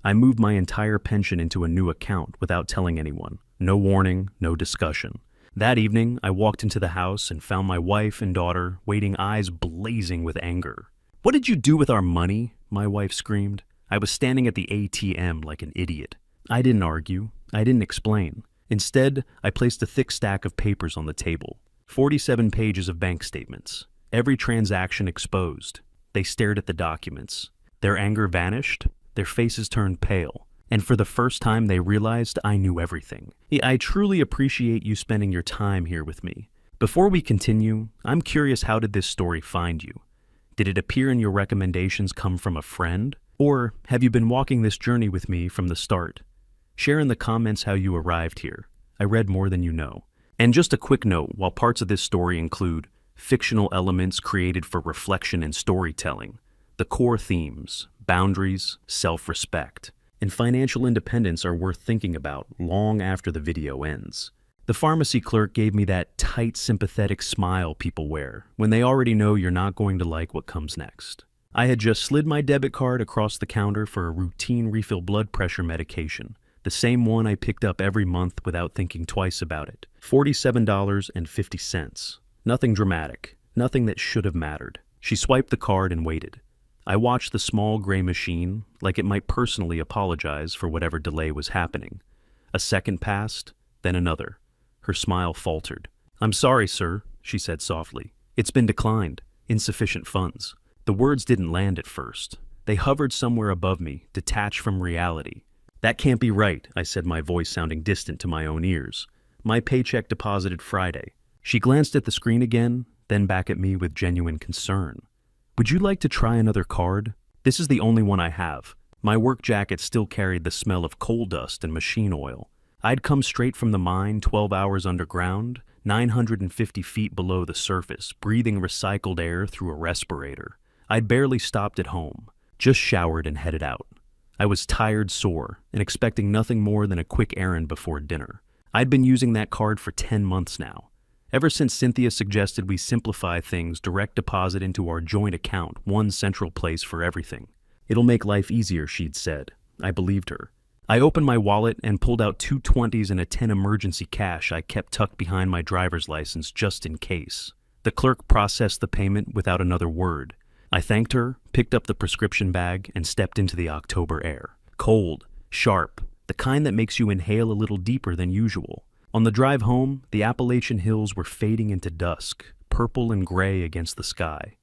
I moved my entire pension into a new account without telling anyone. No warning, no discussion. That evening, I walked into the house and found my wife and daughter waiting, eyes blazing with anger. "What did you do with our money?" my wife screamed. I was standing at the ATM like an idiot. I didn't argue. I didn't explain. Instead, I placed a thick stack of papers on the table. 47 pages of bank statements. Every transaction exposed. They stared at the documents. Their anger vanished. Their faces turned pale. And for the first time, they realized I knew everything. I truly appreciate you spending your time here with me. Before we continue, I'm curious, how did this story find you? Did it appear in your recommendations come from a friend? Or have you been walking this journey with me from the start? Share in the comments how you arrived here. I read more than you know. And just a quick note, while parts of this story include fictional elements created for reflection and storytelling, the core themes, boundaries, self-respect, and financial independence are worth thinking about long after the video ends. The pharmacy clerk gave me that tight, sympathetic smile people wear when they already know you're not going to like what comes next. I had just slid my debit card across the counter for a routine refill blood pressure medication, the same one I picked up every month without thinking twice about it. $47.50. Nothing dramatic, nothing that should have mattered. She swiped the card and waited. I watched the small gray machine like it might personally apologize for whatever delay was happening. A second passed, then another. Her smile faltered. "I'm sorry, sir," she said softly. "It's been declined. Insufficient funds." The words didn't land at first. They hovered somewhere above me, detached from reality. "That can't be right," I said, my voice sounding distant to my own ears. "My paycheck deposited Friday." She glanced at the screen again, then back at me with genuine concern. "Would you like to try another card? This is the only one I have." My work jacket still carried the smell of coal dust and machine oil. I'd come straight from the mine, 12 hours underground, 950 feet below the surface, breathing recycled air through a respirator. I'd barely stopped at home, just showered and headed out. I was tired, sore, and expecting nothing more than a quick errand before dinner. I'd been using that card for 10 months now. Ever since Cynthia suggested we simplify things, direct deposit into our joint account, one central place for everything. "It'll make life easier," she'd said. I believed her. I opened my wallet and pulled out 2 20s and a 10 emergency cash I kept tucked behind my driver's license just in case. The clerk processed the payment without another word. I thanked her, picked up the prescription bag, and stepped into the October air. Cold, sharp, the kind that makes you inhale a little deeper than usual. On the drive home, the Appalachian hills were fading into dusk, purple and gray against the sky.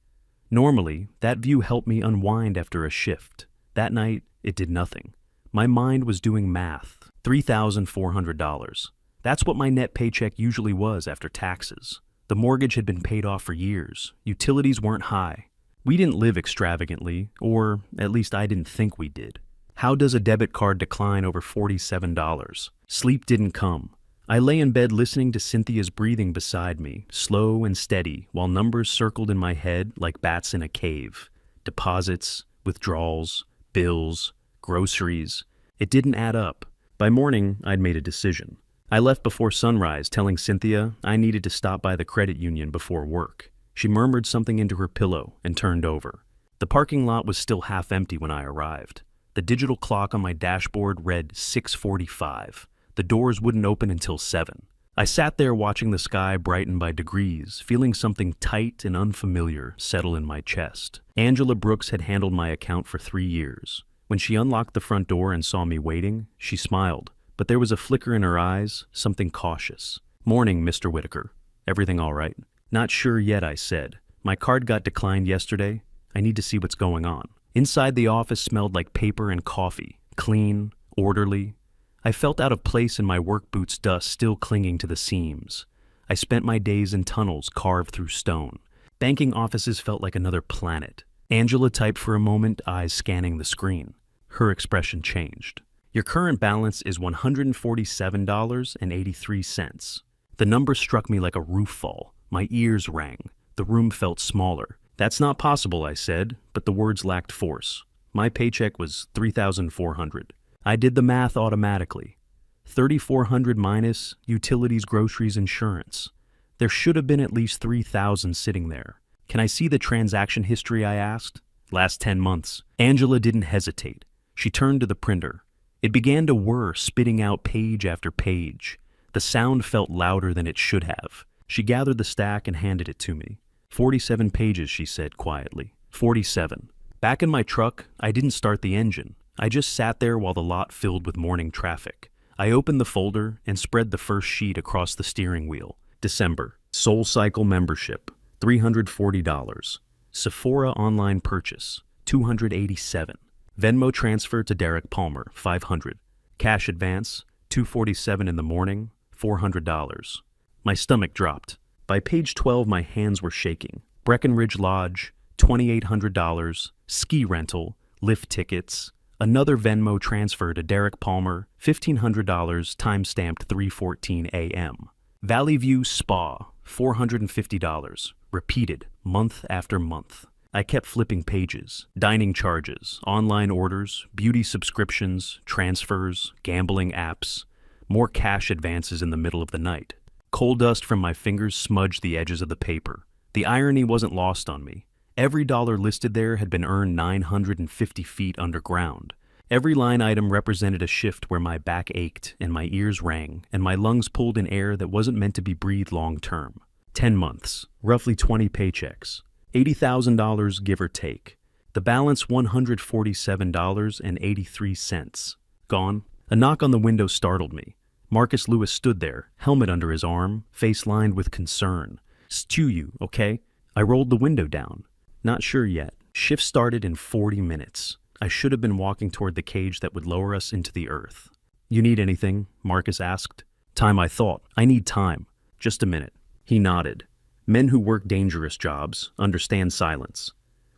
Normally, that view helped me unwind after a shift. That night, it did nothing. My mind was doing math. $3,400. That's what my net paycheck usually was after taxes. The mortgage had been paid off for years. Utilities weren't high. We didn't live extravagantly, or at least I didn't think we did. How does a debit card decline over $47? Sleep didn't come. I lay in bed listening to Cynthia's breathing beside me, slow and steady, while numbers circled in my head like bats in a cave. Deposits, withdrawals, bills, groceries. It didn't add up. By morning, I'd made a decision. I left before sunrise, telling Cynthia I needed to stop by the credit union before work. She murmured something into her pillow and turned over. The parking lot was still half empty when I arrived. The digital clock on my dashboard read 6:45. The doors wouldn't open until 7. I sat there watching the sky brighten by degrees, feeling something tight and unfamiliar settle in my chest. Angela Brooks had handled my account for 3 years. When she unlocked the front door and saw me waiting, she smiled, but there was a flicker in her eyes, something cautious. "Morning, Mr. Whitaker. Everything all right?" "Not sure yet," I said. "My card got declined yesterday. I need to see what's going on." Inside the office smelled like paper and coffee, clean, orderly. I felt out of place in my work boots, dust still clinging to the seams. I spent my days in tunnels carved through stone. Banking offices felt like another planet. Angela typed for a moment, eyes scanning the screen. Her expression changed. "Your current balance is $147.83. The number struck me like a roof fall. My ears rang. The room felt smaller. "That's not possible," I said, but the words lacked force. My paycheck was $3,400. I did the math automatically. $3,400 minus utilities, groceries, insurance. There should have been at least $3,000 sitting there. "Can I see the transaction history?" I asked. "Last 10 months. Angela didn't hesitate. She turned to the printer. It began to whir, spitting out page after page. The sound felt louder than it should have. She gathered the stack and handed it to me. 47 pages, she said quietly. 47. Back in my truck, I didn't start the engine. I just sat there while the lot filled with morning traffic. I opened the folder and spread the first sheet across the steering wheel. December. Soul Cycle membership, $340. Sephora online purchase, $287. Venmo transfer to Derek Palmer, $500. Cash advance, $247 in the morning, $400. My stomach dropped. By page 12, my hands were shaking. Breckenridge Lodge, $2,800. Ski rental, lift tickets. Another Venmo transfer to Derek Palmer, $1,500, time-stamped 3:14 a.m. Valley View Spa, $450. Repeated, month after month. I kept flipping pages. Dining charges, online orders, beauty subscriptions, transfers, gambling apps. More cash advances in the middle of the night. Coal dust from my fingers smudged the edges of the paper. The irony wasn't lost on me. Every dollar listed there had been earned 950 feet underground. Every line item represented a shift where my back ached and my ears rang and my lungs pulled in air that wasn't meant to be breathed long term. 10 months, roughly 20 paychecks, $80,000 give or take. The balance $147.83. Gone. A knock on the window startled me. Marcus Lewis stood there, helmet under his arm, face lined with concern. "Stew you, okay?" I rolled the window down. Not sure yet. Shift started in 40 minutes. I should have been walking toward the cage that would lower us into the earth. "You need anything?" Marcus asked. Time, I thought. I need time. Just a minute. He nodded. Men who work dangerous jobs understand silence.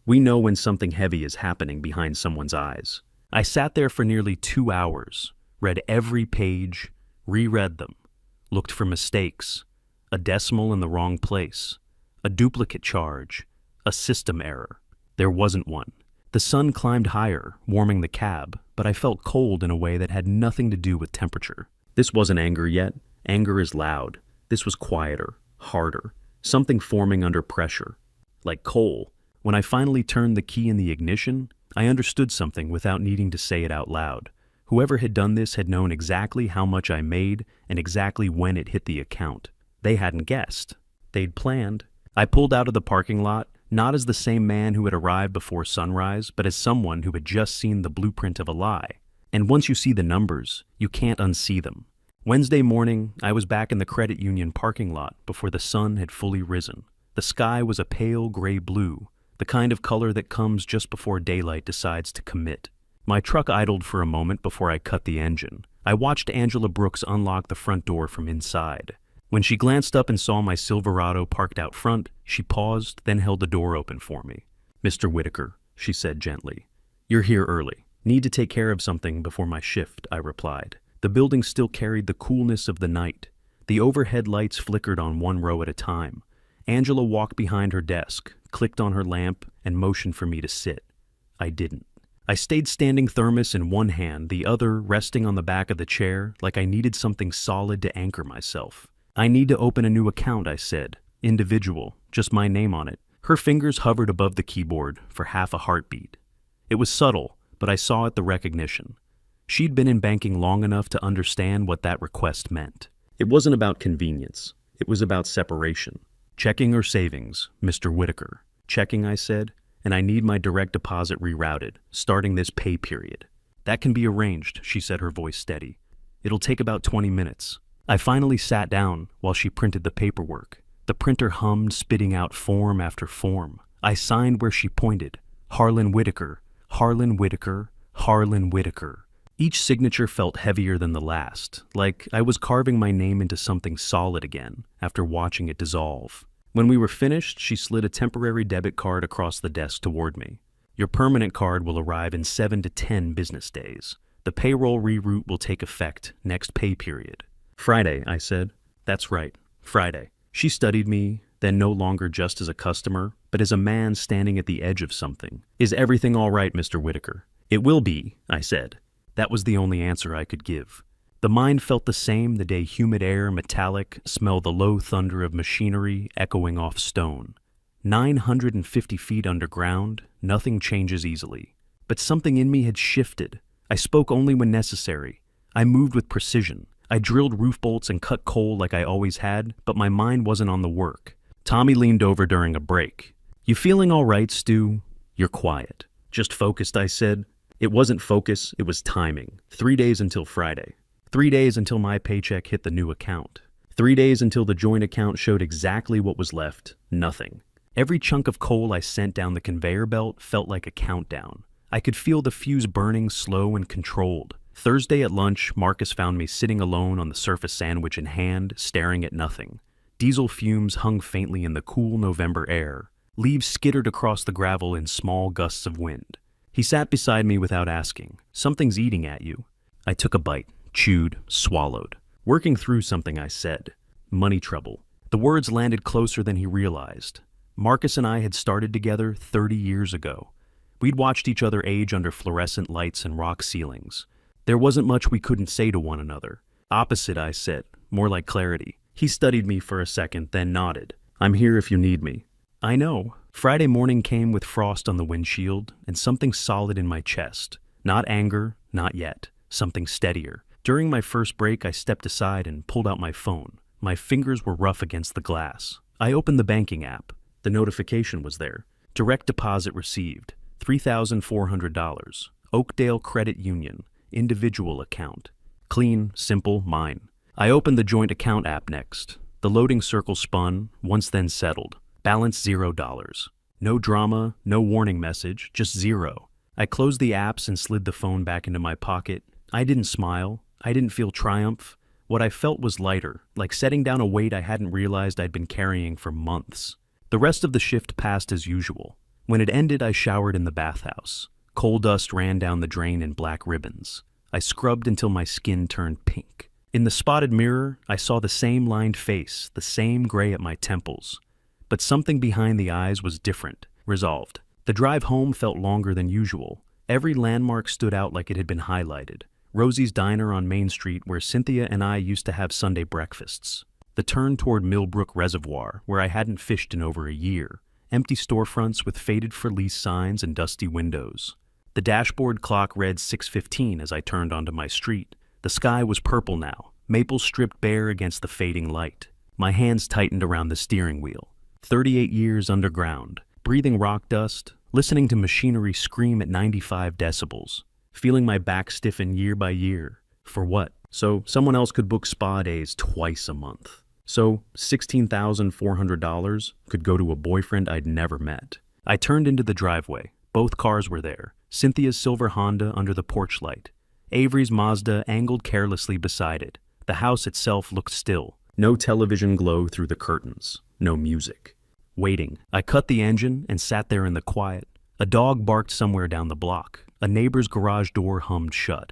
We know when something heavy is happening behind someone's eyes. I sat there for nearly 2 hours, read every page, reread them, looked for mistakes, a decimal in the wrong place, a duplicate charge, a system error. There wasn't one. The sun climbed higher, warming the cab, but I felt cold in a way that had nothing to do with temperature. This wasn't anger yet. Anger is loud. This was quieter, harder, something forming under pressure. Like coal. When I finally turned the key in the ignition, I understood something without needing to say it out loud. Whoever had done this had known exactly how much I made and exactly when it hit the account. They hadn't guessed. They'd planned. I pulled out of the parking lot, not as the same man who had arrived before sunrise, but as someone who had just seen the blueprint of a lie. And once you see the numbers, you can't unsee them. Wednesday morning, I was back in the credit union parking lot before the sun had fully risen. The sky was a pale gray blue, the kind of color that comes just before daylight decides to commit. My truck idled for a moment before I cut the engine. I watched Angela Brooks unlock the front door from inside. When she glanced up and saw my Silverado parked out front, she paused, then held the door open for me. "Mr. Whitaker," she said gently. "You're here early. Need to take care of something before my shift," I replied. The building still carried the coolness of the night. The overhead lights flickered on one row at a time. Angela walked behind her desk, clicked on her lamp, and motioned for me to sit. I didn't. I stayed standing, thermos in one hand, the other resting on the back of the chair, like I needed something solid to anchor myself. "I need to open a new account," I said. "Individual, just my name on it." Her fingers hovered above the keyboard for half a heartbeat. It was subtle, but I saw it, the recognition. She'd been in banking long enough to understand what that request meant. It wasn't about convenience. It was about separation. "Checking or savings, Mr. Whitaker?" "Checking," I said, "and I need my direct deposit rerouted, starting this pay period." "That can be arranged," she said, her voice steady. "It'll take about 20 minutes. I finally sat down while she printed the paperwork. The printer hummed, spitting out form after form. I signed where she pointed. Harlan Whitaker, Harlan Whitaker, Harlan Whitaker. Each signature felt heavier than the last, like I was carving my name into something solid again after watching it dissolve. When we were finished, she slid a temporary debit card across the desk toward me. "Your permanent card will arrive in 7 to 10 business days. The payroll reroute will take effect next pay period." "Friday," I said. "That's right, Friday." She studied me, then no longer just as a customer, but as a man standing at the edge of something. "Is everything all right, Mr. Whitaker?" "It will be," I said. That was the only answer I could give. The mind felt the same the day humid air, metallic, smelled the low thunder of machinery echoing off stone. 950 feet underground, nothing changes easily. But something in me had shifted. I spoke only when necessary. I moved with precision. I drilled roof bolts and cut coal like I always had, but my mind wasn't on the work. Tommy leaned over during a break. "You feeling all right, Stu?" "You're quiet." "Just focused," I said. It wasn't focus, it was timing. 3 days until Friday. 3 days until my paycheck hit the new account. 3 days until the joint account showed exactly what was left: nothing. Every chunk of coal I sent down the conveyor belt felt like a countdown. I could feel the fuse burning slow and controlled. Thursday at lunch, Marcus found me sitting alone on the surface sandwich in hand, staring at nothing. Diesel fumes hung faintly in the cool November air. Leaves skittered across the gravel in small gusts of wind. He sat beside me without asking. "Something's eating at you." I took a bite, chewed, swallowed. "Working through something," I said. "Money trouble." The words landed closer than he realized. Marcus and I had started together 30 years ago. We'd watched each other age under fluorescent lights and rock ceilings. There wasn't much we couldn't say to one another. "Opposite," I said, more like clarity. He studied me for a second, then nodded. "I'm here if you need me." "I know." Friday morning came with frost on the windshield and something solid in my chest. Not anger, not yet. Something steadier. During my first break, I stepped aside and pulled out my phone. My fingers were rough against the glass. I opened the banking app. The notification was there. Direct deposit received. $3,400. Oakdale Credit Union. Individual account. Clean, simple, mine. I opened the joint account app next. The loading circle spun, once then settled. Balance $0. No drama, no warning message, just zero. I closed the apps and slid the phone back into my pocket. I didn't smile. I didn't feel triumph. What I felt was lighter, like setting down a weight I hadn't realized I'd been carrying for months. The rest of the shift passed as usual. When it ended, I showered in the bathhouse. Coal dust ran down the drain in black ribbons. I scrubbed until my skin turned pink. In the spotted mirror, I saw the same lined face, the same gray at my temples. But something behind the eyes was different, resolved. The drive home felt longer than usual. Every landmark stood out like it had been highlighted. Rosie's Diner on Main Street, where Cynthia and I used to have Sunday breakfasts. The turn toward Millbrook Reservoir, where I hadn't fished in over a year. Empty storefronts with faded for lease signs and dusty windows. The dashboard clock read 6:15 as I turned onto my street. The sky was purple now, maples stripped bare against the fading light. My hands tightened around the steering wheel. 38 years underground, breathing rock dust, listening to machinery scream at 95 decibels, feeling my back stiffen year by year. For what? So someone else could book spa days twice a month. So $16,400 could go to a boyfriend I'd never met. I turned into the driveway. Both cars were there. Cynthia's silver Honda under the porch light. Avery's Mazda angled carelessly beside it. The house itself looked still. No television glow through the curtains. No music. Waiting. I cut the engine and sat there in the quiet. A dog barked somewhere down the block. A neighbor's garage door hummed shut.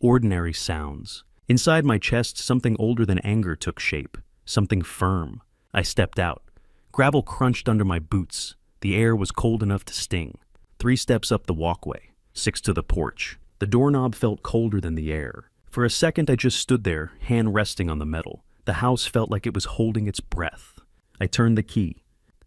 Ordinary sounds. Inside my chest, something older than anger took shape. Something firm. I stepped out. Gravel crunched under my boots. The air was cold enough to sting. 3 steps up the walkway. 6 to the porch. The doorknob felt colder than the air. For a second, I just stood there, hand resting on the metal. The house felt like it was holding its breath. I turned the key.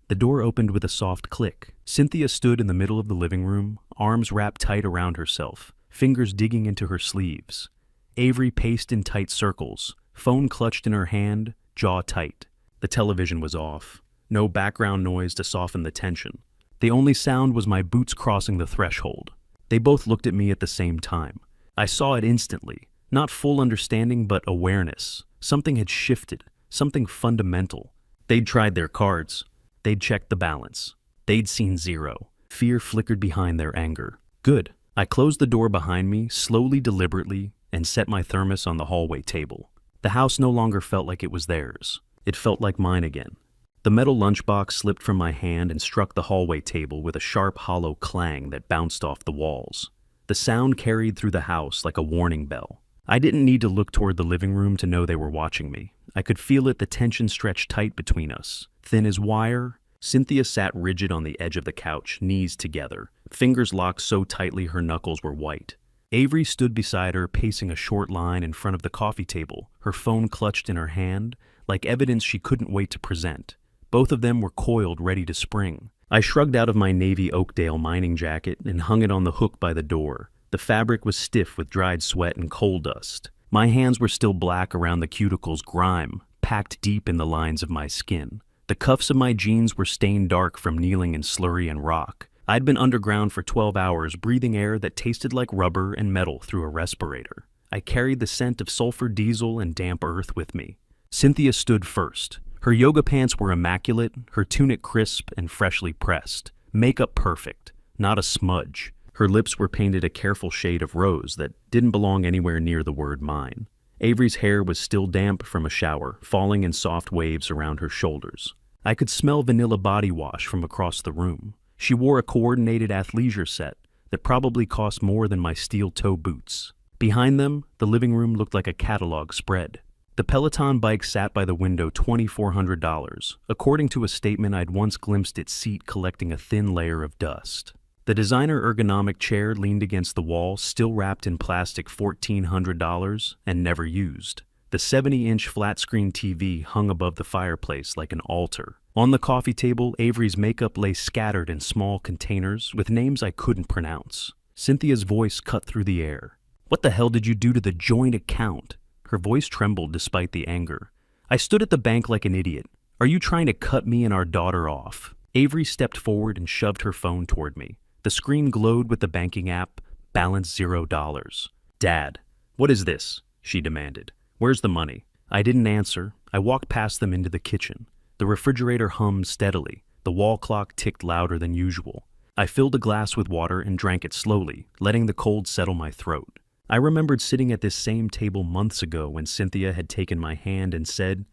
The door opened with a soft click. Cynthia stood in the middle of the living room, arms wrapped tight around herself, fingers digging into her sleeves. Avery paced in tight circles, phone clutched in her hand, jaw tight. The television was off. No background noise to soften the tension. The only sound was my boots crossing the threshold. They both looked at me at the same time. I saw it instantly. Not full understanding, but awareness. Something had shifted. Something fundamental. They'd tried their cards. They'd checked the balance. They'd seen zero. Fear flickered behind their anger. Good. I closed the door behind me, slowly, deliberately, and set my thermos on the hallway table. The house no longer felt like it was theirs. It felt like mine again. The metal lunchbox slipped from my hand and struck the hallway table with a sharp, hollow clang that bounced off the walls. The sound carried through the house like a warning bell. I didn't need to look toward the living room to know they were watching me. I could feel it, the tension stretched tight between us. Thin as wire, Cynthia sat rigid on the edge of the couch, knees together, fingers locked so tightly her knuckles were white. Avery stood beside her, pacing a short line in front of the coffee table, her phone clutched in her hand, like evidence she couldn't wait to present. Both of them were coiled, ready to spring. I shrugged out of my navy Oakdale mining jacket and hung it on the hook by the door. The fabric was stiff with dried sweat and coal dust. My hands were still black around the cuticles, grime packed deep in the lines of my skin. The cuffs of my jeans were stained dark from kneeling in slurry and rock. I'd been underground for 12 hours, breathing air that tasted like rubber and metal through a respirator. I carried the scent of sulfur diesel and damp earth with me. Cynthia stood first. Her yoga pants were immaculate, her tunic crisp and freshly pressed. Makeup perfect, not a smudge. Her lips were painted a careful shade of rose that didn't belong anywhere near the word mine. Avery's hair was still damp from a shower, falling in soft waves around her shoulders. I could smell vanilla body wash from across the room. She wore a coordinated athleisure set that probably cost more than my steel toe boots. Behind them, the living room looked like a catalog spread. The Peloton bike sat by the window, $2,400. According to a statement, I'd once glimpsed its seat collecting a thin layer of dust. The designer ergonomic chair leaned against the wall, still wrapped in plastic, $1,400 and never used. The 70-inch flat-screen TV hung above the fireplace like an altar. On the coffee table, Avery's makeup lay scattered in small containers with names I couldn't pronounce. Cynthia's voice cut through the air. "What the hell did you do to the joint account?" Her voice trembled despite the anger. I stood at the bank like an idiot. "Are you trying to cut me and our daughter off?" Avery stepped forward and shoved her phone toward me. The screen glowed with the banking app, balance $0. "Dad, what is this?" she demanded. "Where's the money?" I didn't answer. I walked past them into the kitchen. The refrigerator hummed steadily. The wall clock ticked louder than usual. I filled a glass with water and drank it slowly, letting the cold settle my throat. I remembered sitting at this same table months ago when Cynthia had taken my hand and said,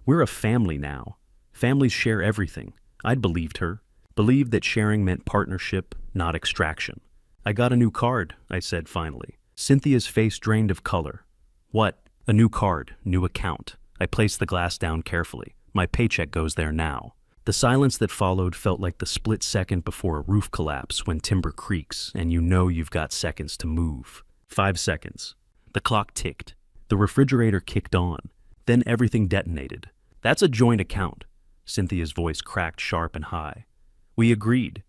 "We're a family now. Families share everything." I'd believed her. Believed that sharing meant partnership, not extraction. "I got a new card," I said finally. Cynthia's face drained of color. "What?" "A new card, new account." I placed the glass down carefully. "My paycheck goes there now." The silence that followed felt like the split second before a roof collapse when timber creaks and you know you've got seconds to move. 5 seconds. The clock ticked. The refrigerator kicked on. Then everything detonated. "That's a joint account." Cynthia's voice cracked sharp and high. "We agreed.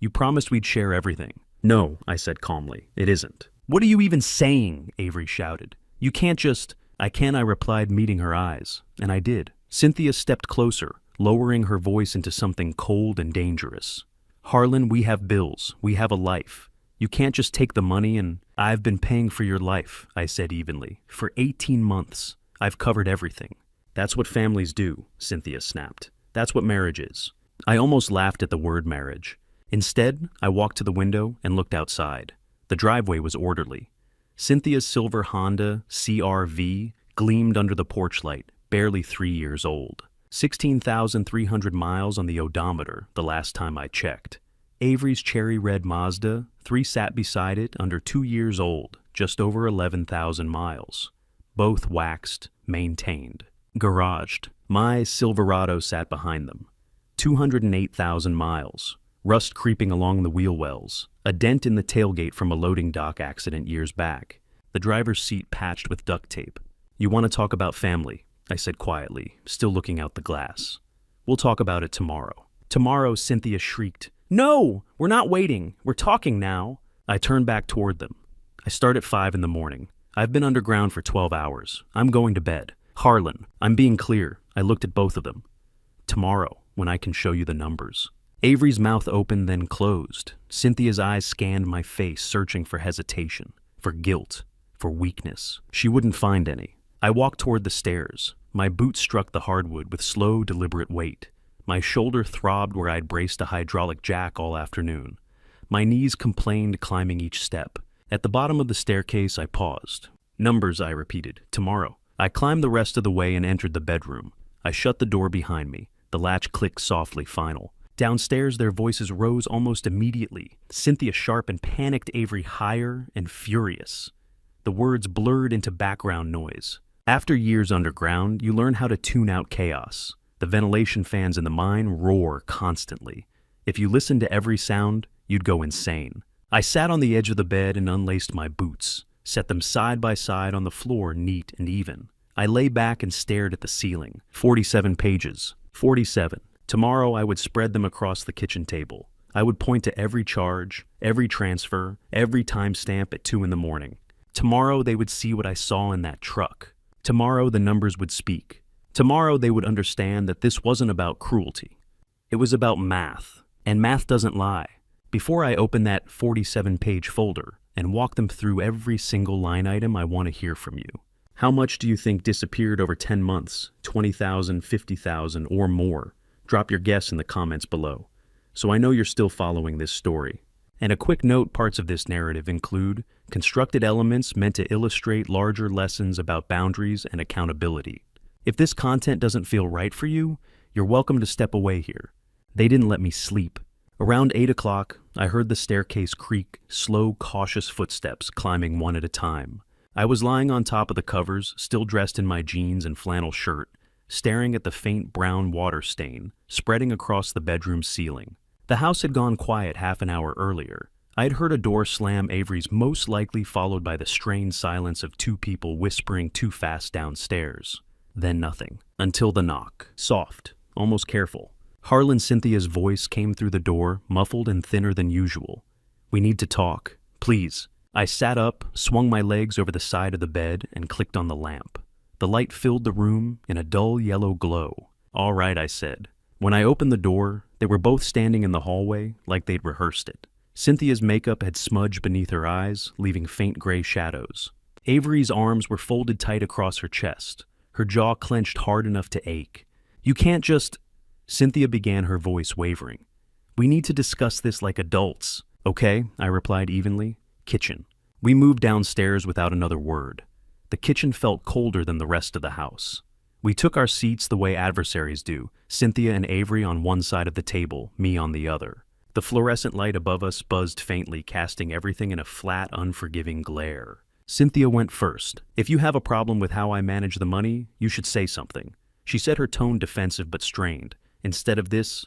You promised we'd share everything." "No," I said calmly. "It isn't." "What are you even saying?" Avery shouted. "You can't just—" "I can," I replied, meeting her eyes. And I did. Cynthia stepped closer, lowering her voice into something cold and dangerous. "Harlan, we have bills. We have a life. You can't just take the money and—" "I've been paying for your life," I said evenly. "For 18 months. I've covered everything." "That's what families do," Cynthia snapped. "That's what marriage is." I almost laughed at the word marriage. Instead, I walked to the window and looked outside. The driveway was orderly. Cynthia's silver Honda CR-V gleamed under the porch light, barely 3 years old. 16,300 miles on the odometer the last time I checked. Avery's cherry red Mazda 3 sat beside it, under 2 years old, just over 11,000 miles. Both waxed, maintained. Garaged. My Silverado sat behind them. 208,000 miles. Rust creeping along the wheel wells. A dent in the tailgate from a loading dock accident years back. The driver's seat patched with duct tape. "You want to talk about family?" I said quietly, still looking out the glass. "We'll talk about it tomorrow." "Tomorrow," Cynthia shrieked. "No! We're not waiting. We're talking now." I turned back toward them. "I start at 5 in the morning. I've been underground for 12 hours. I'm going to bed. Harlan, I'm being clear." I looked at both of them. "Tomorrow, when I can show you the numbers." Avery's mouth opened, then closed. Cynthia's eyes scanned my face, searching for hesitation, for guilt, for weakness. She wouldn't find any. I walked toward the stairs. My boots struck the hardwood with slow, deliberate weight. My shoulder throbbed where I'd braced a hydraulic jack all afternoon. My knees complained climbing each step. At the bottom of the staircase, I paused. "Numbers," I repeated. "Tomorrow." I climbed the rest of the way and entered the bedroom. I shut the door behind me. The latch clicked softly, final. Downstairs, their voices rose almost immediately. Cynthia sharp and panicked, Avery higher and furious. The words blurred into background noise. After years underground, you learn how to tune out chaos. The ventilation fans in the mine roar constantly. If you listened to every sound, you'd go insane. I sat on the edge of the bed and unlaced my boots, set them side by side on the floor, neat and even. I lay back and stared at the ceiling. 47 pages. 47. Tomorrow I would spread them across the kitchen table. I would point to every charge, every transfer, every timestamp at 2 in the morning. Tomorrow they would see what I saw in that truck. Tomorrow the numbers would speak. Tomorrow they would understand that this wasn't about cruelty. It was about math, and math doesn't lie. Before I open that 47-page folder and walk them through every single line item, I want to hear from you. How much do you think disappeared over 10 months, 20,000, 50,000, or more? Drop your guess in the comments below, so I know you're still following this story. And a quick note, parts of this narrative include constructed elements meant to illustrate larger lessons about boundaries and accountability. If this content doesn't feel right for you, you're welcome to step away here. They didn't let me sleep. Around 8 o'clock, I heard the staircase creak, slow, cautious footsteps climbing one at a time. I was lying on top of the covers, still dressed in my jeans and flannel shirt, staring at the faint brown water stain spreading across the bedroom ceiling. The house had gone quiet half an hour earlier. I had heard a door slam, Avery's most likely, followed by the strained silence of two people whispering too fast downstairs. Then nothing, until the knock. Soft, almost careful. Harlan Cynthia's voice came through the door, muffled and thinner than usual. "We need to talk, please." I sat up, swung my legs over the side of the bed, and clicked on the lamp. The light filled the room in a dull yellow glow. "All right," I said. When I opened the door, they were both standing in the hallway like they'd rehearsed it. Cynthia's makeup had smudged beneath her eyes, leaving faint gray shadows. Avery's arms were folded tight across her chest, her jaw clenched hard enough to ache. "You can't just—" Cynthia began, her voice wavering. "We need to discuss this like adults." "Okay," I replied evenly. "Kitchen." We moved downstairs without another word. The kitchen felt colder than the rest of the house. We took our seats the way adversaries do, Cynthia and Avery on one side of the table, me on the other. The fluorescent light above us buzzed faintly, casting everything in a flat, unforgiving glare. Cynthia went first. "If you have a problem with how I manage the money, you should say something." She said, her tone defensive but strained. Instead of this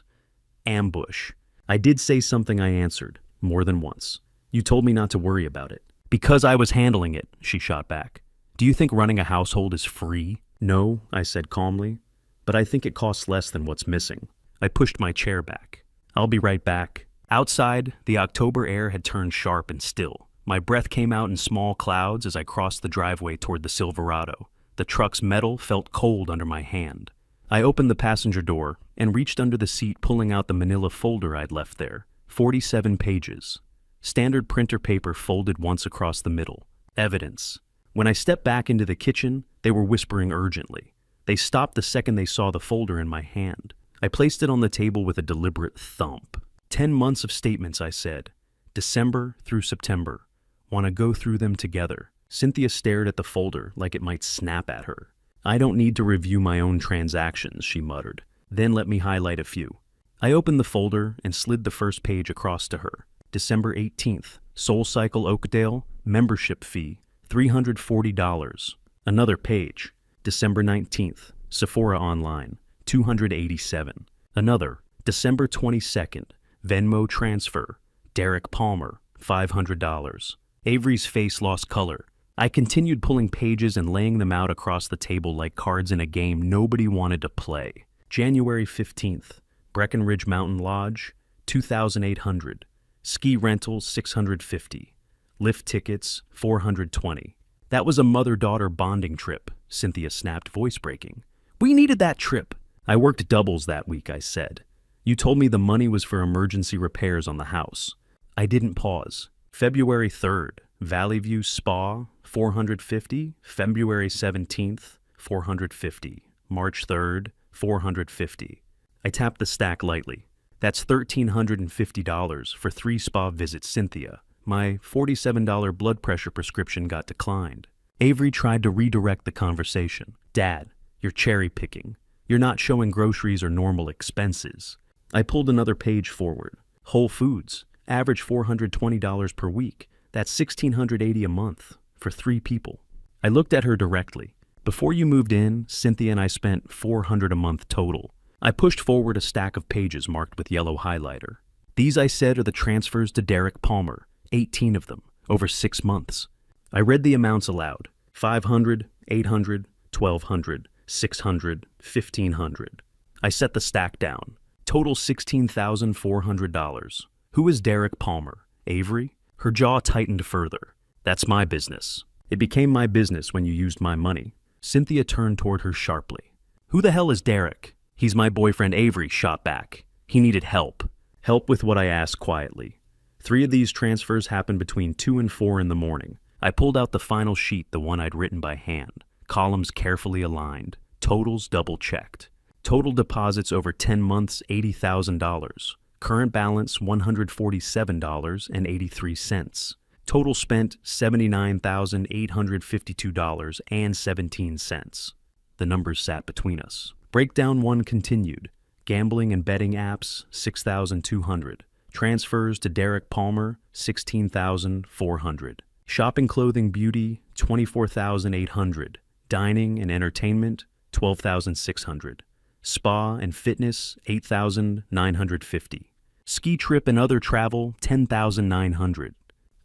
ambush. "I did say something," I answered, more than once. "You told me not to worry about it." "Because I was handling it," she shot back. "Do you think running a household is free?" "No," I said calmly, "but I think it costs less than what's missing." I pushed my chair back. "I'll be right back." Outside, the October air had turned sharp and still. My breath came out in small clouds as I crossed the driveway toward the Silverado. The truck's metal felt cold under my hand. I opened the passenger door and reached under the seat, pulling out the manila folder I'd left there. 47 pages. Standard printer paper folded once across the middle. Evidence. When I stepped back into the kitchen, they were whispering urgently. They stopped the second they saw the folder in my hand. I placed it on the table with a deliberate thump. 10 months of statements, I said. December through September. Want to go through them together. Cynthia stared at the folder like it might snap at her. "I don't need to review my own transactions," she muttered. "Then let me highlight a few." I opened the folder and slid the first page across to her. December 18th, SoulCycle Oakdale, membership fee, $340. Another page. December 19th, Sephora Online, $287. Another. December 22nd, Venmo transfer, Derek Palmer, $500. Avery's face lost color. I continued pulling pages and laying them out across the table like cards in a game nobody wanted to play. January 15th, Breckenridge Mountain Lodge, $2,800. Ski rentals, $650. Lift tickets, $420. "That was a mother-daughter bonding trip," Cynthia snapped, voice breaking. "We needed that trip." "I worked doubles that week," I said. "You told me the money was for emergency repairs on the house." I didn't pause. February 3rd, Valley View Spa, $450. February 17th, $450. March 3rd, $450. I tapped the stack lightly. "That's $1,350 for 3 spa visits, Cynthia. My $47 blood pressure prescription got declined." Avery tried to redirect the conversation. "Dad, you're cherry-picking. You're not showing groceries or normal expenses." I pulled another page forward. Whole Foods, average $420 per week. That's $1,680 a month for 3 people. I looked at her directly. "Before you moved in, Cynthia and I spent $400 a month total." I pushed forward a stack of pages marked with yellow highlighter. "These," I said, "are the transfers to Derek Palmer, 18 of them, over 6 months." I read the amounts aloud. $500, $800, $1,200, $600, $1,500. I set the stack down. Total $16,400. Who is Derek Palmer? Avery? Her jaw tightened further. That's my business. It became my business when you used my money. Cynthia turned toward her sharply. Who the hell is Derek? He's my boyfriend, Avery shot back. He needed help. Help with what I asked quietly. 3 of these transfers happened between 2 and 4 in the morning. I pulled out the final sheet, the one I'd written by hand. Columns carefully aligned. Totals double-checked. Total deposits over 10 months, $80,000. Current balance, $147.83. Total spent, $79,852.17. The numbers sat between us. Breakdown 1 continued. Gambling and betting apps, $6,200. Transfers to Derek Palmer, $16,400. Shopping, clothing, beauty, $24,800. Dining and entertainment, $12,600. Spa and fitness, $8,950. Ski trip and other travel, $10,900.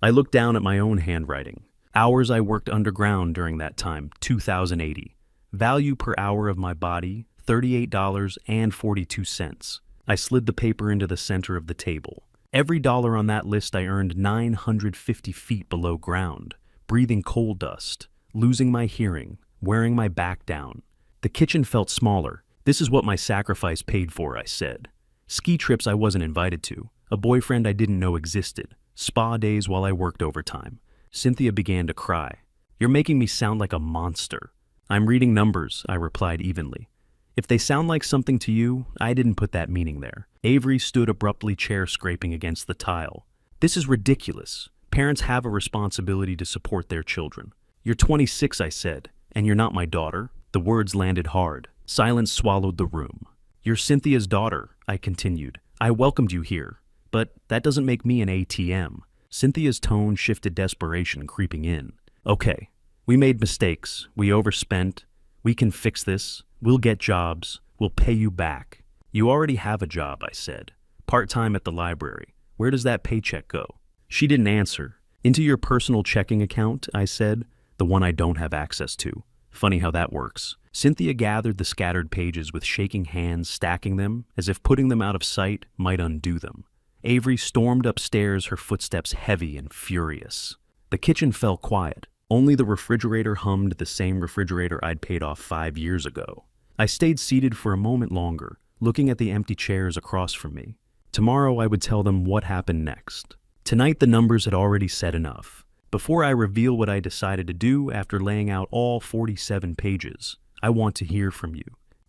I looked down at my own handwriting. Hours I worked underground during that time, $2,080. Value per hour of my body, $38.42. I slid the paper into the center of the table. Every dollar on that list I earned 950 feet below ground, breathing coal dust, losing my hearing, wearing my back down. The kitchen felt smaller. This is what my sacrifice paid for, I said. Ski trips I wasn't invited to, a boyfriend I didn't know existed, spa days while I worked overtime. Cynthia began to cry. You're making me sound like a monster. I'm reading numbers, I replied evenly. If they sound like something to you, I didn't put that meaning there. Avery stood abruptly, chair scraping against the tile. This is ridiculous. Parents have a responsibility to support their children. You're 26, I said, and you're not my daughter. The words landed hard. Silence swallowed the room. You're Cynthia's daughter, I continued. I welcomed you here, but that doesn't make me an ATM. Cynthia's tone shifted, desperation creeping in. Okay, we made mistakes. We overspent. We can fix this. We'll get jobs. We'll pay you back. You already have a job, I said. Part-time at the library. Where does that paycheck go? She didn't answer. Into your personal checking account, I said. The one I don't have access to. Funny how that works. Cynthia gathered the scattered pages with shaking hands, stacking them, as if putting them out of sight might undo them. Avery stormed upstairs, her footsteps heavy and furious. The kitchen fell quiet. Only the refrigerator hummed, the same refrigerator I'd paid off 5 years ago. I stayed seated for a moment longer, looking at the empty chairs across from me. Tomorrow I would tell them what happened next. Tonight the numbers had already said enough. Before I reveal what I decided to do after laying out all 47 pages, I want to hear from you.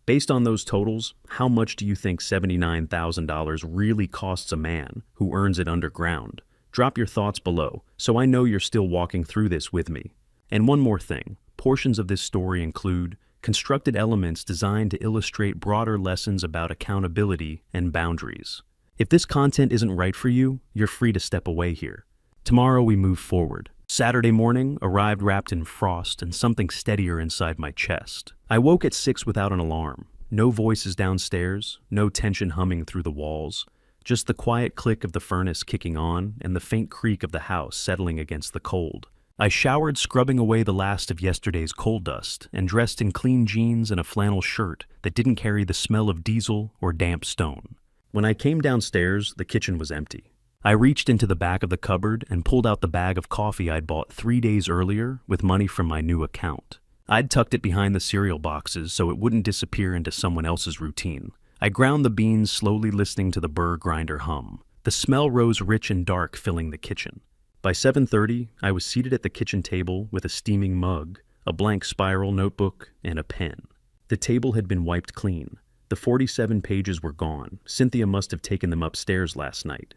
Based on those totals, how much do you think $79,000 really costs a man who earns it underground? Drop your thoughts below, so I know you're still walking through this with me. And one more thing, portions of this story include constructed elements designed to illustrate broader lessons about accountability and boundaries. If this content isn't right for you, you're free to step away here. Tomorrow we move forward. Saturday morning arrived wrapped in frost and something steadier inside my chest. I woke at 6 without an alarm. No voices downstairs, no tension humming through the walls. Just the quiet click of the furnace kicking on and the faint creak of the house settling against the cold. I showered, scrubbing away the last of yesterday's coal dust, and dressed in clean jeans and a flannel shirt that didn't carry the smell of diesel or damp stone. When I came downstairs, the kitchen was empty. I reached into the back of the cupboard and pulled out the bag of coffee I'd bought 3 days earlier with money from my new account. I'd tucked it behind the cereal boxes so it wouldn't disappear into someone else's routine. I ground the beans, slowly listening to the burr grinder hum. The smell rose rich and dark, filling the kitchen. By 7:30, I was seated at the kitchen table with a steaming mug, a blank spiral notebook, and a pen. The table had been wiped clean. The 47 pages were gone. Cynthia must have taken them upstairs last night.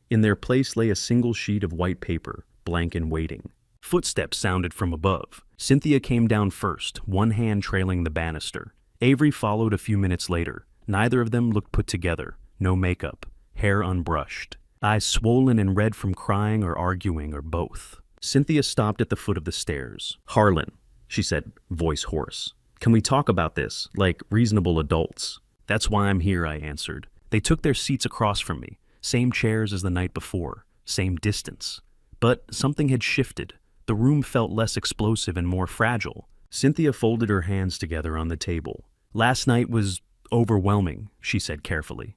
In their place lay a single sheet of white paper, blank and waiting. Footsteps sounded from above. Cynthia came down first, one hand trailing the banister. Avery followed a few minutes later. Neither of them looked put together. No makeup. Hair unbrushed. Eyes swollen and red from crying or arguing or both. Cynthia stopped at the foot of the stairs. "Harlan," she said, voice hoarse. "Can we talk about this, like reasonable adults?" "That's why I'm here," I answered. They took their seats across from me. Same chairs as the night before. Same distance. But something had shifted. The room felt less explosive and more fragile. Cynthia folded her hands together on the table. "Last night was overwhelming," she said carefully.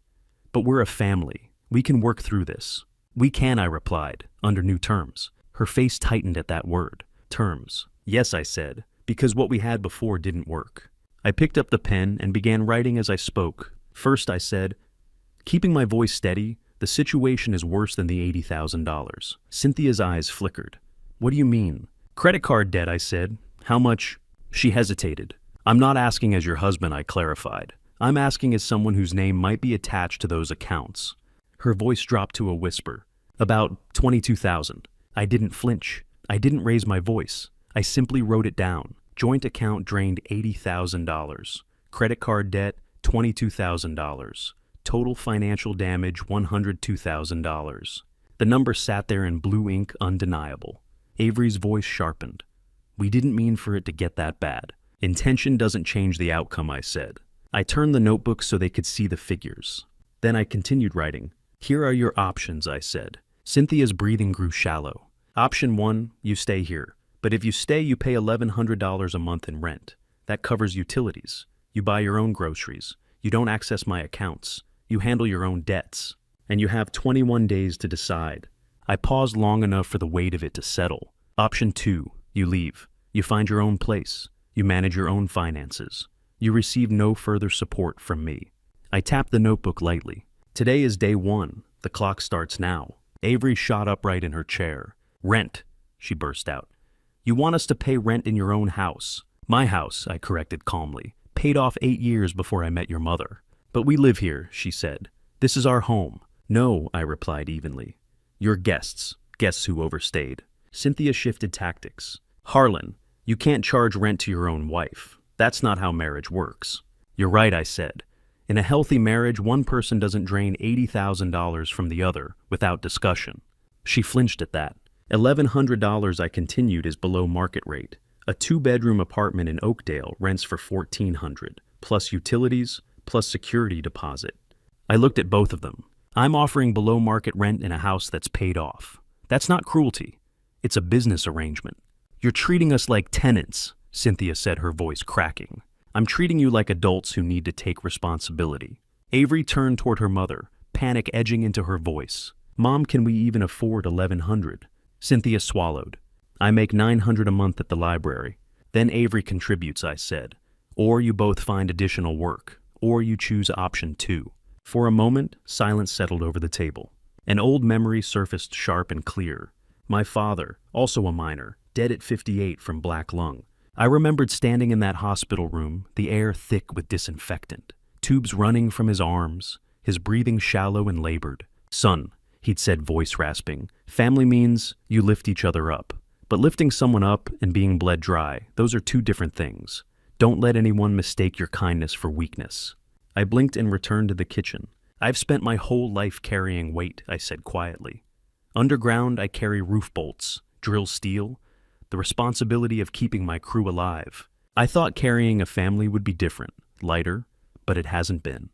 "But we're a family. We can work through this." We can, I replied, under new terms. Her face tightened at that word. Terms. Yes, I said, because what we had before didn't work. I picked up the pen and began writing as I spoke. First, I said, keeping my voice steady, the situation is worse than the $80,000. Cynthia's eyes flickered. What do you mean? Credit card debt, I said. How much? She hesitated. I'm not asking as your husband, I clarified. I'm asking as someone whose name might be attached to those accounts. Her voice dropped to a whisper. About 22,000. I didn't flinch. I didn't raise my voice. I simply wrote it down. Joint account drained $80,000. Credit card debt, $22,000. Total financial damage, $102,000. The number sat there in blue ink, undeniable. Avery's voice sharpened. We didn't mean for it to get that bad. Intention doesn't change the outcome, I said. I turned the notebook so they could see the figures. Then I continued writing. Here are your options, I said. Cynthia's breathing grew shallow. Option 1, you stay here. But if you stay, you pay $1,100 a month in rent. That covers utilities. You buy your own groceries. You don't access my accounts. You handle your own debts. And you have 21 days to decide. I paused long enough for the weight of it to settle. Option 2, you leave. You find your own place. You manage your own finances. You receive no further support from me. I tapped the notebook lightly. Today is day 1. The clock starts now. Avery shot upright in her chair. Rent, she burst out. You want us to pay rent in your own house. My house, I corrected calmly. Paid off 8 years before I met your mother. But we live here, she said. This is our home. No, I replied evenly. You're guests. Guests who overstayed. Cynthia shifted tactics. Harlan, you can't charge rent to your own wife. That's not how marriage works. You're right, I said. In a healthy marriage, one person doesn't drain $80,000 from the other without discussion. She flinched at that. $1,100, I continued, is below market rate. A 2-bedroom apartment in Oakdale rents for $1,400, plus utilities, plus security deposit. I looked at both of them. I'm offering below market rent in a house that's paid off. That's not cruelty. It's a business arrangement. You're treating us like tenants, Cynthia said, her voice cracking. I'm treating you like adults who need to take responsibility. Avery turned toward her mother, panic edging into her voice. Mom, can we even afford $1,100? Cynthia swallowed. I make $900 a month at the library. Then Avery contributes, I said. Or you both find additional work. Or you choose option 2. For a moment, silence settled over the table. An old memory surfaced sharp and clear. My father, also a minor, dead at 58 from black lung. I remembered standing in that hospital room, the air thick with disinfectant, tubes running from his arms, his breathing shallow and labored. Son, he'd said, voice rasping, family means you lift each other up. But lifting someone up and being bled dry, those are 2 different things. Don't let anyone mistake your kindness for weakness. I blinked and returned to the kitchen. I've spent my whole life carrying weight, I said quietly. Underground, I carry roof bolts, drill steel, the responsibility of keeping my crew alive. I thought carrying a family would be different, lighter, but it hasn't been.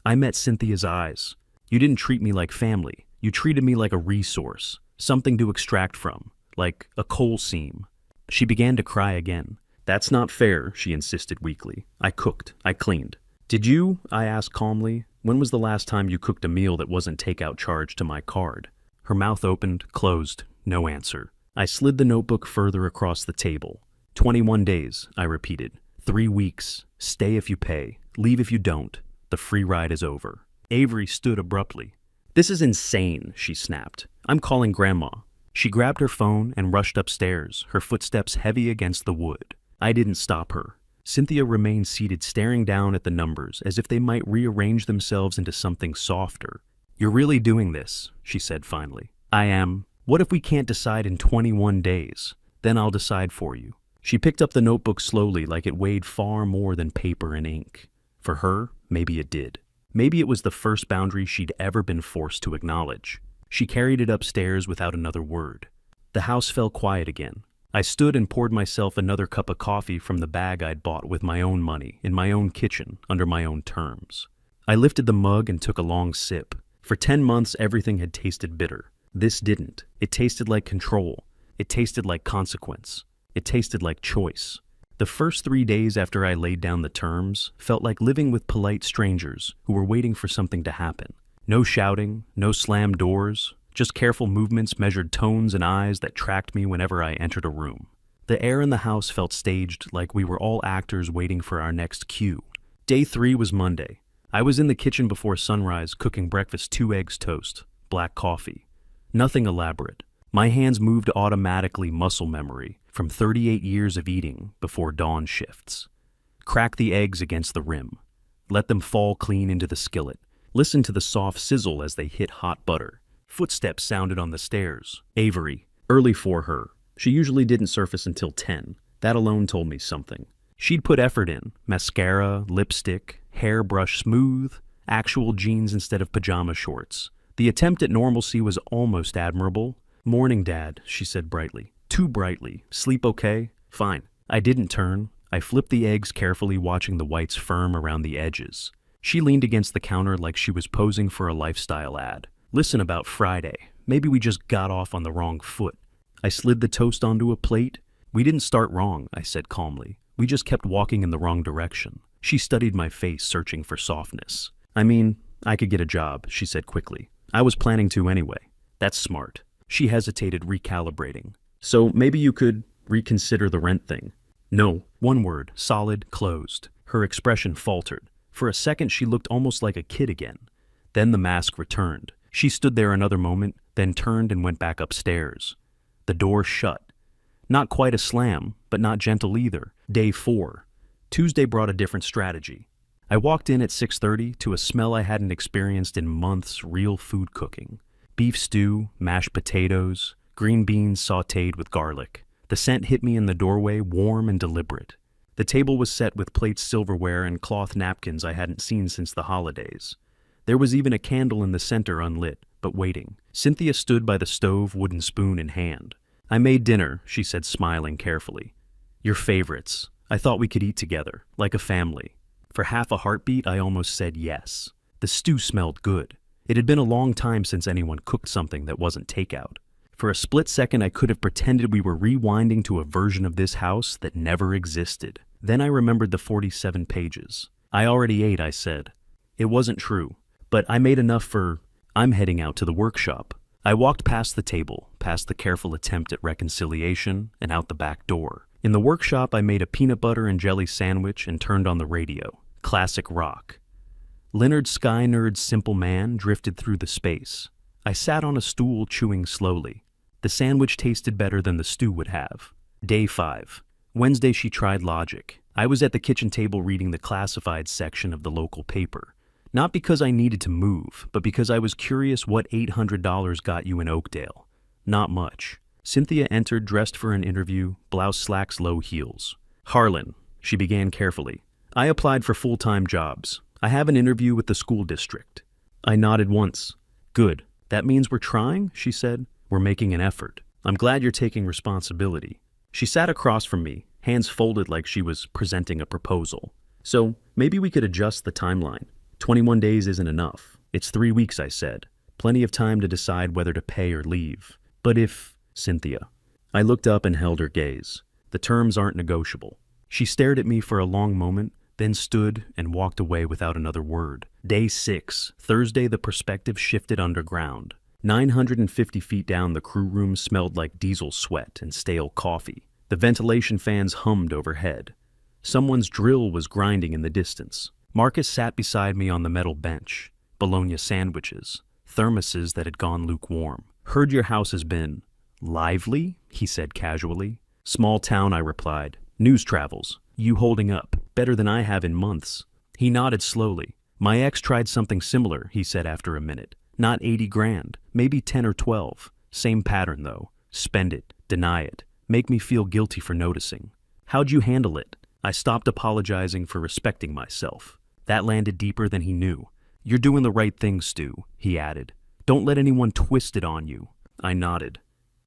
I met Cynthia's eyes. You didn't treat me like family. You treated me like a resource, something to extract from, like a coal seam. She began to cry again. That's not fair, she insisted weakly. I cooked. I cleaned. Did you? I asked calmly. When was the last time you cooked a meal that wasn't takeout charged to my card? Her mouth opened, closed. No answer. I slid the notebook further across the table. 21 days, I repeated. 3 weeks. Stay if you pay. Leave if you don't. The free ride is over. Avery stood abruptly. This is insane, she snapped. I'm calling Grandma. She grabbed her phone and rushed upstairs, her footsteps heavy against the wood. I didn't stop her. Cynthia remained seated, staring down at the numbers as if they might rearrange themselves into something softer. You're really doing this, she said finally. I am. What if we can't decide in 21 days? Then I'll decide for you. She picked up the notebook slowly, like it weighed far more than paper and ink. For her, maybe it did. Maybe it was the first boundary she'd ever been forced to acknowledge. She carried it upstairs without another word. The house fell quiet again. I stood and poured myself another cup of coffee from the bag I'd bought with my own money, in my own kitchen, under my own terms. I lifted the mug and took a long sip. For 10 months, everything had tasted bitter. This didn't. It tasted like control. It tasted like consequence. It tasted like choice. The first 3 days after I laid down the terms felt like living with polite strangers who were waiting for something to happen. No shouting, no slammed doors, just careful movements, measured tones, and eyes that tracked me whenever I entered a room. The air in the house felt staged, like we were all actors waiting for our next cue. Day 3 was Monday. I was in the kitchen before sunrise, cooking breakfast: 2 eggs toast, black coffee. Nothing elaborate. My hands moved automatically, muscle memory, from 38 years of eating before dawn shifts. Crack the eggs against the rim. Let them fall clean into the skillet. Listen to the soft sizzle as they hit hot butter. Footsteps sounded on the stairs. Avery. Early for her. She usually didn't surface until 10. That alone told me something. She'd put effort in. Mascara, lipstick, hair brushed smooth, actual jeans instead of pajama shorts. The attempt at normalcy was almost admirable. "Morning, Dad," she said brightly. Too brightly. "Sleep okay?" "Fine." I didn't turn. I flipped the eggs carefully, watching the whites firm around the edges. She leaned against the counter like she was posing for a lifestyle ad. "Listen, about Friday. Maybe we just got off on the wrong foot." I slid the toast onto a plate. "We didn't start wrong," I said calmly. "We just kept walking in the wrong direction." She studied my face, searching for softness. "I mean, I could get a job," she said quickly. "I was planning to anyway." "That's smart." She hesitated, recalibrating. "So maybe you could reconsider the rent thing." "No." One word, solid, closed. Her expression faltered. For a second, she looked almost like a kid again. Then the mask returned. She stood there another moment, then turned and went back upstairs. The door shut. Not quite a slam, but not gentle either. Day 4. Tuesday brought a different strategy. I walked in at 6:30 to a smell I hadn't experienced in months: real food cooking. Beef stew, mashed potatoes, green beans sautéed with garlic. The scent hit me in the doorway, warm and deliberate. The table was set with plates, silverware, and cloth napkins I hadn't seen since the holidays. There was even a candle in the center unlit, but waiting. Cynthia stood by the stove, wooden spoon in hand. "I made dinner," she said, smiling carefully. "Your favorites. I thought we could eat together, like a family." For half a heartbeat, I almost said yes. The stew smelled good. It had been a long time since anyone cooked something that wasn't takeout. For a split second, I could have pretended we were rewinding to a version of this house that never existed. Then I remembered the 47 pages. "I already ate," I said. It wasn't true, but I made enough for... I'm heading out to the workshop. I walked past the table, past the careful attempt at reconciliation, and out the back door. In the workshop, I made a peanut butter and jelly sandwich and turned on the radio. Classic rock. Leonard Skynerd's Simple Man drifted through the space. I sat on a stool, chewing slowly. The sandwich tasted better than the stew would have. Day 5. Wednesday, she tried logic. I was at the kitchen table reading the classified section of the local paper. Not because I needed to move, but because I was curious what $800 got you in Oakdale. Not much. Cynthia entered, dressed for an interview, blouse, slacks, low heels. "Harlan," she began carefully. "I applied for full-time jobs. I have an interview with the school district." I nodded once. "Good. That means we're trying," she said. "We're making an effort. I'm glad you're taking responsibility." She sat across from me, hands folded like she was presenting a proposal. "So maybe we could adjust the timeline. 21 days isn't enough. It's 3 weeks," I said. "Plenty of time to decide whether to pay or leave." "But if..." "Cynthia." I looked up and held her gaze. "The terms aren't negotiable." She stared at me for a long moment, then stood and walked away without another word. Day 6. Thursday, the perspective shifted underground. 950 feet down, the crew room smelled like diesel sweat and stale coffee. The ventilation fans hummed overhead. Someone's drill was grinding in the distance. Marcus sat beside me on the metal bench. Bologna sandwiches, thermoses that had gone lukewarm. "Heard your house has been lively," he said casually. "Small town," I replied. "News travels. You holding up. Better than I have in months." He nodded slowly. "My ex tried something similar," he said after a minute. "Not 80 grand, maybe 10 or 12. Same pattern though. Spend it, deny it, make me feel guilty for noticing." "How'd you handle it?" I stopped apologizing for respecting myself. That landed deeper than he knew. "You're doing the right thing, Stu," he added. "Don't let anyone twist it on you." I nodded.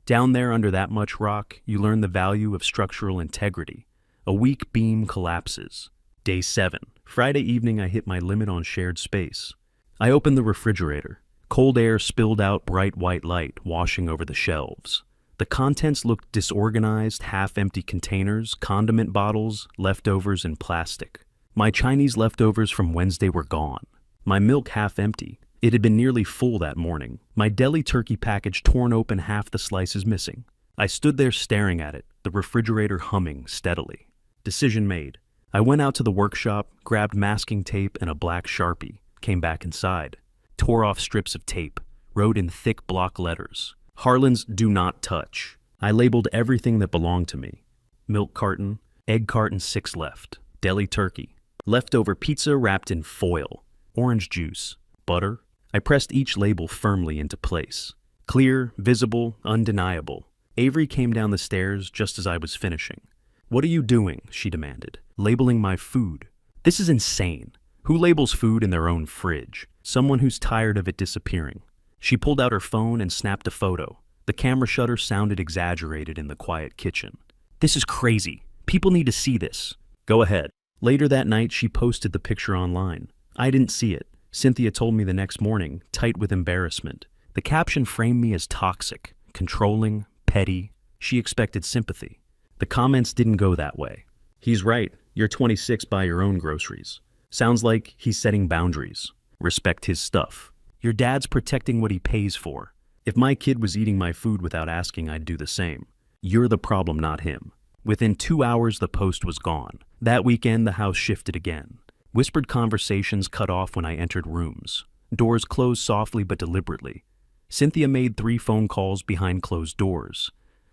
"Down there under that much rock, you learn the value of structural integrity. A weak beam collapses." Day 7. Friday evening, I hit my limit on shared space. I opened the refrigerator. Cold air spilled out bright white light, washing over the shelves. The contents looked disorganized, half-empty containers, condiment bottles, leftovers, and plastic. My Chinese leftovers from Wednesday were gone. My milk half empty, It had been nearly full that morning, my deli turkey package torn open, half the slices missing. I stood there staring at it, the refrigerator humming steadily. Decision made. I went out to the workshop, grabbed masking tape and a black Sharpie, came back inside, tore off strips of tape, wrote in thick block letters, "Harlan's do not touch." I labeled everything that belonged to me. Milk carton, egg carton 6 left, deli turkey, leftover pizza wrapped in foil, orange juice, butter. I pressed each label firmly into place. Clear, visible, undeniable. Avery came down the stairs just as I was finishing. "What are you doing?" she demanded. "Labeling my food. This is insane. Who labels food in their own fridge? Someone who's tired of it disappearing." She pulled out her phone and snapped a photo. The camera shutter sounded exaggerated in the quiet kitchen. "This is crazy. People need to see this." "Go ahead." Later that night, she posted the picture online. I didn't see it. Cynthia told me the next morning, tight with embarrassment. The caption framed me as toxic, controlling, petty. She expected sympathy. The comments didn't go that way. "He's right. You're 26, buy your own groceries." Sounds like he's setting boundaries. Respect his stuff. Your dad's protecting what he pays for. If my kid was eating my food without asking, I'd do the same. You're the problem, not him. Within 2 hours, the post was gone. That weekend, the house shifted again. Whispered conversations cut off when I entered rooms. Doors closed softly but deliberately. Cynthia made 3 phone calls behind closed doors.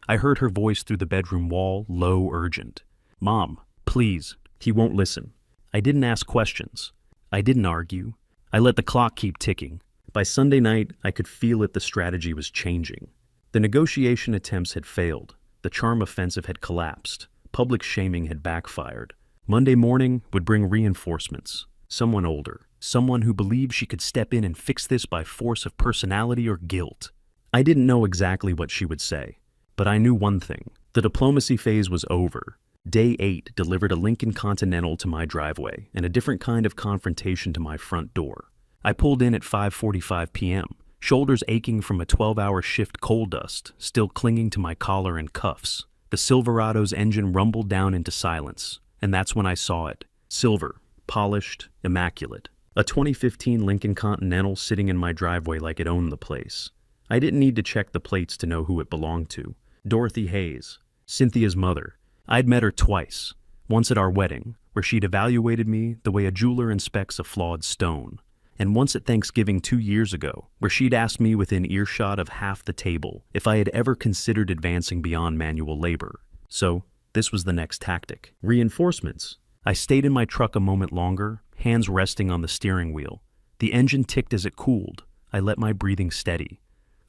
I heard her voice through the bedroom wall, low, urgent. "Mom, please." He won't listen. I didn't ask questions. I didn't argue. I let the clock keep ticking. By Sunday night, I could feel it. The strategy was changing. The negotiation attempts had failed. The charm offensive had collapsed. Public shaming had backfired. Monday morning would bring reinforcements. Someone older. Someone who believed she could step in and fix this by force of personality or guilt. I didn't know exactly what she would say, but I knew one thing. The diplomacy phase was over. Day 8 delivered a Lincoln Continental to my driveway and a different kind of confrontation to my front door. I pulled in at 5:45 p.m., shoulders aching from a 12-hour shift, coal dust still clinging to my collar and cuffs. The Silverado's engine rumbled down into silence, and that's when I saw it. Silver, polished, immaculate. A 2015 Lincoln Continental sitting in my driveway like it owned the place. I didn't need to check the plates to know who it belonged to. Dorothy Hayes, Cynthia's mother. I'd met her twice. Once at our wedding, where she'd evaluated me the way a jeweler inspects a flawed stone. And once at Thanksgiving 2 years ago, where she'd asked me within earshot of half the table if I had ever considered advancing beyond manual labor. So, this was the next tactic. Reinforcements. I stayed in my truck a moment longer, hands resting on the steering wheel. The engine ticked as it cooled. I let my breathing steady.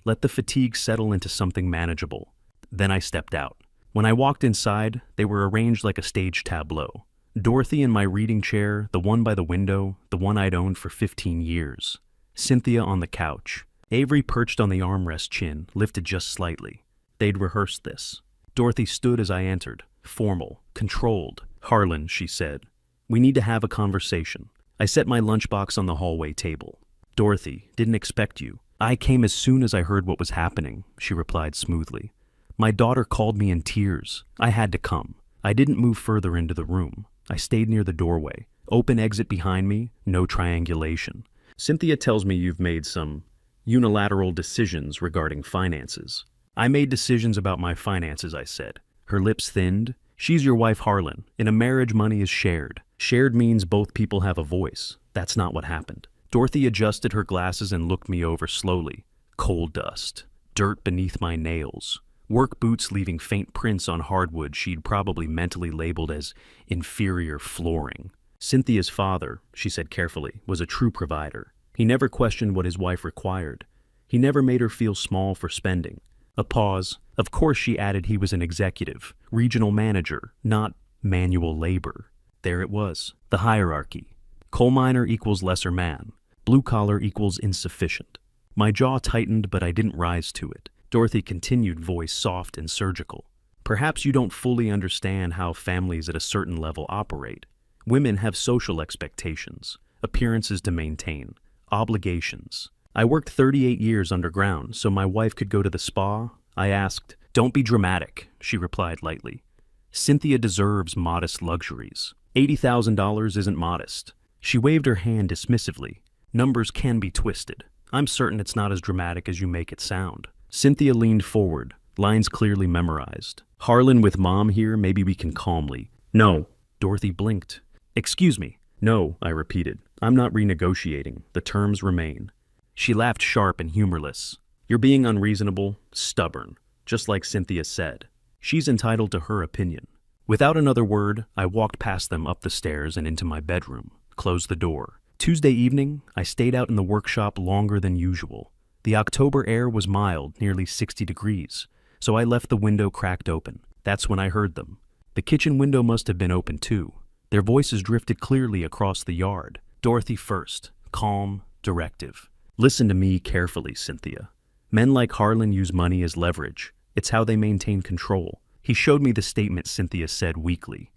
Let the fatigue settle into something manageable. Then I stepped out. When I walked inside, they were arranged like a stage tableau. Dorothy in my reading chair, the one by the window, the one I'd owned for 15 years. Cynthia on the couch. Avery perched on the armrest, chin lifted just slightly. They'd rehearsed this. Dorothy stood as I entered, formal, controlled. "Harlan," she said, "we need to have a conversation." I set my lunchbox on the hallway table. "Dorothy, didn't expect you." "I came as soon as I heard what was happening," she replied smoothly. "My daughter called me in tears. I had to come." I didn't move further into the room. I stayed near the doorway. Open exit behind me, no triangulation. "Cynthia tells me you've made some unilateral decisions regarding finances." "I made decisions about my finances," I said. Her lips thinned. "She's your wife, Harlan. In a marriage, money is shared. Shared means both people have a voice. That's not what happened." Dorothy adjusted her glasses and looked me over slowly. Coal dust. Dirt beneath my nails. Work boots leaving faint prints on hardwood she'd probably mentally labeled as inferior flooring. "Cynthia's father," she said carefully, "was a true provider. He never questioned what his wife required. He never made her feel small for spending." A pause. "Of course," she added, "he was an executive, regional manager, not manual labor." There it was, the hierarchy. Coal miner equals lesser man. Blue collar equals insufficient. My jaw tightened, but I didn't rise to it. Dorothy continued, voice soft and surgical. "Perhaps you don't fully understand how families at a certain level operate. Women have social expectations, appearances to maintain, obligations. I worked 38 years underground so my wife could go to the spa. I asked, 'Don't be dramatic,' she replied lightly. 'Cynthia deserves modest luxuries. $80,000 isn't modest.' She waved her hand dismissively. Numbers can be twisted. I'm certain it's not as dramatic as you make it sound. Cynthia leaned forward, lines clearly memorized. Harlan with Mom here, maybe we can calmly. No. Dorothy blinked. Excuse me. No, I repeated. I'm not renegotiating. The terms remain. She laughed sharp and humorless. You're being unreasonable, stubborn, just like Cynthia said. She's entitled to her opinion. Without another word, I walked past them up the stairs and into my bedroom, closed the door. Tuesday evening, I stayed out in the workshop longer than usual. The October air was mild, nearly 60 degrees, so I left the window cracked open. That's when I heard them. The kitchen window must have been open too. Their voices drifted clearly across the yard. Dorothy first, calm, directive. Listen to me carefully, Cynthia. Men like Harlan use money as leverage. It's how they maintain control. He showed me the statement Cynthia said weakly.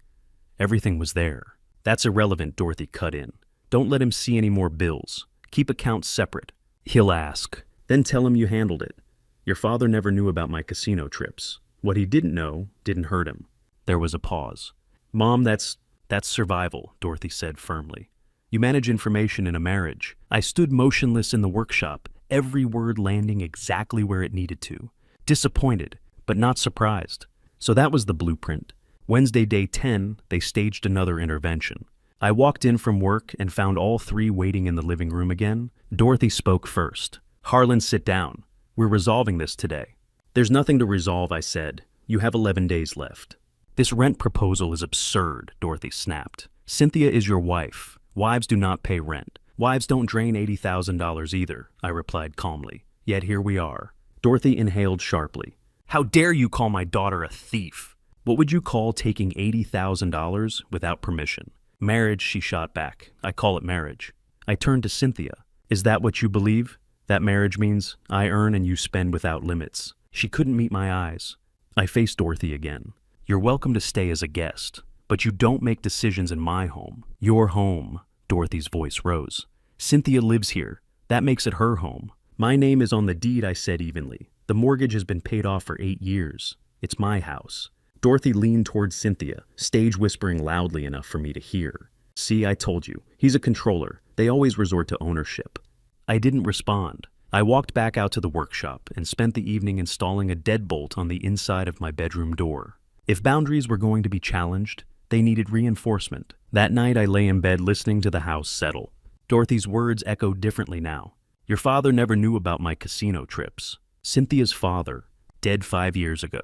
Everything was there. That's irrelevant, Dorothy cut in. Don't let him see any more bills. Keep accounts separate. He'll ask. Then tell him you handled it. Your father never knew about my casino trips. What he didn't know didn't hurt him. There was a pause. Mom, that's survival, Dorothy said firmly. You manage information in a marriage. I stood motionless in the workshop, every word landing exactly where it needed to. Disappointed, but not surprised. So that was the blueprint. Wednesday, day 10, they staged another intervention. I walked in from work and found all three waiting in the living room again. Dorothy spoke first. Harlan, sit down. We're resolving this today. There's nothing to resolve, I said. You have 11 days left. This rent proposal is absurd, Dorothy snapped. Cynthia is your wife. Wives do not pay rent. Wives don't drain $80,000 either, I replied calmly. Yet here we are. Dorothy inhaled sharply. How dare you call my daughter a thief? What would you call taking $80,000 without permission? Marriage, she shot back. I call it marriage. I turned to Cynthia. Is that what you believe? That marriage means I earn and you spend without limits. She couldn't meet my eyes. I faced Dorothy again. You're welcome to stay as a guest, but you don't make decisions in my home. Your home. Dorothy's voice rose. Cynthia lives here. That makes it her home. My name is on the deed, I said evenly. The mortgage has been paid off for 8 years. It's my house. Dorothy leaned towards Cynthia, stage whispering loudly enough for me to hear. See, I told you. He's a controller. They always resort to ownership. I didn't respond. I walked back out to the workshop and spent the evening installing a deadbolt on the inside of my bedroom door. If boundaries were going to be challenged, they needed reinforcement. That night I lay in bed listening to the house settle. Dorothy's words echoed differently now. Your father never knew about my casino trips. Cynthia's father, dead 5 years ago.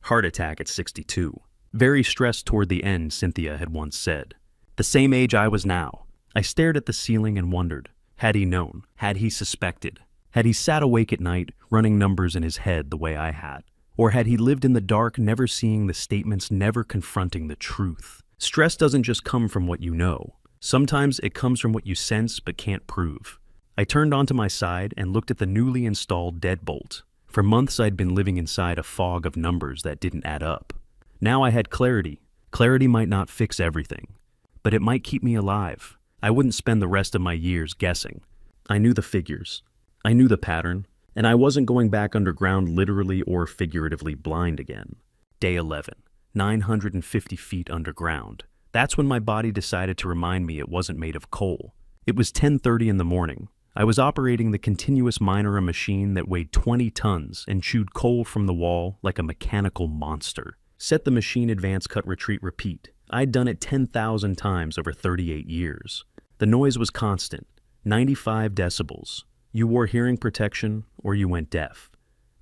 Heart attack at 62. Very stressed toward the end, Cynthia had once said. The same age I was now. I stared at the ceiling and wondered. Had he known? Had he suspected? Had he sat awake at night, running numbers in his head the way I had? Or had he lived in the dark, never seeing the statements, never confronting the truth? Stress doesn't just come from what you know. Sometimes it comes from what you sense but can't prove. I turned onto my side and looked at the newly installed deadbolt. For months I'd been living inside a fog of numbers that didn't add up. Now I had clarity. Clarity might not fix everything, but it might keep me alive. I wouldn't spend the rest of my years guessing. I knew the figures. I knew the pattern. And I wasn't going back underground literally or figuratively blind again. Day 11, 950 feet underground. That's when my body decided to remind me it wasn't made of coal. It was 10:30 in the morning. I was operating the continuous miner, a machine that weighed 20 tons and chewed coal from the wall like a mechanical monster. Set the machine, advance, cut, retreat, repeat. I'd done it 10,000 times over 38 years. The noise was constant, 95 decibels. You wore hearing protection or you went deaf.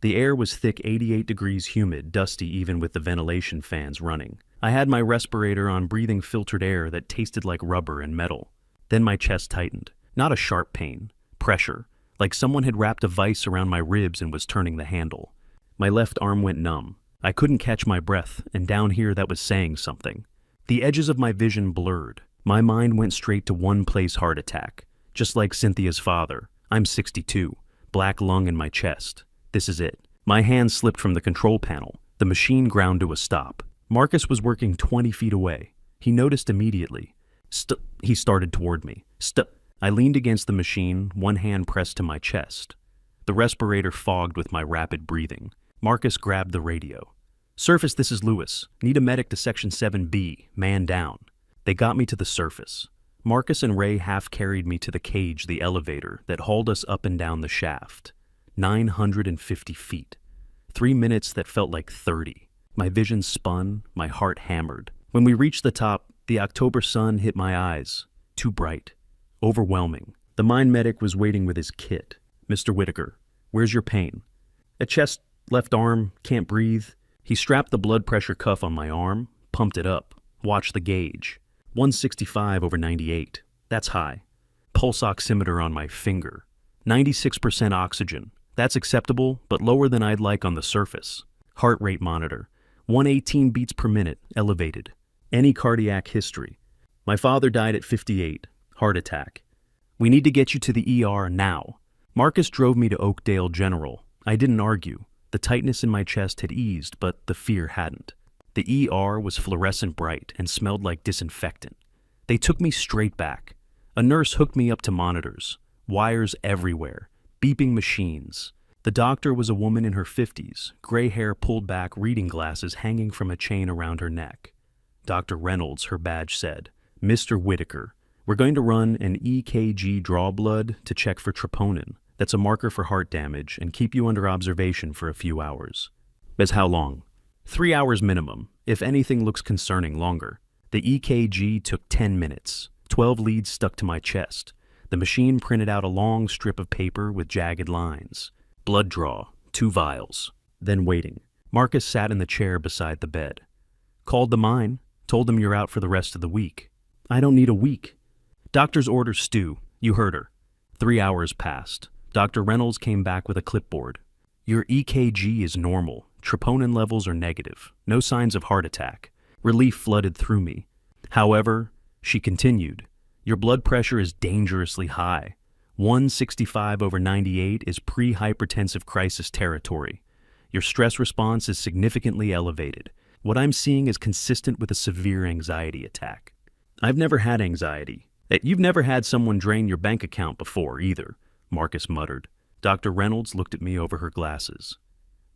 The air was thick, 88 degrees humid, dusty even with the ventilation fans running. I had my respirator on, breathing filtered air that tasted like rubber and metal. Then my chest tightened. Not a sharp pain, pressure, like someone had wrapped a vise around my ribs and was turning the handle. My left arm went numb. I couldn't catch my breath, and down here that was saying something. The edges of my vision blurred. My mind went straight to one place: heart attack. Just like Cynthia's father. I'm 62, black lung in my chest. This is it. My hand slipped from the control panel. The machine ground to a stop. Marcus was working 20 feet away. He noticed immediately. He started toward me. I leaned against the machine, one hand pressed to my chest. The respirator fogged with my rapid breathing. Marcus grabbed the radio. Surface, this is Lewis. Need a medic to Section 7B. Man down. They got me to the surface. Marcus and Ray half carried me to the cage, the elevator that hauled us up and down the shaft. 950 feet. 3 minutes that felt like 30. My vision spun, my heart hammered. When we reached the top, the October sun hit my eyes. Too bright. Overwhelming. The mind medic was waiting with his kit. "Mr. Whitaker, where's your pain?" "A chest, left arm, can't breathe." He strapped the blood pressure cuff on my arm, pumped it up, watched the gauge. 165/98. That's high. Pulse oximeter on my finger. 96% oxygen. That's acceptable, but lower than I'd like on the surface. Heart rate monitor. 118 beats per minute, elevated. Any cardiac history. My father died at 58. Heart attack. "We need to get you to the ER now." Marcus drove me to Oakdale General. I didn't argue. The tightness in my chest had eased, but the fear hadn't. The ER was fluorescent bright and smelled like disinfectant. They took me straight back. A nurse hooked me up to monitors. Wires everywhere. Beeping machines. The doctor was a woman in her 50s, gray hair pulled back, reading glasses hanging from a chain around her neck. Dr. Reynolds, her badge said. "Mr. Whitaker, we're going to run an EKG draw blood to check for troponin. That's a marker for heart damage, and keep you under observation for a few hours." "As how long?" 3 hours minimum, if anything looks concerning longer. The EKG took 10 minutes. 12 leads stuck to my chest. The machine printed out a long strip of paper with jagged lines. Blood draw, 2 vials. Then waiting. Marcus sat in the chair beside the bed. "Called the mine, told them you're out for the rest of the week." "I don't need a week." "Doctor's orders, Stu. You heard her." 3 hours passed. Dr. Reynolds came back with a clipboard. "Your EKG is normal. Troponin levels are negative. No signs of heart attack." Relief flooded through me. "However," she continued, "your blood pressure is dangerously high. 165/98 is pre-hypertensive crisis territory. Your stress response is significantly elevated. What I'm seeing is consistent with a severe anxiety attack." "I've never had anxiety." "You've never had someone drain your bank account before, either," Marcus muttered. Dr. Reynolds looked at me over her glasses.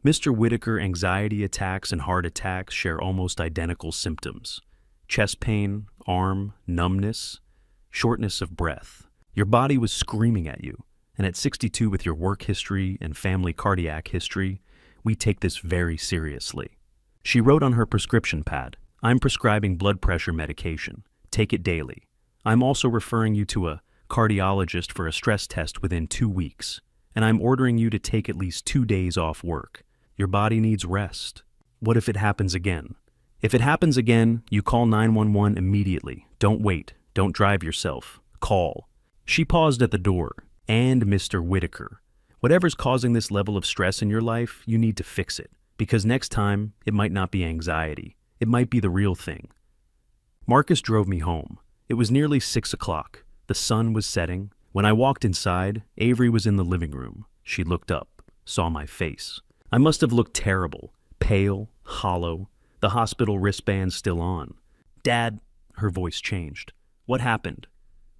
"Mr. Whitaker, anxiety attacks and heart attacks share almost identical symptoms. Chest pain, arm, numbness, shortness of breath. Your body was screaming at you, and at 62 with your work history and family cardiac history, we take this very seriously." She wrote on her prescription pad, "I'm prescribing blood pressure medication. Take it daily. I'm also referring you to a cardiologist for a stress test within 2 weeks, and I'm ordering you to take at least 2 days off work. Your body needs rest. What if it happens again? If it happens again, you call 911 immediately. Don't wait. Don't drive yourself. Call." She paused at the door. "And Mr. Whitaker, whatever's causing this level of stress in your life, you need to fix it. Because next time, it might not be anxiety. It might be the real thing." Marcus drove me home. It was nearly 6 o'clock. The sun was setting. When I walked inside, Avery was in the living room. She looked up, saw my face. I must have looked terrible, pale, hollow, the hospital wristband still on. "Dad," her voice changed. "What happened?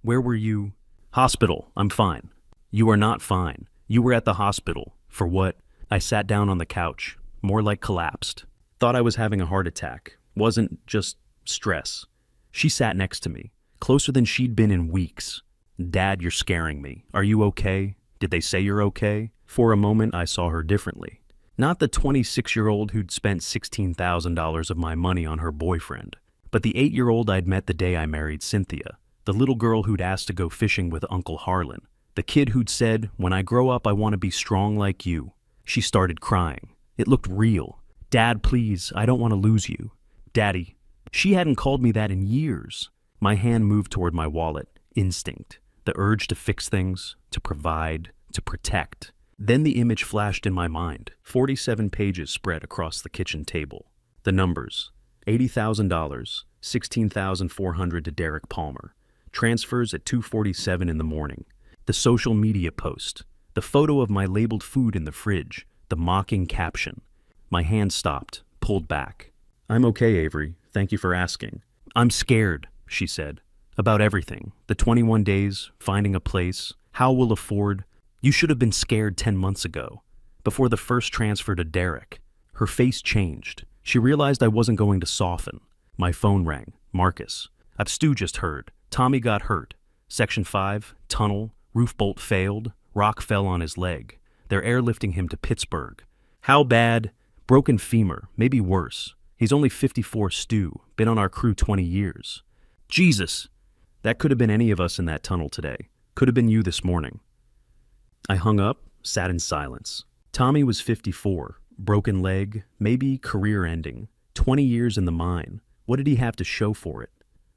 Where were you?" "Hospital, I'm fine." "You are not fine. You were at the hospital. For what?" I sat down on the couch, more like collapsed. Thought I was having a heart attack. Wasn't, just stress. She sat next to me, closer than she'd been in weeks. "Dad, you're scaring me. Are you okay? Did they say you're okay?" For a moment, I saw her differently. Not the 26-year-old who'd spent $16,000 of my money on her boyfriend, but the 8-year-old I'd met the day I married Cynthia, the little girl who'd asked to go fishing with Uncle Harlan, the kid who'd said, "When I grow up, I want to be strong like you." She started crying. It looked real. "Dad, please, I don't want to lose you." "Daddy." She hadn't called me that in years. My hand moved toward my wallet. Instinct. The urge to fix things, to provide, to protect. Then the image flashed in my mind. 47 pages spread across the kitchen table. The numbers. $80,000, $16,400 to Derek Palmer. Transfers at 2:47 in the morning. The social media post. The photo of my labeled food in the fridge. The mocking caption. My hand stopped, pulled back. "I'm okay, Avery. Thank you for asking." "I'm scared," she said. "About everything. The 21 days, finding a place, how we'll afford. You should have been scared 10 months ago, before the first transfer to Derek." Her face changed. She realized I wasn't going to soften. My phone rang. "Marcus, Stu just heard. Tommy got hurt. Section 5, tunnel, roof bolt failed, rock fell on his leg. They're airlifting him to Pittsburgh. How bad? Broken femur, maybe worse. He's only 54, Stu, been on our crew 20 years. Jesus! That could have been any of us in that tunnel today. Could have been you this morning. I hung up, sat in silence. Tommy was 54, broken leg, maybe career ending, 20 years in the mine. What did he have to show for it?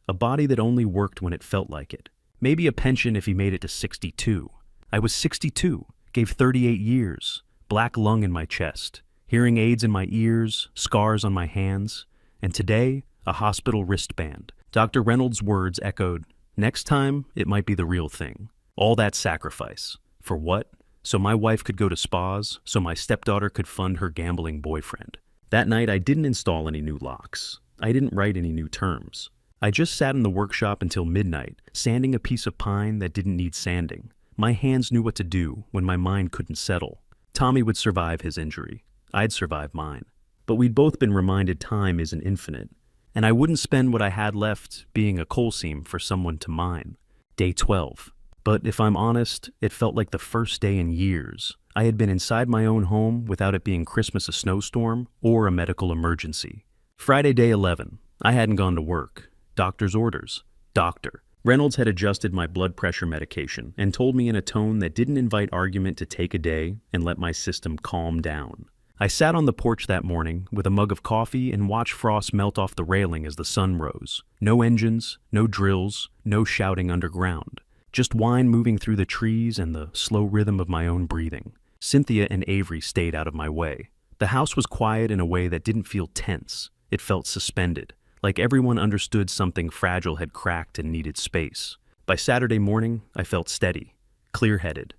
A body that only worked when it felt like it. Maybe a pension if he made it to 62. I was 62, gave 38 years, black lung in my chest, hearing aids in my ears, scars on my hands, and today, a hospital wristband. Dr. Reynolds' words echoed, "Next time, it might be the real thing." All that sacrifice. For what? So my wife could go to spas, so my stepdaughter could fund her gambling boyfriend. That night, I didn't install any new locks. I didn't write any new terms. I just sat in the workshop until midnight, sanding a piece of pine that didn't need sanding. My hands knew what to do when my mind couldn't settle. Tommy would survive his injury. I'd survive mine. But we'd both been reminded time isn't infinite, and I wouldn't spend what I had left being a coal seam for someone to mine. Day 12. But if I'm honest, it felt like the first day in years. I had been inside my own home without it being Christmas, a snowstorm, or a medical emergency. Friday, day 11. I hadn't gone to work. Doctor's orders. Doctor. Reynolds had adjusted my blood pressure medication and told me in a tone that didn't invite argument to take a day and let my system calm down. I sat on the porch that morning with a mug of coffee and watched frost melt off the railing as the sun rose. No engines, no drills, no shouting underground. Just wine moving through the trees and the slow rhythm of my own breathing. Cynthia and Avery stayed out of my way. The house was quiet in a way that didn't feel tense. It felt suspended, like everyone understood something fragile had cracked and needed space. By Saturday morning, I felt steady, clear-headed.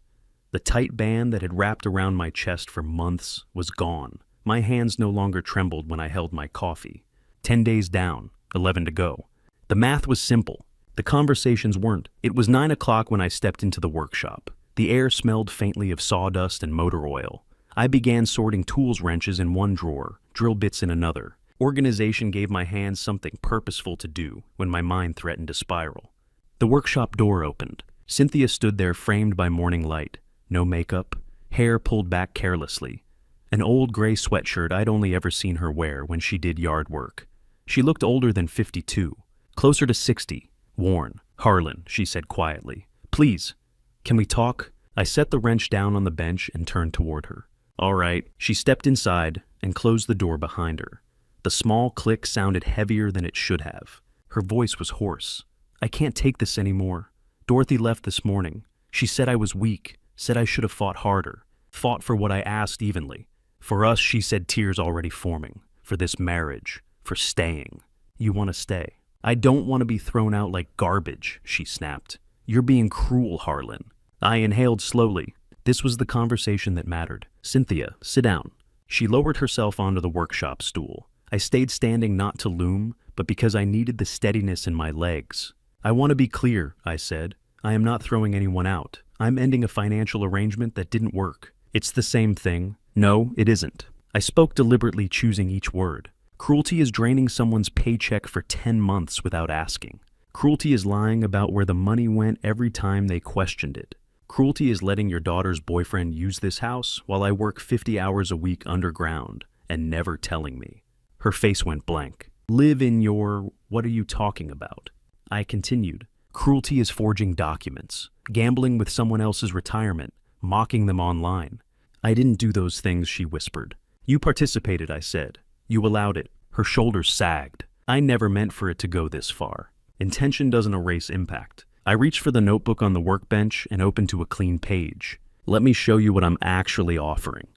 The tight band that had wrapped around my chest for months was gone. My hands no longer trembled when I held my coffee. 10 days down, 11 to go. The math was simple. The conversations weren't. It was 9 o'clock when I stepped into the workshop. The air smelled faintly of sawdust and motor oil. I began sorting tools wrenches in one drawer, drill bits in another. Organization gave my hands something purposeful to do when my mind threatened to spiral. The workshop door opened. Cynthia stood there framed by morning light. No makeup, hair pulled back carelessly. An old gray sweatshirt I'd only ever seen her wear when she did yard work. She looked older than 52, closer to 60, worn. "Harlan," she said quietly. "Please, can we talk?" I set the wrench down on the bench and turned toward her. "All right." She stepped inside and closed the door behind her. The small click sounded heavier than it should have. Her voice was hoarse. "I can't take this anymore. Dorothy left this morning. She said I was weak, said I should have fought harder, fought for what I asked evenly. For us," she said, tears already forming. "For this marriage, for staying. You want to stay." "I don't want to be thrown out like garbage," she snapped. "You're being cruel, Harlan." I inhaled slowly. This was the conversation that mattered. "Cynthia, sit down." She lowered herself onto the workshop stool. I stayed standing not to loom, but because I needed the steadiness in my legs. "I want to be clear," I said. "I am not throwing anyone out. I'm ending a financial arrangement that didn't work. It's the same thing." "No, it isn't." I spoke deliberately, choosing each word. Cruelty is draining someone's paycheck for 10 months without asking. Cruelty is lying about where the money went every time they questioned it. Cruelty is letting your daughter's boyfriend use this house while I work 50 hours a week underground and never telling me. Her face went blank. "Live in your... what are you talking about?" I continued. "Cruelty is forging documents, gambling with someone else's retirement, mocking them online." "I didn't do those things," she whispered. "You participated," I said. "You allowed it." Her shoulders sagged. "I never meant for it to go this far. Intention doesn't erase impact." I reached for the notebook on the workbench and opened to a clean page. "Let me show you what I'm actually offering."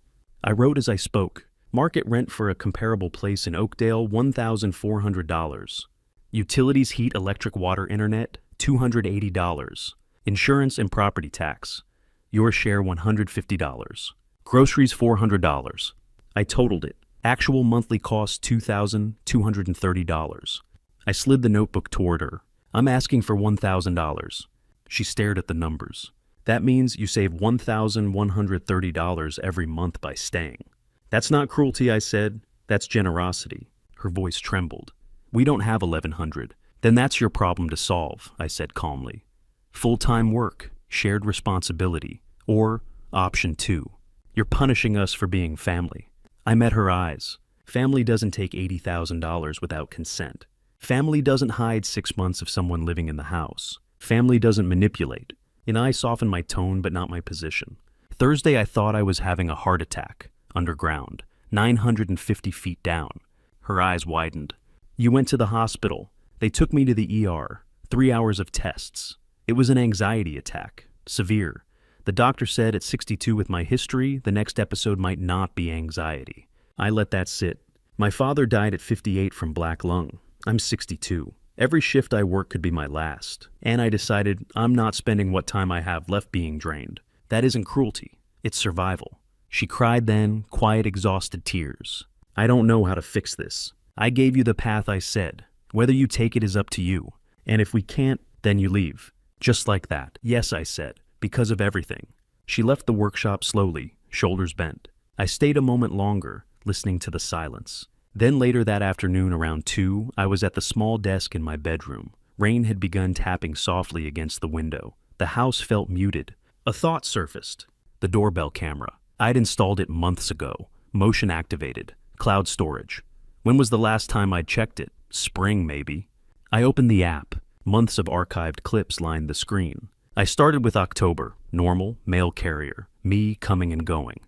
I wrote as I spoke. Market rent for a comparable place in Oakdale, $1,400. Utilities, heat, electric, water, internet, $280. Insurance and property tax. Your share, $150. Groceries, $400. I totaled it. Actual monthly cost, $2,230. I slid the notebook toward her. "I'm asking for $1,000. She stared at the numbers. "That means you save $1,130 every month by staying." "That's not cruelty," I said. "That's generosity." Her voice trembled. "We don't have $1,100. Then that's your problem to solve, I said calmly. Full-time work, shared responsibility, or option 2. You're punishing us for being family. I met her eyes. Family doesn't take $80,000 without consent. Family doesn't hide 6 months of someone living in the house. Family doesn't manipulate. And I softened my tone but not my position. Thursday I thought I was having a heart attack, underground, 950 feet down. Her eyes widened. You went to the hospital. They took me to the ER. 3 hours of tests. It was an anxiety attack. Severe. The doctor said at 62 with my history, the next episode might not be anxiety. I let that sit. My father died at 58 from black lung. I'm 62. Every shift I work could be my last. And I decided I'm not spending what time I have left being drained. That isn't cruelty. It's survival. She cried then, quiet, exhausted tears. I don't know how to fix this. I gave you the path I said. Whether you take it is up to you. And if we can't, then you leave. Just like that. Yes, I said. Because of everything. She left the workshop slowly, shoulders bent. I stayed a moment longer, listening to the silence. Then later that afternoon around 2, I was at the small desk in my bedroom. Rain had begun tapping softly against the window. The house felt muted. A thought surfaced. The doorbell camera. I'd installed it months ago. Motion activated. Cloud storage. When was the last time I'd checked it? Spring, maybe. I opened the app. Months of archived clips lined the screen. I started with October. Normal, mail carrier. Me coming and going.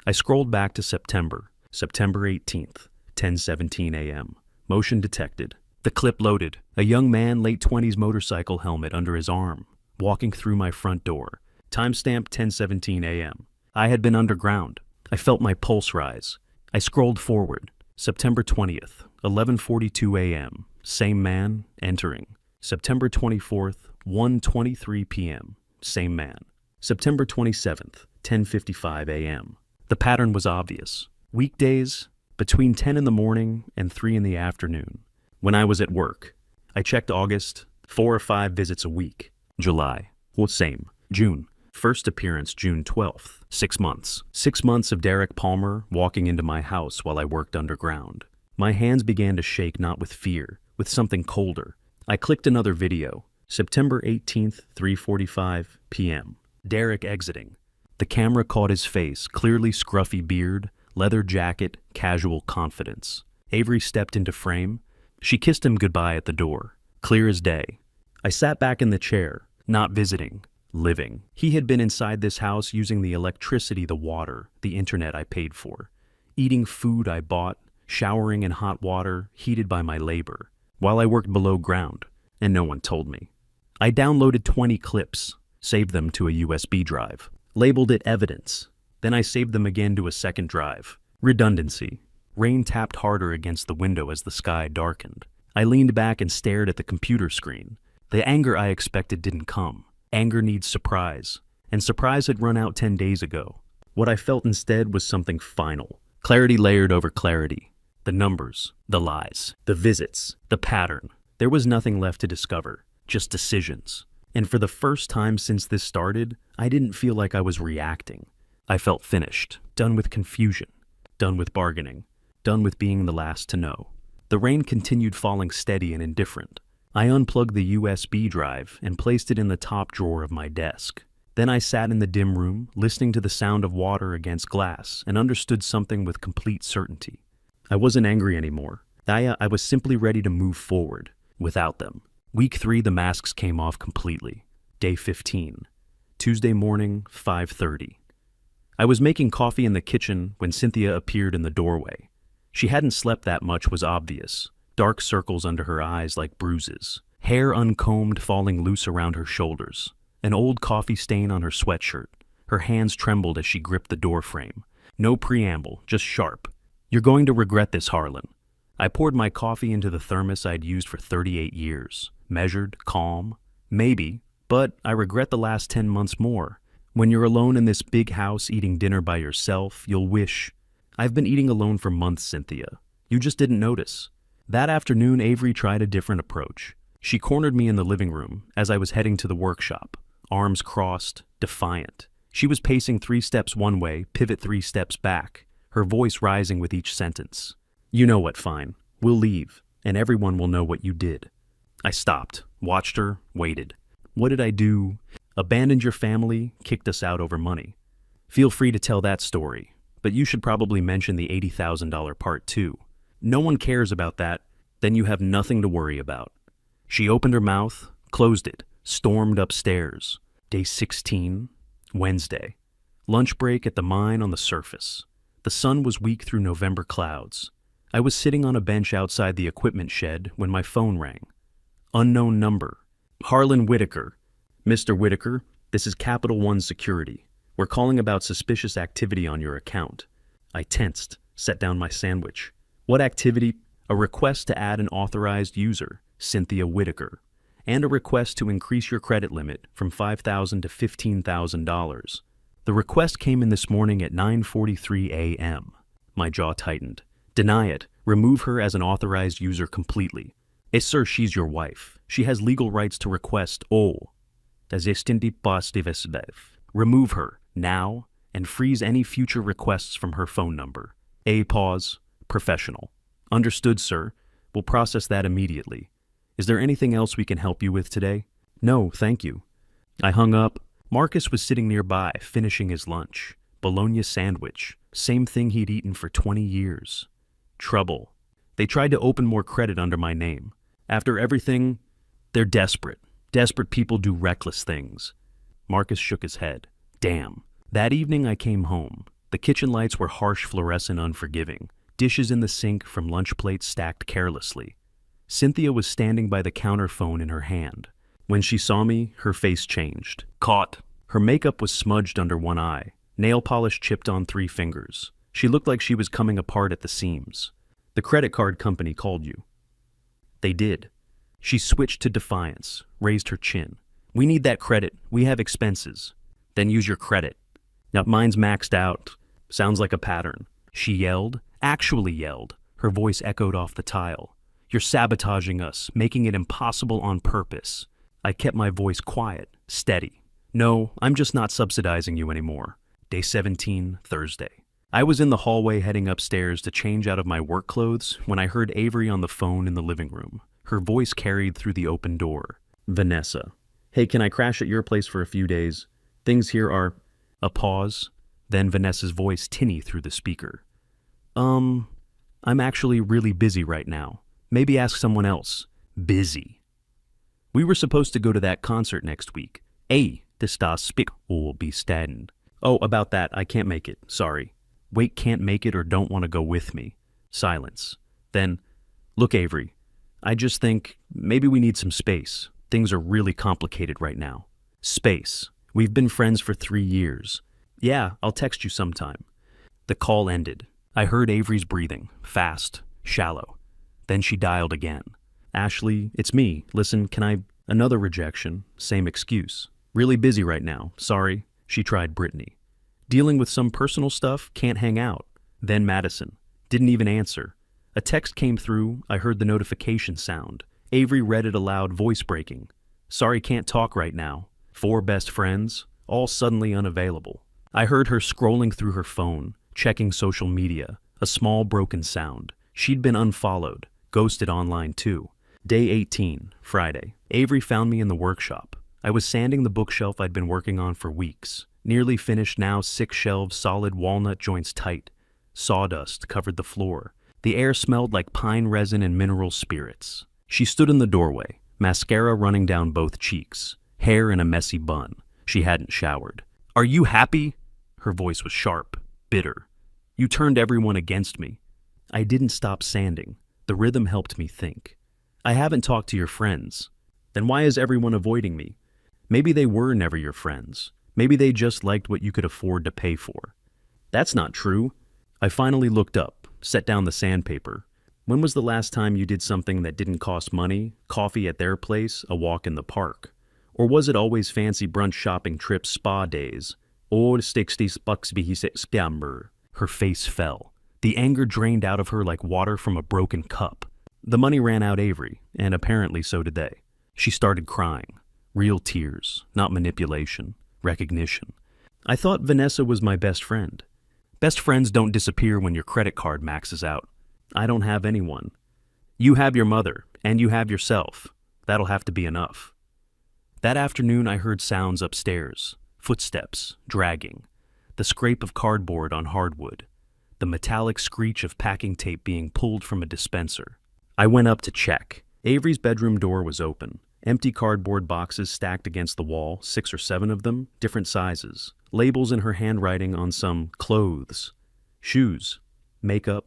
I scrolled back to September. September 18th. 10:17 a.m. Motion detected. The clip loaded. A young man, late 20s, motorcycle helmet under his arm, walking through my front door. Timestamp 10:17 a.m. I had been underground. I felt my pulse rise. I scrolled forward. September 20th, 11:42 a.m. Same man, entering. September 24th, 1:23 p.m. Same man. September 27th, 10:55 a.m. The pattern was obvious. Weekdays, between 10 in the morning and 3 in the afternoon. When I was at work, I checked August, 4 or 5 visits a week. July, well, same. June, first appearance June 12th, 6 months. 6 months of Derek Palmer walking into my house while I worked underground. My hands began to shake, not with fear, with something colder. I clicked another video. September 18th, 3:45 p.m. Derek exiting. The camera caught his face, clearly scruffy beard, leather jacket, casual confidence. Avery stepped into frame. She kissed him goodbye at the door. Clear as day. I sat back in the chair, not visiting, living. He had been inside this house using the electricity, the water, the internet I paid for. Eating food I bought, showering in hot water, heated by my labor, while I worked below ground, and no one told me. I downloaded 20 clips, saved them to a USB drive, labeled it evidence. Then I saved them again to a second drive. Redundancy. Rain tapped harder against the window as the sky darkened. I leaned back and stared at the computer screen. The anger I expected didn't come. Anger needs surprise. And surprise had run out 10 days ago. What I felt instead was something final. Clarity layered over clarity. The numbers, the lies, the visits, the pattern. There was nothing left to discover, just decisions. And for the first time since this started, I didn't feel like I was reacting. I felt finished, done with confusion, done with bargaining, done with being the last to know. The rain continued falling steady and indifferent. I unplugged the USB drive and placed it in the top drawer of my desk. Then I sat in the dim room, listening to the sound of water against glass, and understood something with complete certainty. I wasn't angry anymore. I was simply ready to move forward, without them. Week 3, the masks came off completely. Day 15. Tuesday morning, 5:30. I was making coffee in the kitchen when Cynthia appeared in the doorway. She hadn't slept that much was obvious. Dark circles under her eyes like bruises. Hair uncombed falling loose around her shoulders. An old coffee stain on her sweatshirt. Her hands trembled as she gripped the door frame. No preamble, just sharp. "You're going to regret this, Harlan." I poured my coffee into the thermos I'd used for 38 years. Measured, calm. Maybe, but I regret the last 10 months more. When you're alone in this big house eating dinner by yourself, you'll wish. I've been eating alone for months, Cynthia. You just didn't notice. That afternoon, Avery tried a different approach. She cornered me in the living room as I was heading to the workshop, arms crossed, defiant. She was pacing 3 steps one way, pivot 3 steps back, her voice rising with each sentence. "You know what, fine. We'll leave, and everyone will know what you did." I stopped, watched her, waited. What did I do? Abandoned your family, kicked us out over money. Feel free to tell that story, but you should probably mention the $80,000 part too. No one cares about that, then you have nothing to worry about. She opened her mouth, closed it, stormed upstairs. Day 16, Wednesday. Lunch break at the mine on the surface. The sun was weak through November clouds. I was sitting on a bench outside the equipment shed when my phone rang. Unknown number. Harlan Whitaker. Mr. Whitaker, this is Capital One Security. We're calling about suspicious activity on your account. I tensed, set down my sandwich. What activity? A request to add an authorized user, Cynthia Whitaker, and a request to increase your credit limit from $5,000 to $15,000. The request came in this morning at 9:43 a.m. My jaw tightened. Deny it. Remove her as an authorized user completely. Sir, she's your wife. She has legal rights to request all. Remove her, now, and freeze any future requests from her phone number. Pause. Professional. Understood, sir. We'll process that immediately. Is there anything else we can help you with today? No, thank you. I hung up. Marcus was sitting nearby, finishing his lunch. Bologna sandwich. Same thing he'd eaten for 20 years. Trouble. They tried to open more credit under my name. After everything, they're desperate. Desperate people do reckless things. Marcus shook his head. Damn. That evening I came home. The kitchen lights were harsh, fluorescent, unforgiving. Dishes in the sink from lunch plates stacked carelessly. Cynthia was standing by the counter, phone in her hand. When she saw me, her face changed. Caught. Her makeup was smudged under one eye. Nail polish chipped on 3 fingers. She looked like she was coming apart at the seams. The credit card company called you. They did. She switched to defiance, raised her chin. We need that credit. We have expenses. Then use your credit. Now mine's maxed out. Sounds like a pattern. She yelled, actually yelled. Her voice echoed off the tile. You're sabotaging us, making it impossible on purpose. I kept my voice quiet, steady. No, I'm just not subsidizing you anymore. Day 17, Thursday. I was in the hallway heading upstairs to change out of my work clothes when I heard Avery on the phone in the living room. Her voice carried through the open door. Vanessa. Hey, can I crash at your place for a few days? Things here are... A pause, then Vanessa's voice tinny through the speaker. I'm actually really busy right now. Maybe ask someone else. Busy. We were supposed to go to that concert next week. Det speak will be staden. Oh, about that, I can't make it, sorry. Wait, can't make it or don't want to go with me. Silence. Then, look, Avery, I just think maybe we need some space. Things are really complicated right now. Space. We've been friends for 3 years. Yeah, I'll text you sometime. The call ended. I heard Avery's breathing, fast, shallow. Then she dialed again. Ashley, it's me. Listen, can I... Another rejection. Same excuse. Really busy right now. Sorry. She tried Brittany. Dealing with some personal stuff, can't hang out. Then Madison. Didn't even answer. A text came through. I heard the notification sound. Avery read it aloud, voice breaking. Sorry, can't talk right now. 4 best friends, all suddenly unavailable. I heard her scrolling through her phone, checking social media. A small broken sound. She'd been unfollowed, ghosted online too. Day 18, Friday. Avery found me in the workshop. I was sanding the bookshelf I'd been working on for weeks. Nearly finished now, 6 shelves, solid, walnut joints tight. Sawdust covered the floor. The air smelled like pine resin and mineral spirits. She stood in the doorway, mascara running down both cheeks, hair in a messy bun. She hadn't showered. Are you happy? Her voice was sharp, bitter. You turned everyone against me. I didn't stop sanding. The rhythm helped me think. I haven't talked to your friends. Then why is everyone avoiding me? Maybe they were never your friends. Maybe they just liked what you could afford to pay for. That's not true. I finally looked up, set down the sandpaper. When was the last time you did something that didn't cost money, coffee at their place, a walk in the park? Or was it always fancy brunch shopping trips, spa days? Or $60 Her face fell. The anger drained out of her like water from a broken cup. The money ran out Avery, and apparently so did they. She started crying. Real tears, not manipulation, recognition. I thought Vanessa was my best friend. Best friends don't disappear when your credit card maxes out. I don't have anyone. You have your mother, and you have yourself. That'll have to be enough. That afternoon I heard sounds upstairs, footsteps, dragging, the scrape of cardboard on hardwood, the metallic screech of packing tape being pulled from a dispenser. I went up to check. Avery's bedroom door was open. Empty cardboard boxes stacked against the wall, 6 or 7 of them, different sizes. Labels in her handwriting on some clothes, shoes, makeup.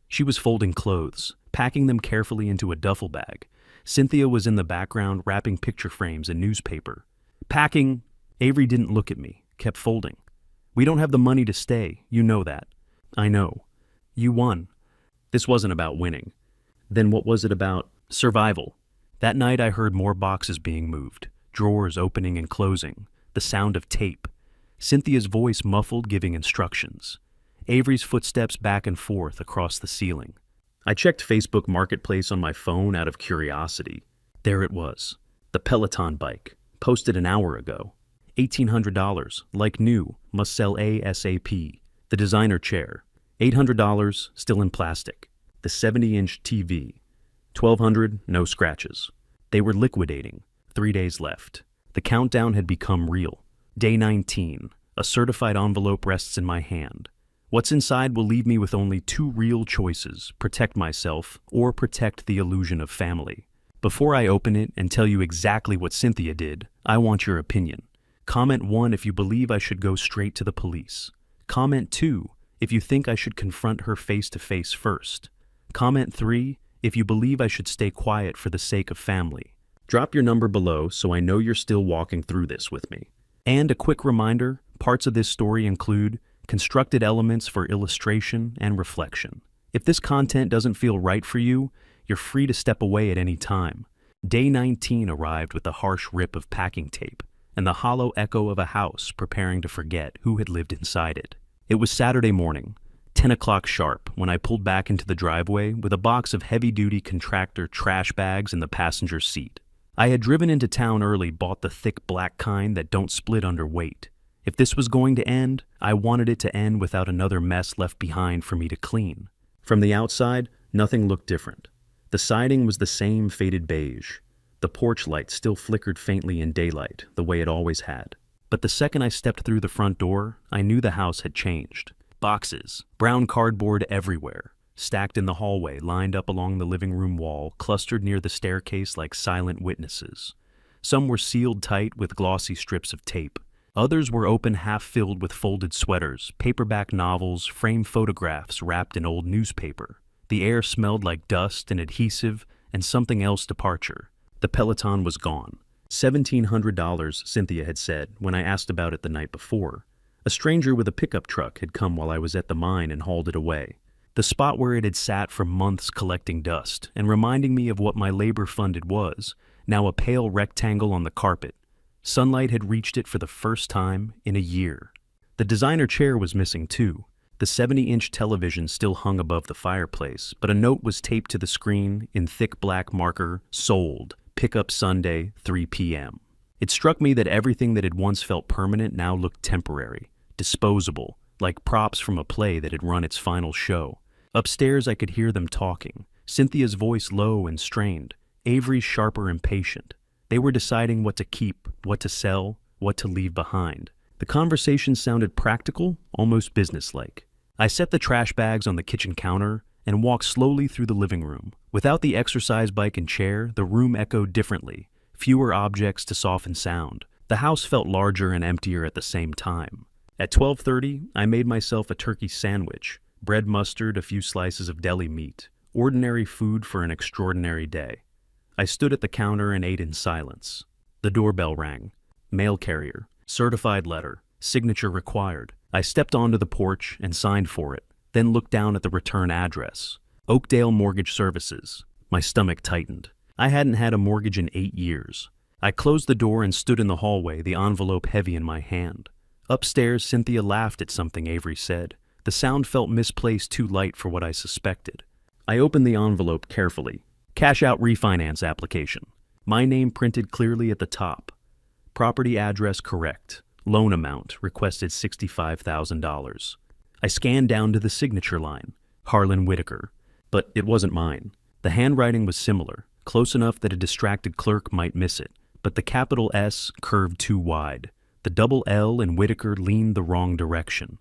She was folding clothes, packing them carefully into a duffel bag. Cynthia was in the background wrapping picture frames and newspaper. Packing. Avery didn't look at me, kept folding. We don't have the money to stay, you know that. I know. You won. This wasn't about winning. Then what was it about? Survival. That night I heard more boxes being moved, drawers opening and closing, the sound of tape, Cynthia's voice muffled giving instructions, Avery's footsteps back and forth across the ceiling. I checked Facebook Marketplace on my phone out of curiosity. There it was, the Peloton bike, posted an hour ago. $1,800, like new, must sell ASAP. The designer chair, $800, still in plastic. The 70-inch TV, $1,200, no scratches. They were liquidating. 3 days left. The countdown had become real. Day 19. A certified envelope rests in my hand. What's inside will leave me with only 2 real choices: protect myself or protect the illusion of family. Before I open it and tell you exactly what Cynthia did, I want your opinion. Comment 1 if you believe I should go straight to the police. Comment 2 if you think I should confront her face to face first. Comment 3 if you believe I should stay quiet for the sake of family. Drop your number below so I know you're still walking through this with me. And a quick reminder, parts of this story include constructed elements for illustration and reflection. If this content doesn't feel right for you, you're free to step away at any time. Day 19 arrived with the harsh rip of packing tape and the hollow echo of a house preparing to forget who had lived inside it. It was Saturday morning, 10 o'clock sharp, when I pulled back into the driveway with a box of heavy-duty contractor trash bags in the passenger seat. I had driven into town early, bought the thick black kind that don't split under weight. If this was going to end, I wanted it to end without another mess left behind for me to clean. From the outside, nothing looked different. The siding was the same faded beige. The porch light still flickered faintly in daylight, the way it always had. But the second I stepped through the front door, I knew the house had changed. Boxes, brown cardboard everywhere, stacked in the hallway, lined up along the living room wall, clustered near the staircase like silent witnesses. Some were sealed tight with glossy strips of tape. Others were open, half-filled with folded sweaters, paperback novels, framed photographs wrapped in old newspaper. The air smelled like dust and adhesive and something else departure. The Peloton was gone. $1,700, Cynthia had said when I asked about it the night before. A stranger with a pickup truck had come while I was at the mine and hauled it away. The spot where it had sat for months collecting dust and reminding me of what my labor funded was, now a pale rectangle on the carpet. Sunlight had reached it for the first time in a year. The designer chair was missing too. The 70-inch television still hung above the fireplace, but a note was taped to the screen in thick black marker, sold, pickup Sunday, 3 p.m. It struck me that everything that had once felt permanent now looked temporary, disposable, like props from a play that had run its final show. Upstairs I could hear them talking, Cynthia's voice low and strained, Avery's sharper and patient. They were deciding what to keep, what to sell, what to leave behind. The conversation sounded practical, almost businesslike. I set the trash bags on the kitchen counter and walked slowly through the living room. Without the exercise bike and chair, the room echoed differently, fewer objects to soften sound. The house felt larger and emptier at the same time. At 12:30, I made myself a turkey sandwich, bread, mustard, a few slices of deli meat, ordinary food for an extraordinary day. I stood at the counter and ate in silence. The doorbell rang. Mail carrier, certified letter, signature required. I stepped onto the porch and signed for it, then looked down at the return address. Oakdale Mortgage Services. My stomach tightened. I hadn't had a mortgage in 8 years. I closed the door and stood in the hallway, the envelope heavy in my hand. Upstairs, Cynthia laughed at something Avery said. The sound felt misplaced, too light for what I suspected. I opened the envelope carefully. Cash out refinance application. My name printed clearly at the top. Property address correct. Loan amount requested $65,000. I scanned down to the signature line. Harlan Whitaker. But it wasn't mine. The handwriting was similar. close enough that a distracted clerk might miss it, but the capital S curved too wide. The double L in Whitaker leaned the wrong direction.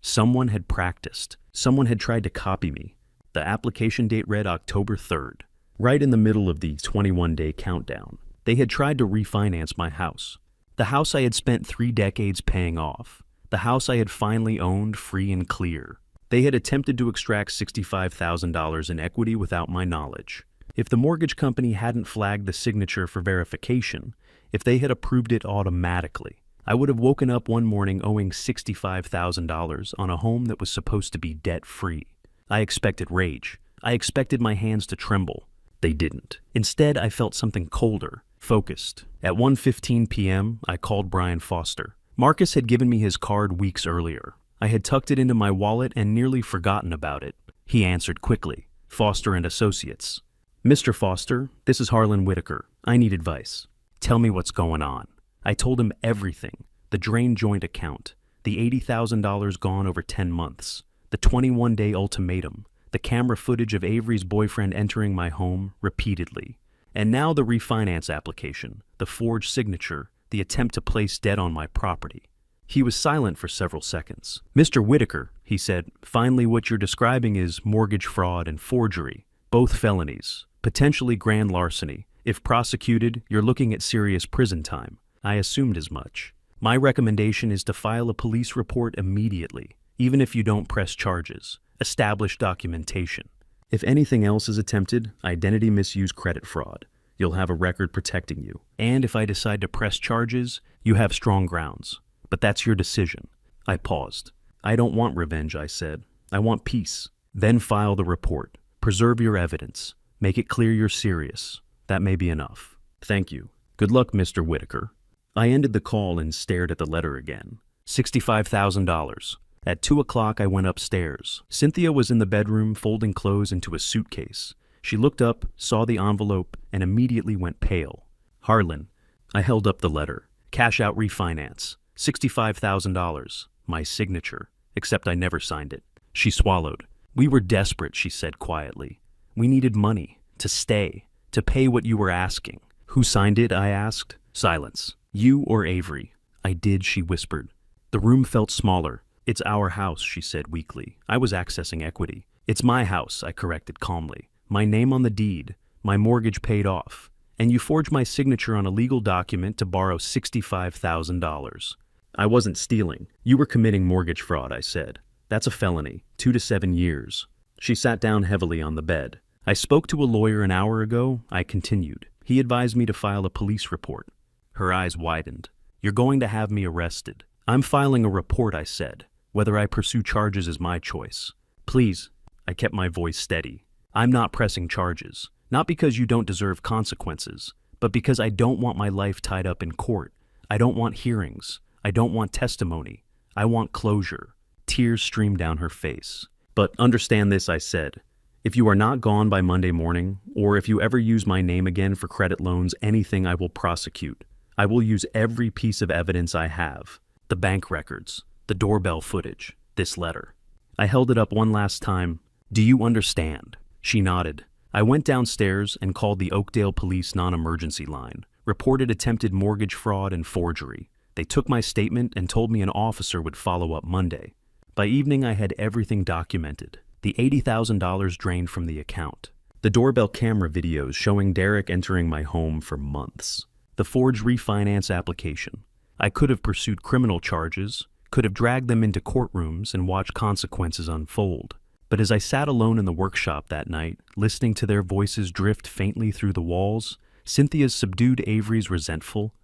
Someone had practiced. Someone had tried to copy me. The application date read October 3rd, right in the middle of the 21-day countdown. They had tried to refinance my house. The house I had spent 3 decades paying off. The house I had finally owned free and clear. They had attempted to extract $65,000 in equity without my knowledge. If the mortgage company hadn't flagged the signature for verification, if they had approved it automatically, I would have woken up one morning owing $65,000 on a home that was supposed to be debt-free. I expected rage. I expected my hands to tremble. They didn't. Instead, I felt something colder, focused. At 1:15 p.m., I called Brian Foster. Marcus had given me his card weeks earlier. I had tucked it into my wallet and nearly forgotten about it. He answered quickly. Foster and Associates. Mr. Foster, this is Harlan Whitaker. I need advice. Tell me what's going on. I told him everything. The drained joint account, the $80,000 gone over 10 months, the 21-day ultimatum, the camera footage of Avery's boyfriend entering my home repeatedly, and now the refinance application, the forged signature, the attempt to place debt on my property. He was silent for several seconds. Mr. Whitaker, he said, finally what you're describing is mortgage fraud and forgery, both felonies, potentially grand larceny. If prosecuted, you're looking at serious prison time. I assumed as much. My recommendation is to file a police report immediately, even if you don't press charges. Establish documentation. If anything else is attempted, identity misuse, credit fraud, you'll have a record protecting you. And if I decide to press charges, you have strong grounds. But that's your decision. I paused. I don't want revenge, I said. I want peace. Then file the report. Preserve your evidence. Make it clear you're serious. That may be enough. Thank you. Good luck, Mr. Whitaker. I ended the call and stared at the letter again. $65,000. At 2 o'clock, I went upstairs. Cynthia was in the bedroom folding clothes into a suitcase. She looked up, saw the envelope, and immediately went pale. Harlan. I held up the letter. Cash out refinance. $65,000. My signature. Except I never signed it. She swallowed. We were desperate, she said quietly. We needed money. To stay. To pay what you were asking. Who signed it? I asked. Silence. You or Avery? I did, she whispered. The room felt smaller. It's our house, she said weakly. I was accessing equity. It's my house, I corrected calmly. My name on the deed. My mortgage paid off. And you forged my signature on a legal document to borrow $65,000. I wasn't stealing. You were committing mortgage fraud, I said. That's a felony. 2 to 7 years. She sat down heavily on the bed. I spoke to a lawyer an hour ago, I continued. He advised me to file a police report. Her eyes widened. You're going to have me arrested. I'm filing a report, I said. Whether I pursue charges is my choice. Please. I kept my voice steady. I'm not pressing charges. Not because you don't deserve consequences, but because I don't want my life tied up in court. I don't want hearings. I don't want testimony. I want closure. Tears streamed down her face. But understand this, I said. If you are not gone by Monday morning, or if you ever use my name again for credit loans, anything I will prosecute. I will use every piece of evidence I have. The bank records, the doorbell footage, this letter. I held it up one last time. Do you understand? She nodded. I went downstairs and called the Oakdale Police non-emergency line, reported attempted mortgage fraud and forgery. They took my statement and told me an officer would follow up Monday. By evening, I had everything documented. The $80,000 drained from the account. The doorbell camera videos showing Derek entering my home for months. The forged refinance application. I could have pursued criminal charges, could have dragged them into courtrooms and watched consequences unfold. But as I sat alone in the workshop that night, listening to their voices drift faintly through the walls, Cynthia's subdued, Avery's resentful,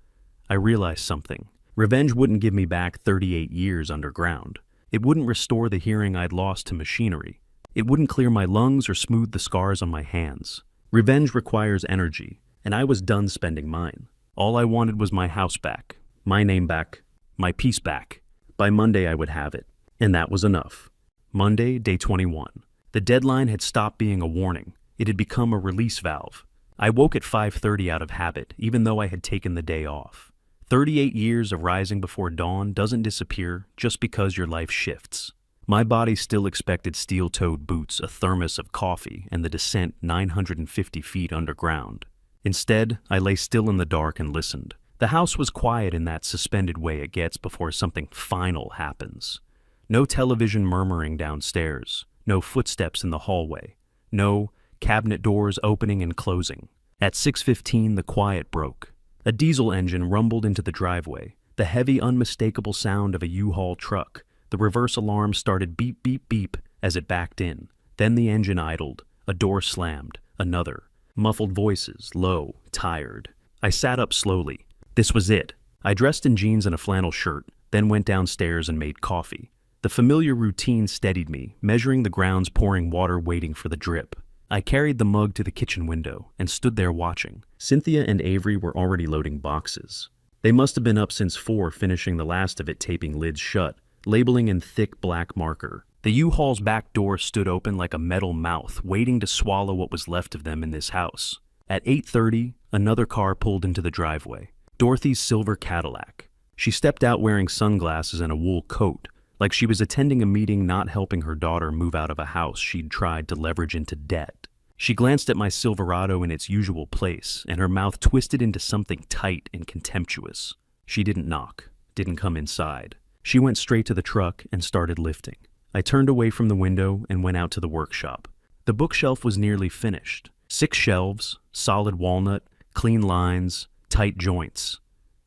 I realized something. Revenge wouldn't give me back 38 years underground. It wouldn't restore the hearing I'd lost to machinery. It wouldn't clear my lungs or smooth the scars on my hands. Revenge requires energy, and I was done spending mine. All I wanted was my house back, my name back, my peace back. By Monday I would have it, and that was enough. Monday, day 21. The deadline had stopped being a warning. It had become a release valve. I woke at 5:30 out of habit, even though I had taken the day off. 38 years of rising before dawn doesn't disappear just because your life shifts. My body still expected steel-toed boots, a thermos of coffee, and the descent 950 feet underground. Instead, I lay still in the dark and listened. The house was quiet in that suspended way it gets before something final happens. No television murmuring downstairs, no footsteps in the hallway, no cabinet doors opening and closing. At 6:15, the quiet broke. A diesel engine rumbled into the driveway, the heavy, unmistakable sound of a U-Haul truck. The reverse alarm started beep, beep, beep as it backed in. Then the engine idled. A door slammed. Another. Muffled voices, low, tired. I sat up slowly. This was it. I dressed in jeans and a flannel shirt, then went downstairs and made coffee. The familiar routine steadied me, measuring the grounds, pouring water, waiting for the drip. I carried the mug to the kitchen window and stood there watching. Cynthia and Avery were already loading boxes. They must have been up since 4, finishing the last of it, taping lids shut, labeling in thick black marker. The U-Haul's back door stood open like a metal mouth, waiting to swallow what was left of them in this house. At 8:30, another car pulled into the driveway. Dorothy's silver Cadillac. She stepped out wearing sunglasses and a wool coat, like she was attending a meeting, not helping her daughter move out of a house she'd tried to leverage into debt. She glanced at my Silverado in its usual place, and her mouth twisted into something tight and contemptuous. She didn't knock, didn't come inside. She went straight to the truck and started lifting. I turned away from the window and went out to the workshop. The bookshelf was nearly finished. 6 shelves, solid walnut, clean lines, tight joints.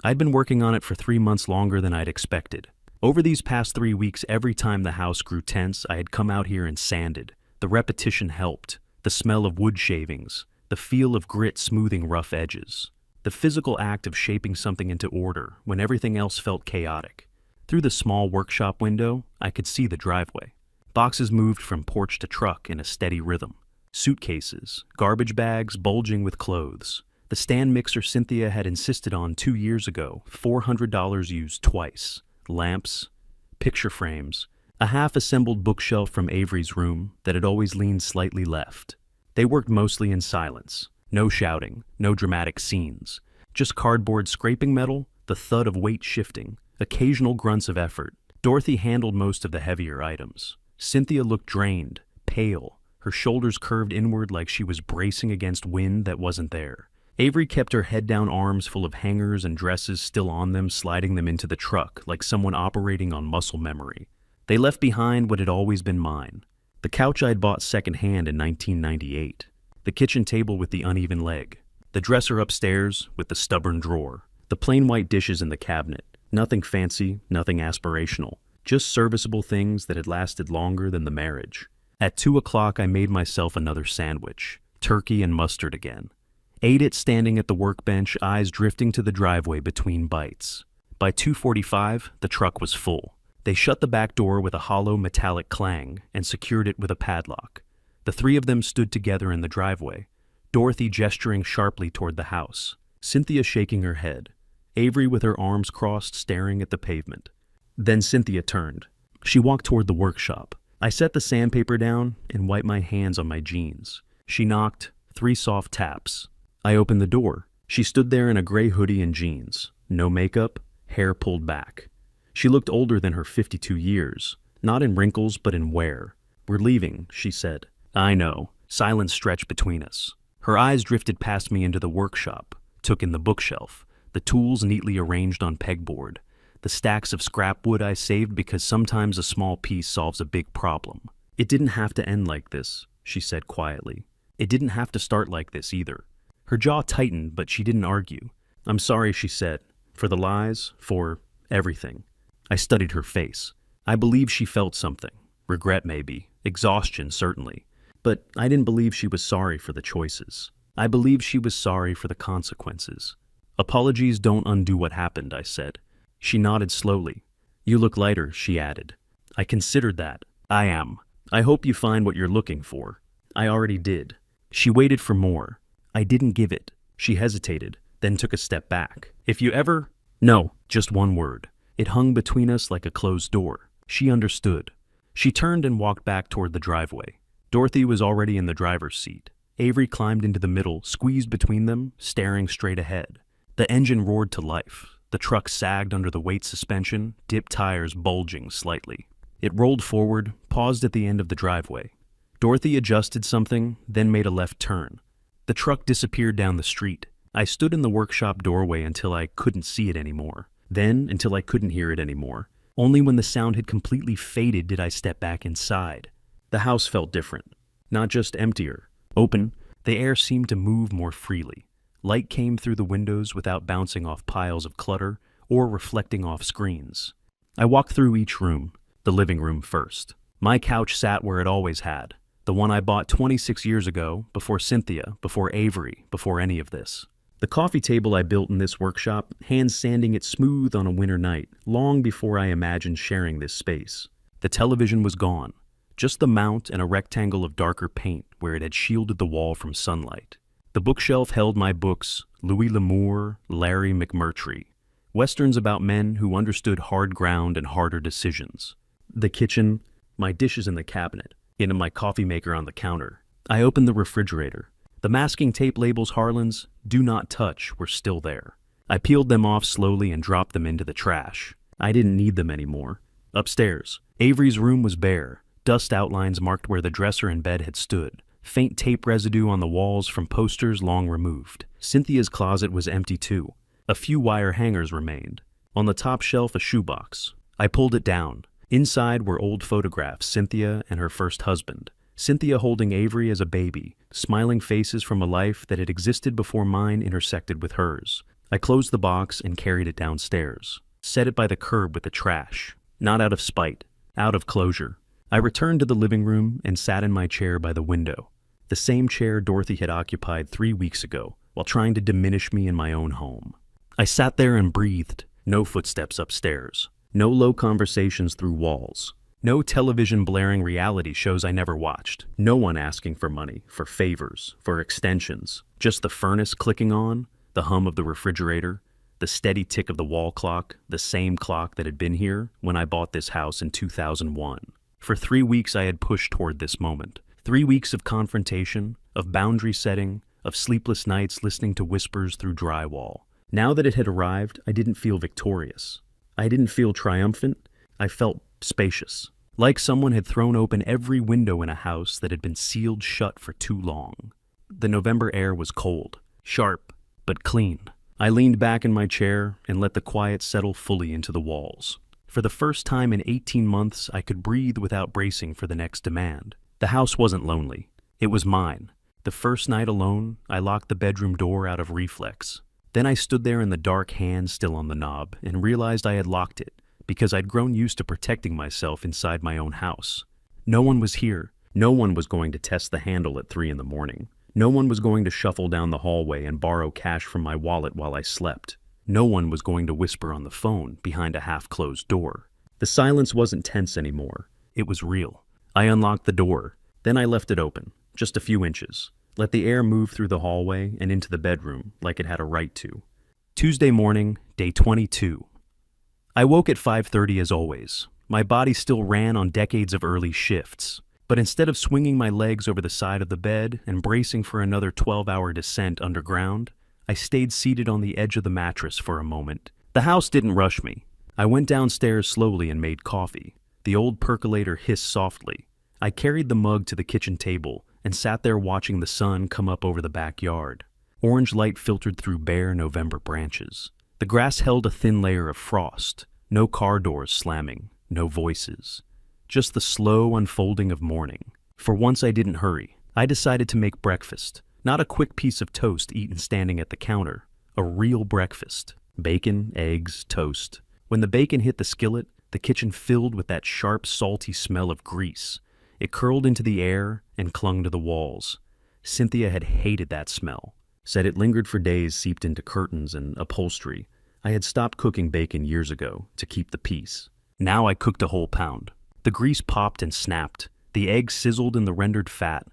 I'd been working on it for 3 months longer than I'd expected. Over these past 3 weeks, every time the house grew tense, I had come out here and sanded. The repetition helped. The smell of wood shavings, the feel of grit smoothing rough edges. The physical act of shaping something into order when everything else felt chaotic. Through the small workshop window, I could see the driveway. Boxes moved from porch to truck in a steady rhythm. Suitcases, garbage bags bulging with clothes. The stand mixer Cynthia had insisted on 2 years ago, $400 used twice. Lamps, picture frames, a half-assembled bookshelf from Avery's room that had always leaned slightly left. They worked mostly in silence. No shouting, no dramatic scenes. Just cardboard scraping metal, the thud of weight shifting, occasional grunts of effort. Dorothy handled most of the heavier items. Cynthia looked drained, pale, her shoulders curved inward like she was bracing against wind that wasn't there. Avery kept her head down, arms full of hangers and dresses still on them, sliding them into the truck like someone operating on muscle memory. They left behind what had always been mine. The couch I'd bought secondhand in 1998. The kitchen table with the uneven leg. The dresser upstairs with the stubborn drawer. The plain white dishes in the cabinet. Nothing fancy, nothing aspirational. Just serviceable things that had lasted longer than the marriage. At 2 o'clock, I made myself another sandwich. Turkey and mustard again. Ate it standing at the workbench, eyes drifting to the driveway between bites. By 2:45, the truck was full. They shut the back door with a hollow metallic clang and secured it with a padlock. The 3 of them stood together in the driveway, Dorothy gesturing sharply toward the house, Cynthia shaking her head, Avery with her arms crossed staring at the pavement. Then Cynthia turned. She walked toward the workshop. I set the sandpaper down and wiped my hands on my jeans. She knocked, 3 soft taps. I opened the door. She stood there in a gray hoodie and jeans. No makeup, hair pulled back. She looked older than her 52 years, not in wrinkles but in wear. "We're leaving," she said. "I know." Silence stretched between us. Her eyes drifted past me into the workshop, took in the bookshelf, the tools neatly arranged on pegboard, the stacks of scrap wood I saved because sometimes a small piece solves a big problem. "It didn't have to end like this," she said quietly. "It didn't have to start like this either." Her jaw tightened, but she didn't argue. "I'm sorry," she said, "for the lies, for everything." I studied her face. I believed she felt something. Regret maybe, exhaustion certainly. But I didn't believe she was sorry for the choices. I believed she was sorry for the consequences. "Apologies don't undo what happened," I said. She nodded slowly. "You look lighter," she added. "I considered that. I am. I hope you find what you're looking for." I already did. She waited for more. I didn't give it. She hesitated, then took a step back. "If you ever—" "No," just one word. It hung between us like a closed door. She understood. She turned and walked back toward the driveway. Dorothy was already in the driver's seat. Avery climbed into the middle, squeezed between them, staring straight ahead. The engine roared to life. The truck sagged under the weight suspension, dipped tires bulging slightly. It rolled forward, paused at the end of the driveway. Dorothy adjusted something, then made a left turn. The truck disappeared down the street. I stood in the workshop doorway until I couldn't see it anymore. Then until I couldn't hear it anymore. Only when the sound had completely faded did I step back inside. The house felt different. Not just emptier. Open, the air seemed to move more freely. Light came through the windows without bouncing off piles of clutter or reflecting off screens. I walked through each room, the living room first. My couch sat where it always had, the one I bought 26 years ago, before Cynthia, before Avery, before any of this. The coffee table I built in this workshop, hand sanding it smooth on a winter night, long before I imagined sharing this space. The television was gone, just the mount and a rectangle of darker paint where it had shielded the wall from sunlight. The bookshelf held my books, Louis L'Amour, Larry McMurtry, westerns about men who understood hard ground and harder decisions. The kitchen, my dishes in the cabinet, and my coffee maker on the counter. I opened the refrigerator. The masking tape labels Harlan's "Do Not Touch" were still there. I peeled them off slowly and dropped them into the trash. I didn't need them anymore. Upstairs, Avery's room was bare. Dust outlines marked where the dresser and bed had stood. Faint tape residue on the walls from posters long removed. Cynthia's closet was empty too. A few wire hangers remained. On the top shelf, a shoebox. I pulled it down. Inside were old photographs, Cynthia and her first husband. Cynthia holding Avery as a baby, smiling faces from a life that had existed before mine intersected with hers. I closed the box and carried it downstairs. Set it by the curb with the trash. Not out of spite, out of closure. I returned to the living room and sat in my chair by the window. The same chair Dorothy had occupied 3 weeks ago, while trying to diminish me in my own home. I sat there and breathed. No footsteps upstairs. No low conversations through walls. No television blaring reality shows I never watched. No one asking for money, for favors, for extensions. Just the furnace clicking on, the hum of the refrigerator, the steady tick of the wall clock, the same clock that had been here when I bought this house in 2001. For 3 weeks I had pushed toward this moment. 3 weeks of confrontation, of boundary setting, of sleepless nights listening to whispers through drywall. Now that it had arrived, I didn't feel victorious. I didn't feel triumphant. I felt spacious. Like someone had thrown open every window in a house that had been sealed shut for too long. The November air was cold, sharp, but clean. I leaned back in my chair and let the quiet settle fully into the walls. For the first time in 18 months, I could breathe without bracing for the next demand. The house wasn't lonely. It was mine. The first night alone, I locked the bedroom door out of reflex. Then I stood there in the dark hand still on the knob and realized I had locked it because I'd grown used to protecting myself inside my own house. No one was here. No one was going to test the handle at 3 a.m. No one was going to shuffle down the hallway and borrow cash from my wallet while I slept. No one was going to whisper on the phone behind a half-closed door. The silence wasn't tense anymore. It was real. I unlocked the door. Then I left it open, just a few inches. Let the air move through the hallway and into the bedroom like it had a right to. Tuesday morning, day 22. I woke at 5:30 as always. My body still ran on decades of early shifts. But instead of swinging my legs over the side of the bed and bracing for another 12-hour descent underground, I stayed seated on the edge of the mattress for a moment. The house didn't rush me. I went downstairs slowly and made coffee. The old percolator hissed softly. I carried the mug to the kitchen table and sat there watching the sun come up over the backyard. Orange light filtered through bare November branches. The grass held a thin layer of frost. No car doors slamming. No voices. Just the slow unfolding of morning. For once I didn't hurry. I decided to make breakfast. Not a quick piece of toast eaten standing at the counter. A real breakfast. Bacon, eggs, toast. When the bacon hit the skillet, the kitchen filled with that sharp, salty smell of grease. It curled into the air and clung to the walls. Cynthia had hated that smell. Said it lingered for days, seeped into curtains and upholstery. I had stopped cooking bacon years ago to keep the peace. Now I cooked a whole pound. The grease popped and snapped. The egg sizzled in the rendered fat.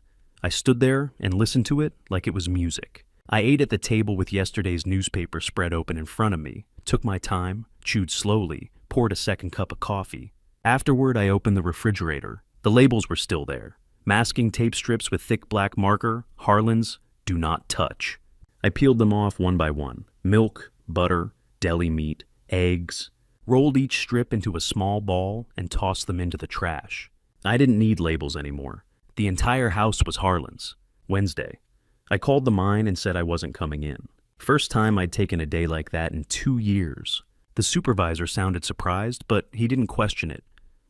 I stood there and listened to it like it was music. I ate at the table with yesterday's newspaper spread open in front of me, took my time, chewed slowly, poured a second cup of coffee. Afterward, I opened the refrigerator. The labels were still there. Masking tape strips with thick black marker, Harlan's, "Do Not Touch." I peeled them off one by one. Milk, butter, deli meat, eggs. rolled each strip into a small ball, and tossed them into the trash. I didn't need labels anymore. The entire house was Harlan's. Wednesday. I called the mine and said I wasn't coming in. First time I'd taken a day like that in 2 years. The supervisor sounded surprised, but he didn't question it.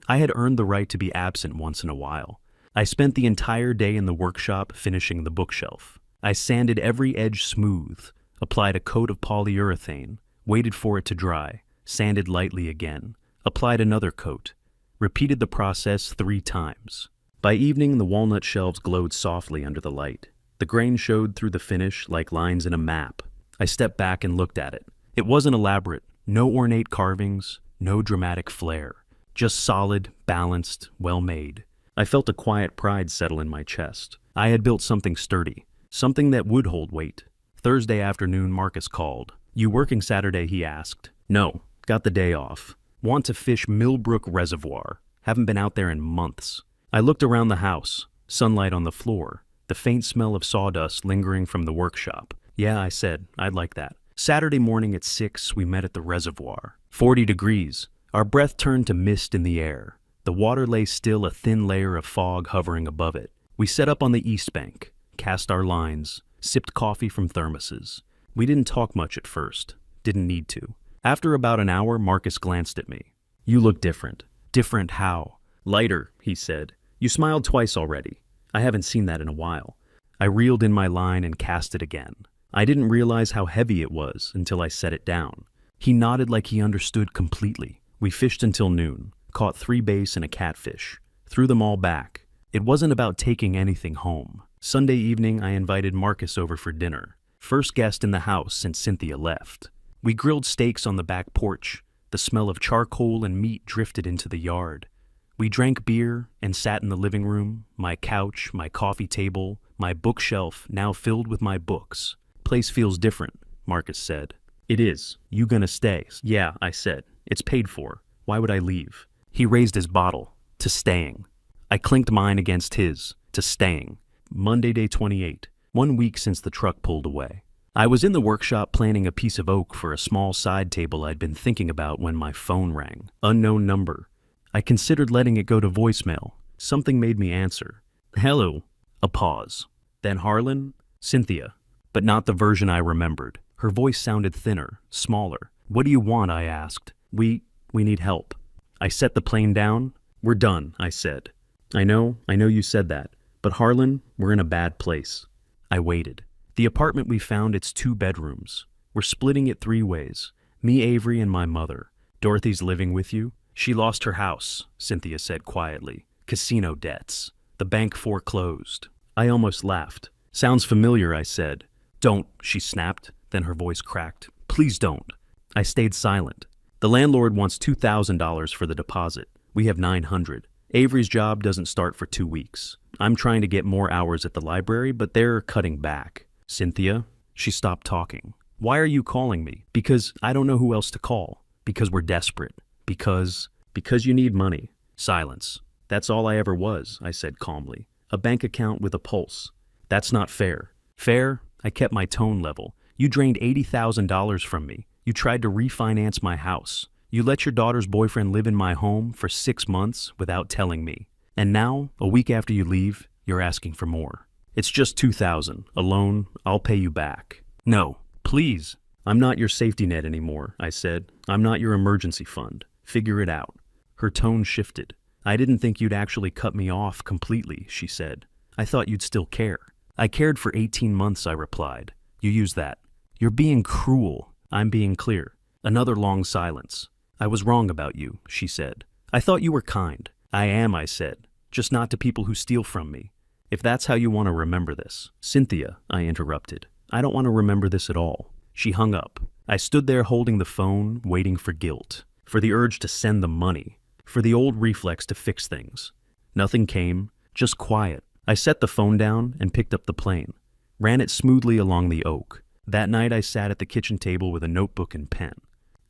I had earned the right to be absent once in a while. I spent the entire day in the workshop finishing the bookshelf. I sanded every edge smooth, applied a coat of polyurethane, waited for it to dry, sanded lightly again, applied another coat, repeated the process 3 times. By evening, the walnut shelves glowed softly under the light. The grain showed through the finish like lines in a map. I stepped back and looked at it. It wasn't elaborate, no ornate carvings, no dramatic flair, just solid, balanced, well-made. I felt a quiet pride settle in my chest. I had built something sturdy, something that would hold weight. Thursday afternoon, Marcus called. "You working Saturday?" he asked. "No, got the day off. Want to fish Millbrook Reservoir. Haven't been out there in months." I looked around the house, sunlight on the floor, the faint smell of sawdust lingering from the workshop. "Yeah," I said, "I'd like that." Saturday morning at 6, we met at the reservoir. 40 degrees. Our breath turned to mist in the air. The water lay still, a thin layer of fog hovering above it. We set up on the east bank, cast our lines, sipped coffee from thermoses. We didn't talk much at first. Didn't need to. After about an hour, Marcus glanced at me. "You look different." "Different how?" "Lighter," he said. "You smiled twice already. I haven't seen that in a while." I reeled in my line and cast it again. I didn't realize how heavy it was until I set it down. He nodded like he understood completely. We fished until noon, caught 3 bass and a catfish, threw them all back. It wasn't about taking anything home. Sunday evening, I invited Marcus over for dinner. First guest in the house since Cynthia left. We grilled steaks on the back porch. The smell of charcoal and meat drifted into the yard. We drank beer and sat in the living room, my couch, my coffee table, my bookshelf now filled with my books. "Place feels different," Marcus said. "It is. You gonna stay?" "Yeah," I said. "It's paid for. Why would I leave?" He raised his bottle. "To staying." I clinked mine against his. "To staying." Monday, day 28. 1 week since the truck pulled away. I was in the workshop planning a piece of oak for a small side table I'd been thinking about when my phone rang. Unknown number. I considered letting it go to voicemail. Something made me answer. "Hello." A pause. Then Harlan, "Cynthia." But not the version I remembered. Her voice sounded thinner, smaller. "What do you want?" I asked. We need help." I set the plane down. "We're done," I said. I know you said that. But Harlan, we're in a bad place." I waited. The apartment we found, it's 2 bedrooms. We're splitting it 3 ways. Me, Avery, and my mother. Dorothy's living with you. She lost her house, Cynthia said quietly. Casino debts. The bank foreclosed. I almost laughed. "Sounds familiar," I said. "Don't," she snapped. Then her voice cracked. "Please don't." I stayed silent. "The landlord wants $2,000 for the deposit. We have $900. Avery's job doesn't start for 2 weeks. I'm trying to get more hours at the library, but they're cutting back." "Cynthia?" She stopped talking. "Why are you calling me?" "Because I don't know who else to call. Because we're desperate. Because you need money." Silence. "That's all I ever was," I said calmly. "A bank account with a pulse." "That's not fair." "Fair?" I kept my tone level. "You drained $80,000 from me. You tried to refinance my house. You let your daughter's boyfriend live in my home for 6 months without telling me. And now, a week after you leave, you're asking for more." "It's just $2,000. A loan. I'll pay you back." "No, please." "I'm not your safety net anymore," I said. "I'm not your emergency fund. Figure it out." Her tone shifted. "I didn't think you'd actually cut me off completely," she said. "I thought you'd still care." "I cared for 18 months, I replied. "You use that." "You're being cruel." "I'm being clear." Another long silence. "I was wrong about you," she said. "I thought you were kind." "I am," I said. "Just not to people who steal from me. If that's how you want to remember this." "Cynthia," I interrupted. "I don't want to remember this at all." She hung up. I stood there holding the phone, waiting for guilt, for the urge to send the money, for the old reflex to fix things. Nothing came, just quiet. I set the phone down and picked up the plane, ran it smoothly along the oak. That night I sat at the kitchen table with a notebook and pen.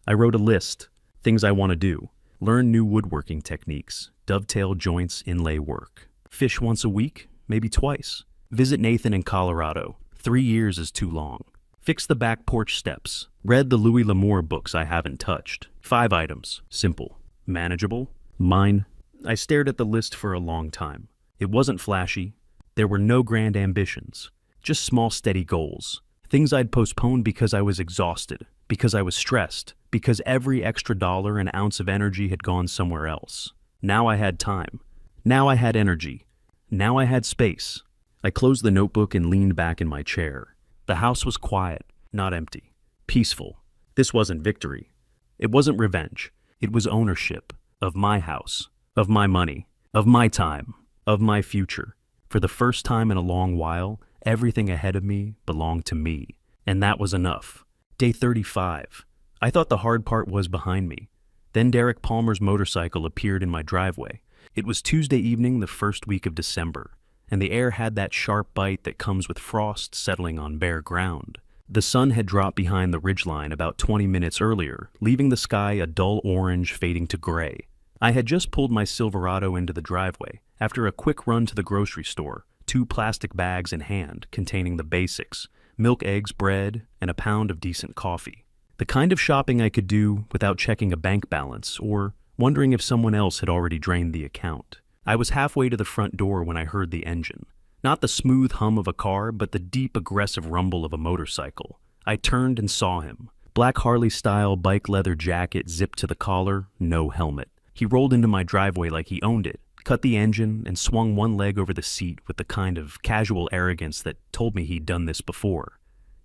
I wrote a list, things I want to do, learn new woodworking techniques, dovetail joints, inlay work. Fish once a week, maybe twice. Visit Nathan in Colorado. 3 years is too long. Fix the back porch steps. Read the Louis L'Amour books I haven't touched. 5 items. Simple. Manageable. Mine. I stared at the list for a long time. It wasn't flashy. There were no grand ambitions. Just small, steady goals. Things I'd postponed because I was exhausted, because I was stressed, because every extra dollar and ounce of energy had gone somewhere else. Now I had time. Now I had energy. Now I had space. I closed the notebook and leaned back in my chair. The house was quiet, not empty. Peaceful. This wasn't victory. It wasn't revenge. It was ownership of my house, of my money, of my time, of my future. For the first time in a long while, everything ahead of me belonged to me, and that was enough. Day 35. I thought the hard part was behind me. Then Derek Palmer's motorcycle appeared in my driveway. It was Tuesday evening, the first week of December, and the air had that sharp bite that comes with frost settling on bare ground. The sun had dropped behind the ridgeline about 20 minutes earlier, leaving the sky a dull orange fading to gray. I had just pulled my Silverado into the driveway after a quick run to the grocery store, 2 plastic bags in hand containing the basics: milk, eggs, bread, and a pound of decent coffee. The kind of shopping I could do without checking a bank balance or wondering if someone else had already drained the account. I was halfway to the front door when I heard the engine. Not the smooth hum of a car, but the deep, aggressive rumble of a motorcycle. I turned and saw him. Black Harley-style bike leather jacket zipped to the collar, no helmet. He rolled into my driveway like he owned it, cut the engine, and swung one leg over the seat with the kind of casual arrogance that told me he'd done this before.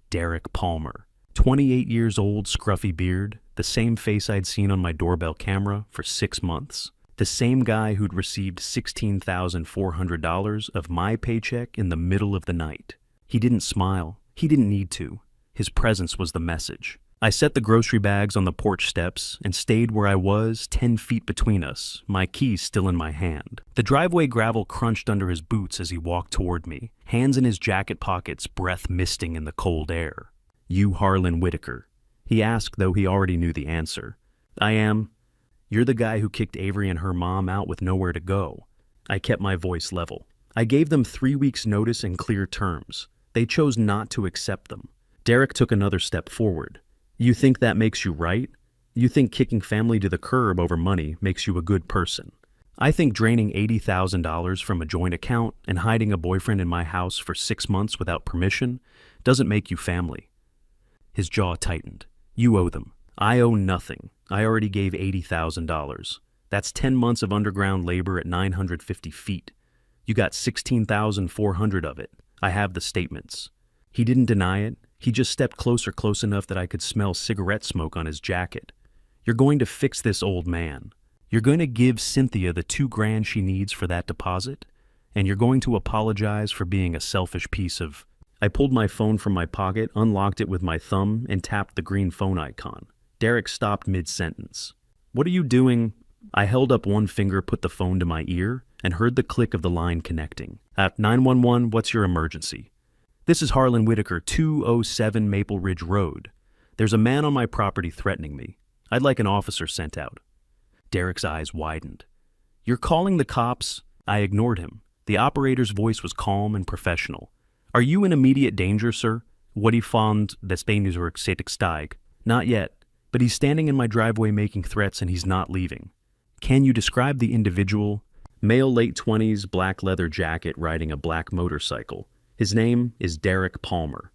Derek Palmer. 28 years old, scruffy beard, the same face I'd seen on my doorbell camera for 6 months. The same guy who'd received $16,400 of my paycheck in the middle of the night. He didn't smile. He didn't need to. His presence was the message. I set the grocery bags on the porch steps and stayed where I was, 10 feet between us, my keys still in my hand. The driveway gravel crunched under his boots as he walked toward me, hands in his jacket pockets, breath misting in the cold air. "You Harlan Whitaker?" he asked, though he already knew the answer. "I am." "You're the guy who kicked Avery and her mom out with nowhere to go." I kept my voice level. I gave them 3 weeks' notice in clear terms. They chose not to accept them. Derek took another step forward. "You think that makes you right? You think kicking family to the curb over money makes you a good person? I think draining $80,000 from a joint account and hiding a boyfriend in my house for 6 months without permission doesn't make you family." His jaw tightened. "You owe them. I owe nothing. I already gave $80,000. That's 10 months of underground labor at 950 feet. You got 16,400 of it. I have the statements." He didn't deny it. He just stepped closer, close enough that I could smell cigarette smoke on his jacket. "You're going to fix this old man. You're going to give Cynthia the $2,000 she needs for that deposit, and you're going to apologize for being a selfish piece of..." I pulled my phone from my pocket, unlocked it with my thumb, and tapped the green phone icon. Derek stopped mid-sentence. "What are you doing?" I held up one finger, put the phone to my ear, and heard the click of the line connecting. "At 911, what's your emergency?" "This is Harlan Whitaker, 207 Maple Ridge Road. There's a man on my property threatening me. I'd like an officer sent out." Derek's eyes widened. "You're calling the cops?" I ignored him. The operator's voice was calm and professional. "Are you in immediate danger, sir? What he found das Beinuswerk steig." "Not yet, but he's standing in my driveway making threats and he's not leaving." "Can you describe the individual?" "Male, late 20s, black leather jacket, riding a black motorcycle. His name is Derek Palmer."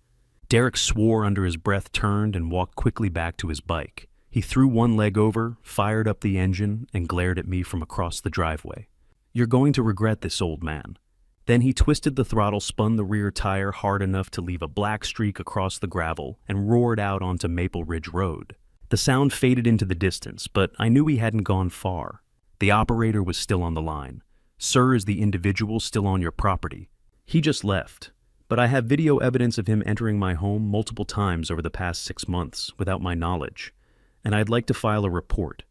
Derek swore under his breath, turned, and walked quickly back to his bike. He threw one leg over, fired up the engine, and glared at me from across the driveway. "You're going to regret this, old man." Then he twisted the throttle, spun the rear tire hard enough to leave a black streak across the gravel, and roared out onto Maple Ridge Road. The sound faded into the distance, but I knew he hadn't gone far. The operator was still on the line. "Sir, is the individual still on your property?" "He just left, but I have video evidence of him entering my home multiple times over the past 6 months without my knowledge, and I'd like to file a report."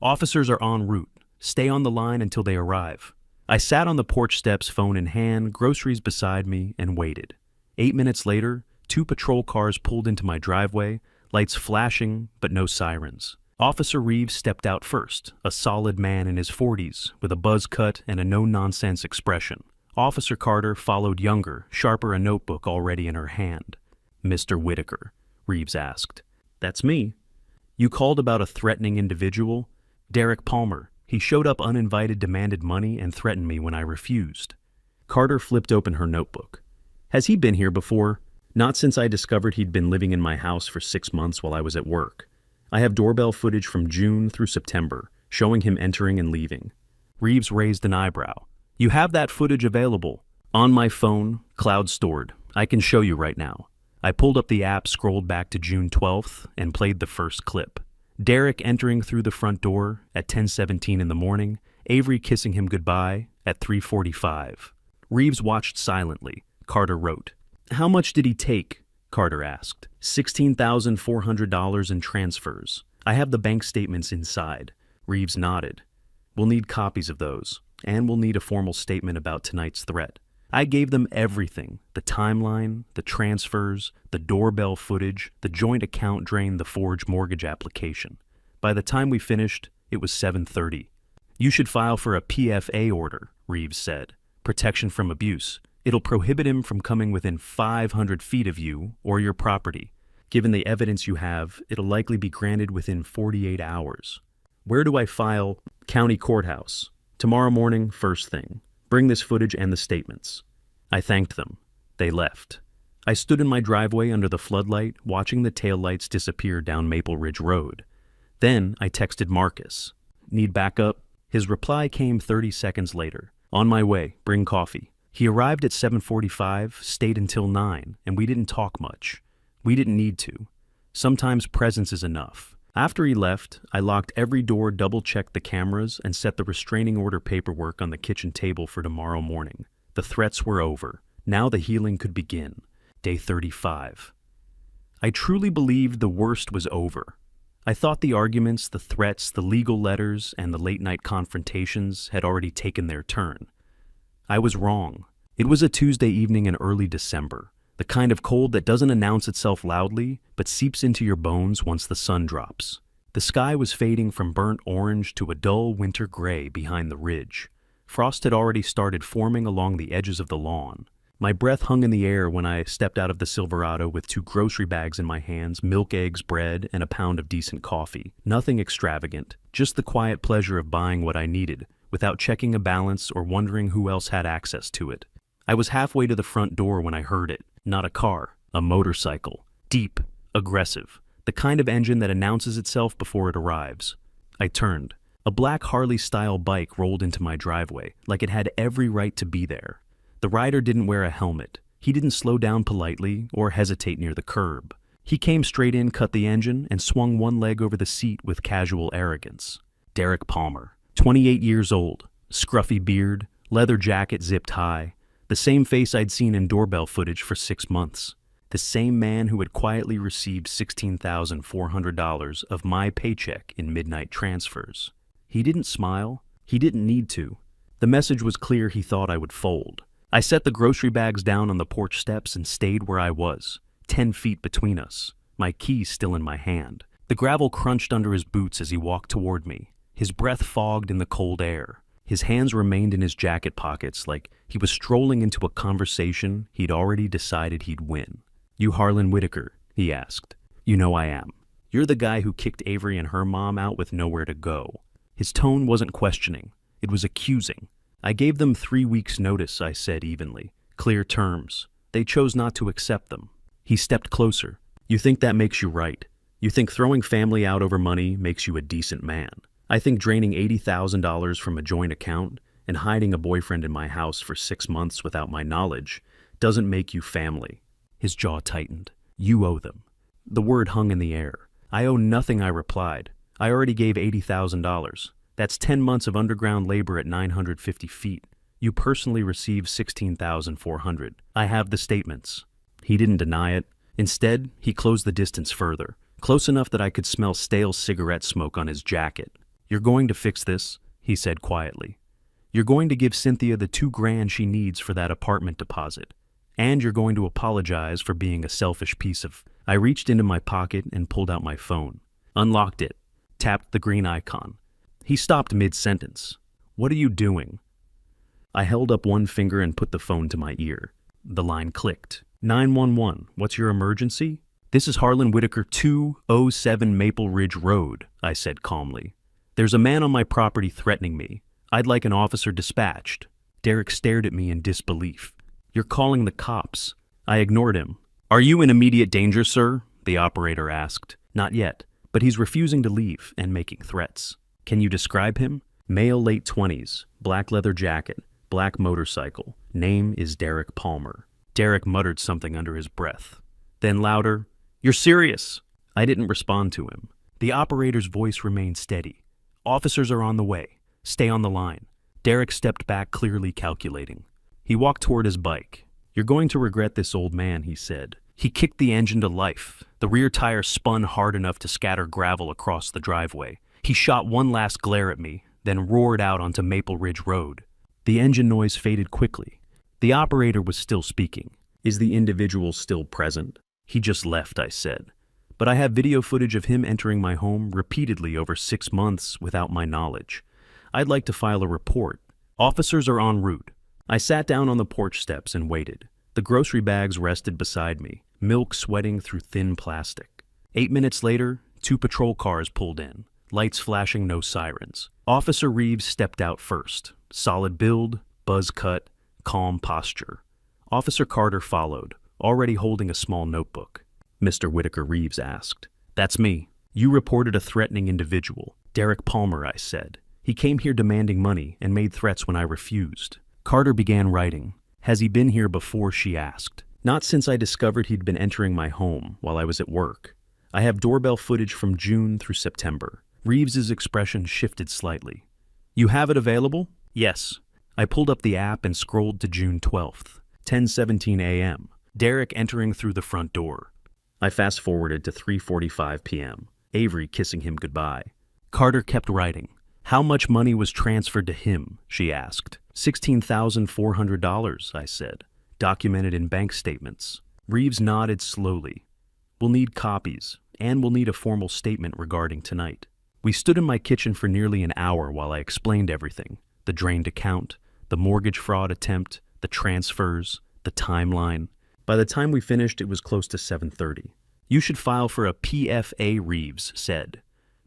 "Officers are en route. Stay on the line until they arrive." I sat on the porch steps, phone in hand, groceries beside me, and waited. 8 minutes later, 2 patrol cars pulled into my driveway, lights flashing, but no sirens. Officer Reeves stepped out first, a solid man in his 40s, with a buzz cut and a no-nonsense expression. Officer Carter followed, younger, sharper, a notebook already in her hand. "Mr. Whitaker?" Reeves asked. "That's me." You called about a threatening individual? Derek Palmer. He showed up uninvited, demanded money, and threatened me when I refused. Carter flipped open her notebook. Has he been here before? Not since I discovered he'd been living in my house for 6 months while I was at work. I have doorbell footage from June through September, showing him entering and leaving. Reeves raised an eyebrow. You have that footage available? On my phone, cloud stored. I can show you right now. I pulled up the app, scrolled back to June 12th, and played the first clip. Derek entering through the front door at 10:17 in the morning, Avery kissing him goodbye at 3:45. Reeves watched silently. Carter wrote. How much did he take? Carter asked. $16,400 in transfers. I have the bank statements inside. Reeves nodded. We'll need copies of those, and we'll need a formal statement about tonight's threat. I gave them everything, the timeline, the transfers, the doorbell footage, the joint account drain, the forged mortgage application. By the time we finished, it was 7:30. You should file for a PFA order, Reeves said. Protection from abuse. It'll prohibit him from coming within 500 feet of you or your property. Given the evidence you have, it'll likely be granted within 48 hours. Where do I file? County courthouse. Tomorrow morning, first thing. Bring this footage and the statements. I thanked them. They left. I stood in my driveway under the floodlight, watching the taillights disappear down Maple Ridge Road. Then I texted Marcus. Need backup? His reply came 30 seconds later. On my way, bring coffee. He arrived at 7:45, stayed until 9, and we didn't talk much. We didn't need to. Sometimes presence is enough. After he left, I locked every door, double-checked the cameras, and set the restraining order paperwork on the kitchen table for tomorrow morning. The threats were over. Now the healing could begin. Day 35. I truly believed the worst was over. I thought the arguments, the threats, the legal letters, and the late-night confrontations had already taken their turn. I was wrong. It was a Tuesday evening in early December, the kind of cold that doesn't announce itself loudly, but seeps into your bones once the sun drops. The sky was fading from burnt orange to a dull winter gray behind the ridge. Frost had already started forming along the edges of the lawn. My breath hung in the air when I stepped out of the Silverado with 2 grocery bags in my hands, milk, eggs, bread, and a pound of decent coffee. Nothing extravagant, just the quiet pleasure of buying what I needed, without checking a balance or wondering who else had access to it. I was halfway to the front door when I heard it. Not a car, a motorcycle. Deep, aggressive, the kind of engine that announces itself before it arrives. I turned. A black Harley-style bike rolled into my driveway, like it had every right to be there. The rider didn't wear a helmet. He didn't slow down politely or hesitate near the curb. He came straight in, cut the engine, and swung one leg over the seat with casual arrogance. Derek Palmer, 28 years old, scruffy beard, leather jacket zipped high, the same face I'd seen in doorbell footage for 6 months. The same man who had quietly received $16,400 of my paycheck in midnight transfers. He didn't smile. He didn't need to. The message was clear. He thought I would fold. I set the grocery bags down on the porch steps and stayed where I was, 10 feet between us, my keys still in my hand. The gravel crunched under his boots as he walked toward me. His breath fogged in the cold air. His hands remained in his jacket pockets like he was strolling into a conversation he'd already decided he'd win. You Harlan Whitaker? He asked. You know I am. You're the guy who kicked Avery and her mom out with nowhere to go. His tone wasn't questioning. It was accusing. I gave them 3 weeks' notice, I said evenly. Clear terms. They chose not to accept them. He stepped closer. You think that makes you right. You think throwing family out over money makes you a decent man. I think draining $80,000 from a joint account and hiding a boyfriend in my house for 6 months without my knowledge doesn't make you family. His jaw tightened. You owe them. The word hung in the air. I owe nothing, I replied. I already gave $80,000. That's 10 months of underground labor at 950 feet. You personally received $16,400. I have the statements. He didn't deny it. Instead, he closed the distance further, close enough that I could smell stale cigarette smoke on his jacket. You're going to fix this, he said quietly. You're going to give Cynthia the $2,000 she needs for that apartment deposit. And you're going to apologize for being a selfish piece of... I reached into my pocket and pulled out my phone. Unlocked it. Tapped the green icon. He stopped mid-sentence. What are you doing? I held up one finger and put the phone to my ear. The line clicked. 911, what's your emergency? This is Harlan Whitaker, 207 Maple Ridge Road, I said calmly. There's a man on my property threatening me. I'd like an officer dispatched. Derek stared at me in disbelief. You're calling the cops. I ignored him. Are you in immediate danger, sir? The operator asked. Not yet, but he's refusing to leave and making threats. Can you describe him? Male, late 20s, black leather jacket, black motorcycle. Name is Derek Palmer. Derek muttered something under his breath. Then louder, You're serious? I didn't respond to him. The operator's voice remained steady. Officers are on the way. Stay on the line. Derek stepped back, clearly calculating. He walked toward his bike. You're going to regret this, old man, he said. He kicked the engine to life. The rear tire spun hard enough to scatter gravel across the driveway. He shot one last glare at me, then roared out onto Maple Ridge Road. The engine noise faded quickly. The operator was still speaking. Is the individual still present? He just left, I said. But I have video footage of him entering my home repeatedly over 6 months without my knowledge. I'd like to file a report. Officers are en route. I sat down on the porch steps and waited. The grocery bags rested beside me, milk sweating through thin plastic. 8 minutes later, 2 patrol cars pulled in, lights flashing, no sirens. Officer Reeves stepped out first. Solid build, buzz cut, calm posture. Officer Carter followed, already holding a small notebook. Mr. Whitaker, Reeves asked. That's me. You reported a threatening individual. Derek Palmer, I said. He came here demanding money and made threats when I refused. Carter began writing. Has he been here before, she asked. Not since I discovered he'd been entering my home while I was at work. I have doorbell footage from June through September. Reeves's expression shifted slightly. You have it available? Yes. I pulled up the app and scrolled to June 12th, 10:17 a.m. Derek entering through the front door. I fast-forwarded to 3:45 p.m., Avery kissing him goodbye. Carter kept writing. How much money was transferred to him, she asked. $16,400, I said, documented in bank statements. Reeves nodded slowly. We'll need copies, and we'll need a formal statement regarding tonight. We stood in my kitchen for nearly an hour while I explained everything. The drained account, the mortgage fraud attempt, the transfers, the timeline. By the time we finished, it was close to 7:30. You should file for a PFA, Reeves said.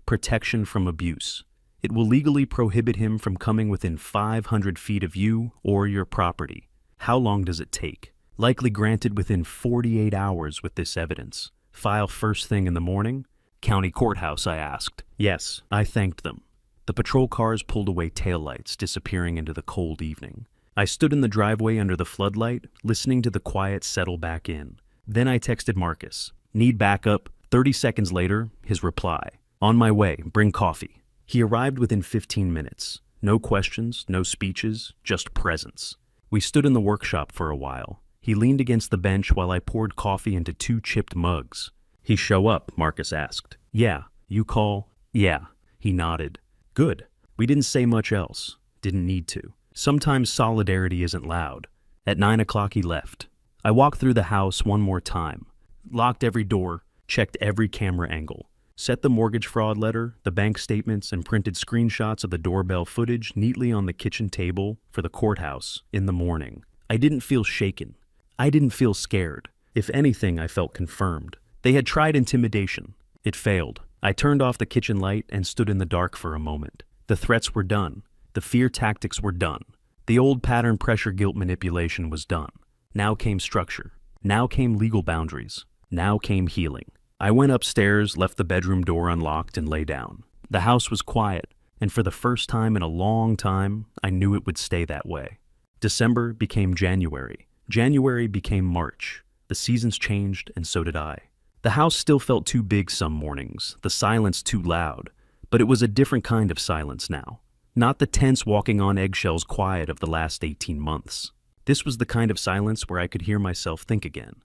Protection from abuse. It will legally prohibit him from coming within 500 feet of you or your property. How long does it take? Likely granted within 48 hours with this evidence. File first thing in the morning? County courthouse, I asked. Yes, I thanked them. The patrol cars pulled away taillights, disappearing into the cold evening. I stood in the driveway under the floodlight, listening to the quiet settle back in. Then I texted Marcus. Need backup? 30 seconds later, his reply. On my way, bring coffee. He arrived within 15 minutes. No questions, no speeches, just presence. We stood in the workshop for a while. He leaned against the bench while I poured coffee into 2 chipped mugs. He show up, Marcus asked. Yeah. You call? Yeah. He nodded. Good. We didn't say much else. Didn't need to. Sometimes solidarity isn't loud. At 9 o'clock he left. I walked through the house one more time. Locked every door, checked every camera angle. Set the mortgage fraud letter, the bank statements, and printed screenshots of the doorbell footage neatly on the kitchen table for the courthouse in the morning. I didn't feel shaken. I didn't feel scared. If anything, I felt confirmed. They had tried intimidation. It failed. I turned off the kitchen light and stood in the dark for a moment. The threats were done. The fear tactics were done. The old pattern pressure guilt manipulation was done. Now came structure. Now came legal boundaries. Now came healing. I went upstairs, left the bedroom door unlocked, and lay down. The house was quiet, and for the first time in a long time, I knew it would stay that way. December became January. January became March. The seasons changed, and so did I. The house still felt too big some mornings, the silence too loud, but it was a different kind of silence now. Not the tense walking on eggshells quiet of the last 18 months. This was the kind of silence where I could hear myself think again,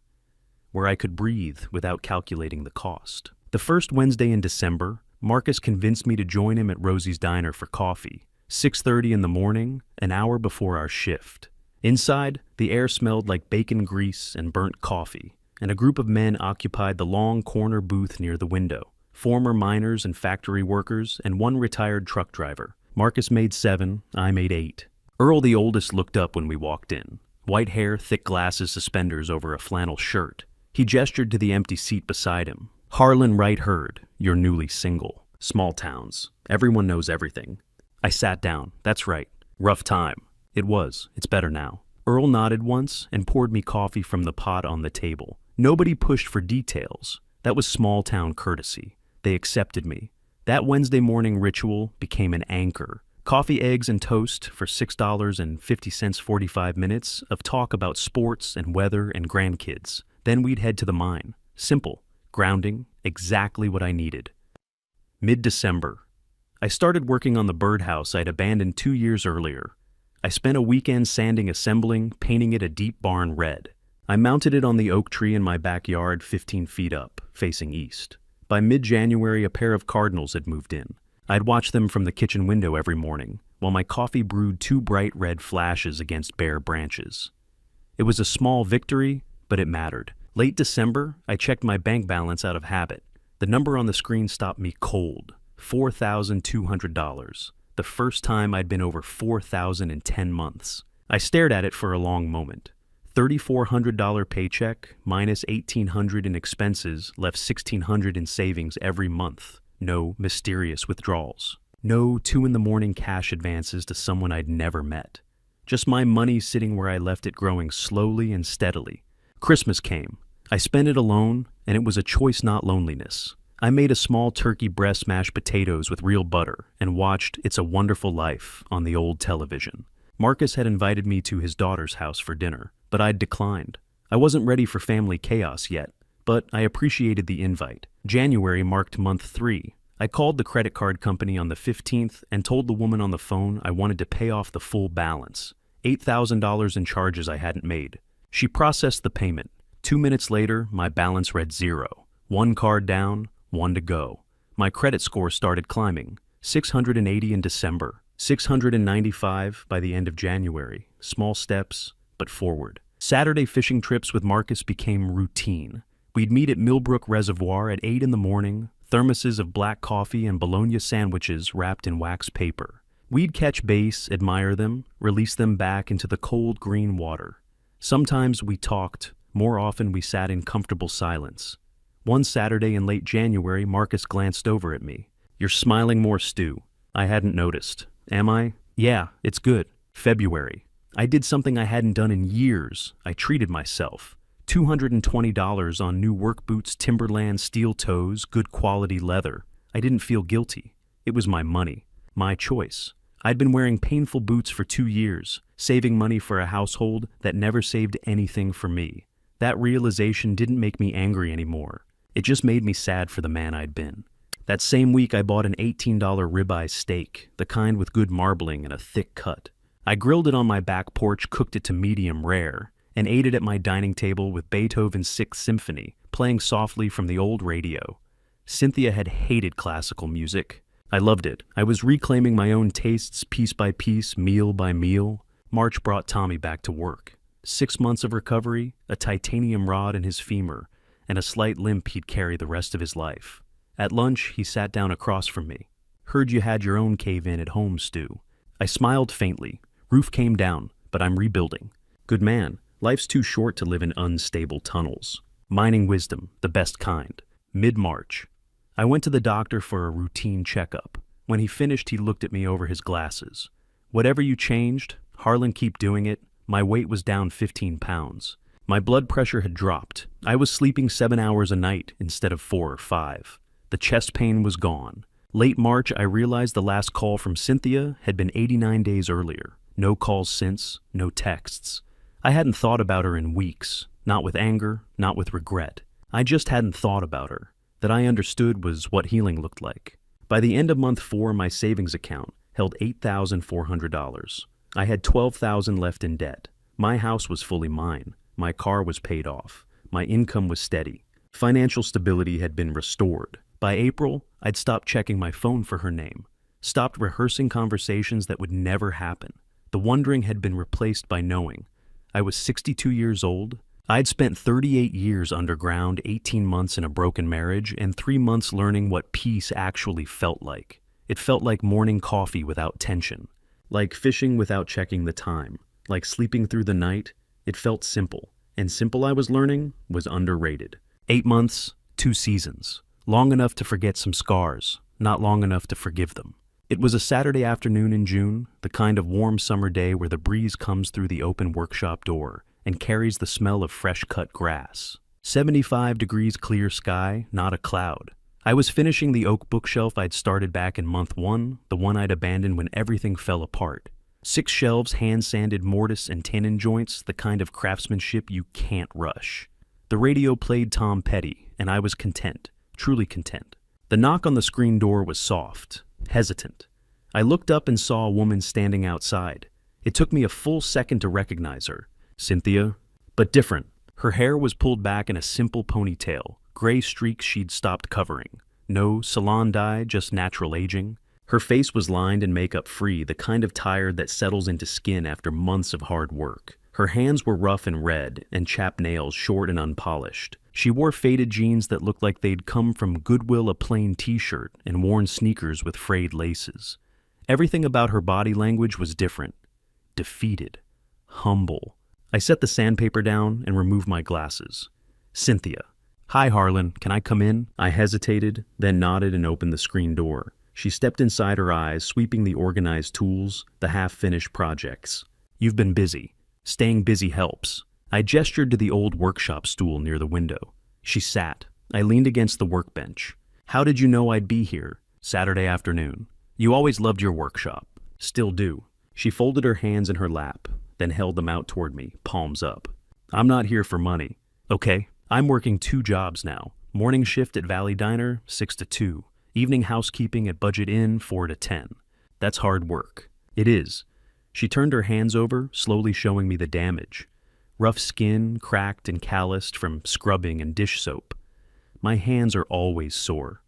where I could breathe without calculating the cost. The first Wednesday in December, Marcus convinced me to join him at Rosie's Diner for coffee. 6:30 in the morning, an hour before our shift. Inside, the air smelled like bacon grease and burnt coffee, and a group of men occupied the long corner booth near the window. Former miners and factory workers, and one retired truck driver. Marcus made 7, I made 8. Earl, the oldest, looked up when we walked in. White hair, thick glasses, suspenders over a flannel shirt. He gestured to the empty seat beside him. Harlan Wright heard, "You're newly single. Small towns. Everyone knows everything." I sat down. That's right. Rough time. It was. It's better now. Earl nodded once and poured me coffee from the pot on the table. Nobody pushed for details. That was small town courtesy. They accepted me. That Wednesday morning ritual became an anchor. Coffee, eggs, and toast for $6.50 45 minutes of talk about sports and weather and grandkids. Then we'd head to the mine. Simple, grounding, exactly what I needed. Mid-December. I started working on the birdhouse I'd abandoned 2 years earlier. I spent a weekend sanding, assembling, painting it a deep barn red. I mounted it on the oak tree in my backyard 15 feet up, facing east. By mid-January, a pair of cardinals had moved in. I'd watch them from the kitchen window every morning, while my coffee brewed 2 bright red flashes against bare branches. It was a small victory, but it mattered. Late December, I checked my bank balance out of habit. The number on the screen stopped me cold. $4,200. The first time I'd been over $4,000 in 10 months. I stared at it for a long moment. $3,400 paycheck minus $1,800 in expenses left $1,600 in savings every month. No mysterious withdrawals. No 2 a.m. cash advances to someone I'd never met. Just my money sitting where I left it, growing slowly and steadily. Christmas came. I spent it alone, and it was a choice, not loneliness. I made a small turkey breast mashed potatoes with real butter and watched It's a Wonderful Life on the old television. Marcus had invited me to his daughter's house for dinner, but I'd declined. I wasn't ready for family chaos yet, but I appreciated the invite. January marked month 3. I called the credit card company on the 15th and told the woman on the phone I wanted to pay off the full balance, $8,000 in charges I hadn't made. She processed the payment. 2 minutes later, my balance read 0. 1 card down, 1 to go. My credit score started climbing. 680 in December, 695 by the end of January. Small steps, but forward. Saturday fishing trips with Marcus became routine. We'd meet at Millbrook Reservoir at 8 in the morning, thermoses of black coffee and bologna sandwiches wrapped in wax paper. We'd catch bass, admire them, release them back into the cold green water. Sometimes we talked, more often we sat in comfortable silence. One Saturday in late January, Marcus glanced over at me. "You're smiling more, Stu." I hadn't noticed. "Am I?" "Yeah, it's good." February. I did something I hadn't done in years. I treated myself. $220 on new work boots, Timberland steel toes, good quality leather. I didn't feel guilty. It was my money, my choice. I'd been wearing painful boots for 2 years, saving money for a household that never saved anything for me. That realization didn't make me angry anymore. It just made me sad for the man I'd been. That same week, I bought an $18 ribeye steak, the kind with good marbling and a thick cut. I grilled it on my back porch, cooked it to medium rare, and ate it at my dining table with Beethoven's Sixth Symphony playing softly from the old radio. Cynthia had hated classical music. I loved it. I was reclaiming my own tastes piece by piece, meal by meal. March brought Tommy back to work. 6 months of recovery, a titanium rod in his femur, and a slight limp he'd carry the rest of his life. At lunch, he sat down across from me. "Heard you had your own cave-in at home, Stu." I smiled faintly. "Roof came down, but I'm rebuilding." "Good man. Life's too short to live in unstable tunnels." Mining wisdom, the best kind. Mid-March. I went to the doctor for a routine checkup. When he finished, he looked at me over his glasses. "Whatever you changed, Harlan, keep doing it." My weight was down 15 pounds. My blood pressure had dropped. I was sleeping 7 hours a night instead of 4 or 5. The chest pain was gone. Late March, I realized the last call from Cynthia had been 89 days earlier. No calls since, no texts. I hadn't thought about her in weeks, not with anger, not with regret. I just hadn't thought about her. That I understood was what healing looked like. By the end of month 4, my savings account held $8,400. I had $12,000 left in debt. My house was fully mine. My car was paid off. My income was steady. Financial stability had been restored. By April, I'd stopped checking my phone for her name, stopped rehearsing conversations that would never happen. The wondering had been replaced by knowing. I was 62 years old. I'd spent 38 years underground, 18 months in a broken marriage, and 3 months learning what peace actually felt like. It felt like morning coffee without tension, like fishing without checking the time, like sleeping through the night. It felt simple. and simple I was learning was underrated. 8 months, 2 seasons. Long enough to forget some scars, not long enough to forgive them. It was a Saturday afternoon in June, the kind of warm summer day where the breeze comes through the open workshop door and carries the smell of fresh-cut grass. 75 degrees clear sky, not a cloud. I was finishing the oak bookshelf I'd started back in month 1, the one I'd abandoned when everything fell apart. 6 shelves, hand-sanded mortise and tenon joints, the kind of craftsmanship you can't rush. The radio played Tom Petty, and I was content, truly content. The knock on the screen door was soft, hesitant. I looked up and saw a woman standing outside. It took me a full second to recognize her. Cynthia, but different. Her hair was pulled back in a simple ponytail, gray streaks she'd stopped covering. No salon dye, just natural aging. Her face was lined and makeup-free, the kind of tired that settles into skin after months of hard work. Her hands were rough and red, and chapped nails short and unpolished. She wore faded jeans that looked like they'd come from Goodwill, a plain t-shirt, and worn sneakers with frayed laces. Everything about her body language was different. Defeated. Humble. I set the sandpaper down and removed my glasses. Cynthia. Hi, Harlan. Can I come in? I hesitated, then nodded and opened the screen door. She stepped inside, her eyes sweeping the organized tools, the half-finished projects. You've been busy. Staying busy helps. I gestured to the old workshop stool near the window. She sat. I leaned against the workbench. How did you know I'd be here? Saturday afternoon. You always loved your workshop. Still do. She folded her hands in her lap, then held them out toward me, palms up. I'm not here for money. Okay, I'm working 2 jobs now. Morning shift at Valley Diner, 6 to 2. Evening housekeeping at Budget Inn, 4 to 10. That's hard work. It is. She turned her hands over, slowly showing me the damage. Rough skin, cracked and calloused from scrubbing and dish soap. My hands are always sore.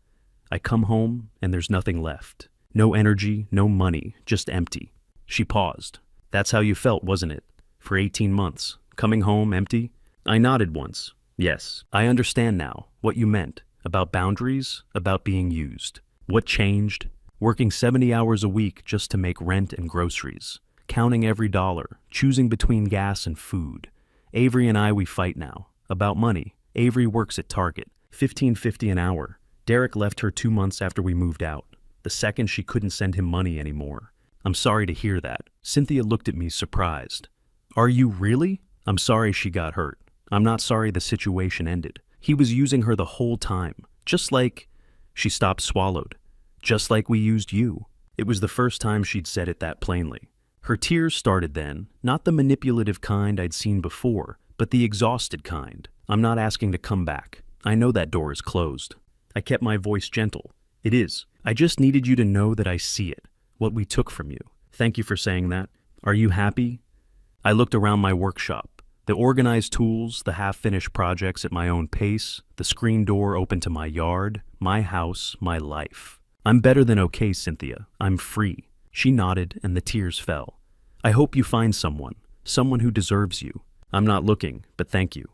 I come home and there's nothing left. No energy, no money, just empty. She paused. That's how you felt, wasn't it? For 18 months. Coming home empty? I nodded once. Yes, I understand now what you meant. About boundaries, about being used. What changed? Working 70 hours a week just to make rent and groceries. Counting every dollar, choosing between gas and food. Avery and we fight now. About money. Avery works at Target, $15.50 an hour. Derek left her 2 months after we moved out. The second she couldn't send him money anymore. I'm sorry to hear that. Cynthia looked at me surprised. Are you really? I'm sorry she got hurt. I'm not sorry the situation ended. He was using her the whole time. Just like... She stopped, swallowed. Just like we used you. It was the first time she'd said it that plainly. Her tears started then, not the manipulative kind I'd seen before, but the exhausted kind. I'm not asking to come back. I know that door is closed. I kept my voice gentle. It is. I just needed you to know that I see it, what we took from you. Thank you for saying that. Are you happy? I looked around my workshop. The organized tools, the half-finished projects at my own pace, the screen door open to my yard, my house, my life. I'm better than okay, Cynthia. I'm free. She nodded and the tears fell. I hope you find someone who deserves you. I'm not looking, but thank you.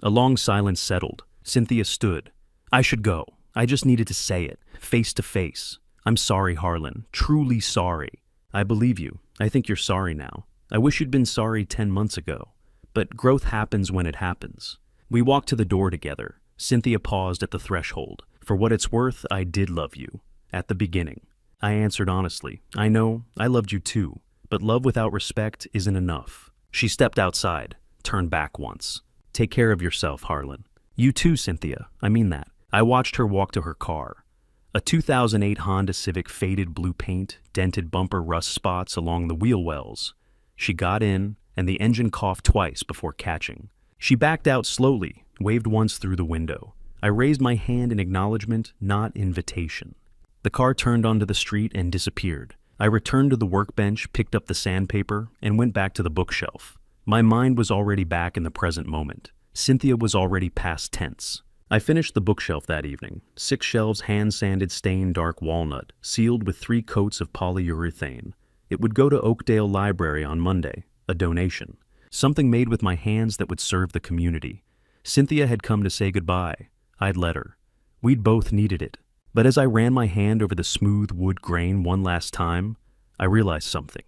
A long silence settled. Cynthia stood. I should go. I just needed to say it, face to face. I'm sorry, Harlan. Truly sorry. I believe you. I think you're sorry now. I wish you'd been sorry 10 months ago. But growth happens when it happens. We walked to the door together. Cynthia paused at the threshold. For what it's worth, I did love you. At the beginning. I answered honestly. I know, I loved you too. But love without respect isn't enough. She stepped outside, turned back once. Take care of yourself, Harlan. You too, Cynthia. I mean that. I watched her walk to her car. A 2008 Honda Civic, faded blue paint, dented bumper rust spots along the wheel wells. She got in, and the engine coughed twice before catching. She backed out slowly, waved once through the window. I raised my hand in acknowledgement, not invitation. The car turned onto the street and disappeared. I returned to the workbench, picked up the sandpaper, and went back to the bookshelf. My mind was already back in the present moment. Cynthia was already past tense. I finished the bookshelf that evening. 6 shelves, hand-sanded, stained dark walnut, sealed with 3 coats of polyurethane. It would go to Oakdale Library on Monday, a donation. Something made with my hands that would serve the community. Cynthia had come to say goodbye. I'd let her. We'd both needed it. But as I ran my hand over the smooth wood grain one last time, I realized something.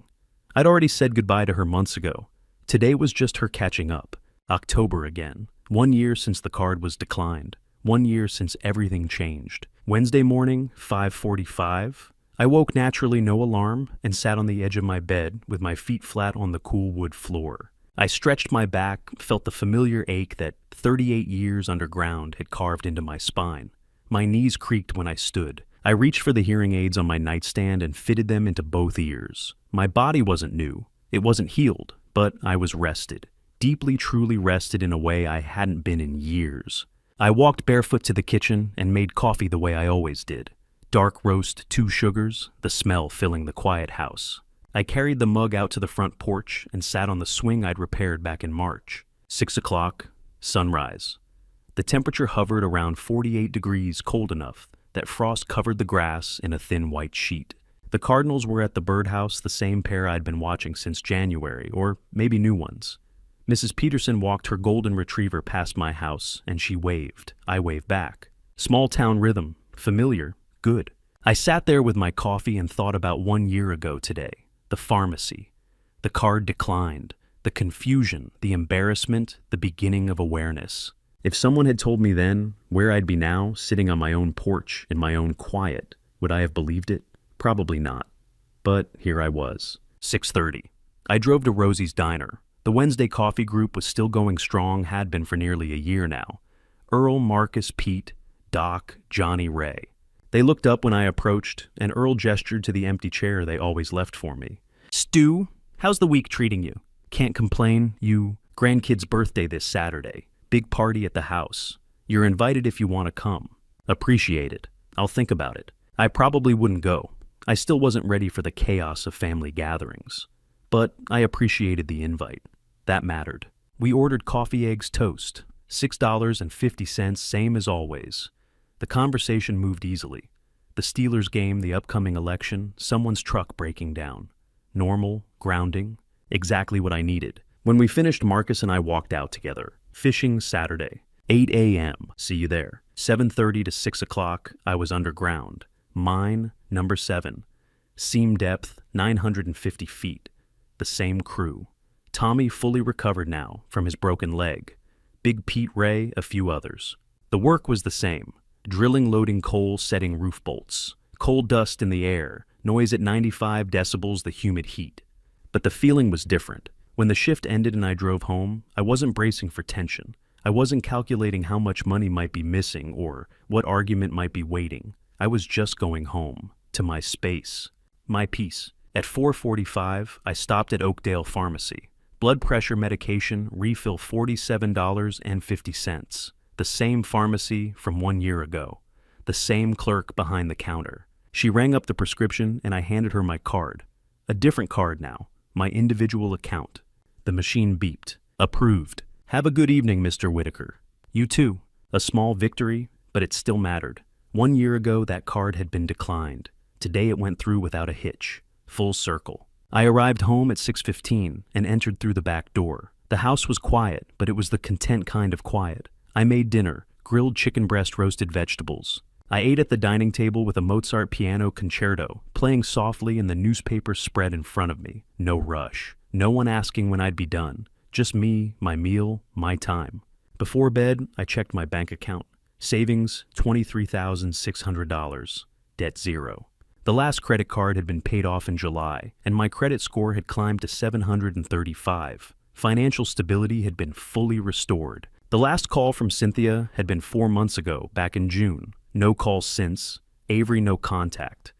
I'd already said goodbye to her months ago. Today was just her catching up. October again. 1 year since the card was declined. 1 year since everything changed. Wednesday morning, 5:45. I woke naturally, no alarm, and sat on the edge of my bed with my feet flat on the cool wood floor. I stretched my back, felt the familiar ache that 38 years underground had carved into my spine. My knees creaked when I stood. I reached for the hearing aids on my nightstand and fitted them into both ears. My body wasn't new. It wasn't healed, but I was rested. Deeply, truly rested in a way I hadn't been in years. I walked barefoot to the kitchen and made coffee the way I always did. Dark roast, 2 sugars, the smell filling the quiet house. I carried the mug out to the front porch and sat on the swing I'd repaired back in March. 6 o'clock, sunrise. The temperature hovered around 48 degrees, cold enough that frost covered the grass in a thin white sheet. The cardinals were at the birdhouse, the same pair I'd been watching since January, or maybe new ones. Mrs. Peterson walked her golden retriever past my house, and she waved. I waved back. Small town rhythm, familiar, good. I sat there with my coffee and thought about 1 year ago today. The pharmacy. The card declined. The confusion, the embarrassment, the beginning of awareness. If someone had told me then where I'd be now, sitting on my own porch in my own quiet, would I have believed it? Probably not. But here I was. 6:30. I drove to Rosie's Diner. The Wednesday coffee group was still going strong, had been for nearly a year now. Earl, Marcus, Pete, Doc, Johnny, Ray. They looked up when I approached, and Earl gestured to the empty chair they always left for me. "Stu, how's the week treating you?" "Can't complain. Grandkid's birthday this Saturday. Big party at the house. You're invited if you want to come." "Appreciate it. I'll think about it." I probably wouldn't go. I still wasn't ready for the chaos of family gatherings. But I appreciated the invite. That mattered. We ordered coffee, eggs, toast. $6.50, same as always. The conversation moved easily. The Steelers game, the upcoming election, someone's truck breaking down. Normal, grounding, exactly what I needed. When we finished, Marcus and I walked out together. Fishing Saturday. 8 a.m. See you there. 7:30 to 6 o'clock, I was underground. Mine, number 7. Seam depth, 950 feet. The same crew. Tommy fully recovered now from his broken leg. Big Pete, Ray, a few others. The work was the same. Drilling, loading coal, setting roof bolts. Coal dust in the air, noise at 95 decibels, the humid heat. But the feeling was different. When the shift ended and I drove home, I wasn't bracing for tension. I wasn't calculating how much money might be missing or what argument might be waiting. I was just going home, to my space, my peace. At 4:45, I stopped at Oakdale Pharmacy. Blood pressure medication, refill $47.50. The same pharmacy from 1 year ago. The same clerk behind the counter. She rang up the prescription and I handed her my card. A different card now, my individual account. The machine beeped. Approved. Have a good evening, Mr. Whitaker. You too. A small victory, but it still mattered. 1 year ago, that card had been declined. Today it went through without a hitch. Full circle. I arrived home at 6:15 and entered through the back door. The house was quiet, but it was the content kind of quiet. I made dinner, grilled chicken breast, roasted vegetables. I ate at the dining table with a Mozart piano concerto, playing softly and the newspaper spread in front of me. No rush. No one asking when I'd be done. Just me, my meal, my time. Before bed, I checked my bank account. Savings, $23,600. Debt zero. The last credit card had been paid off in July, and my credit score had climbed to 735. Financial stability had been fully restored. The last call from Cynthia had been 4 months ago, back in June. No calls since. Avery, no contact.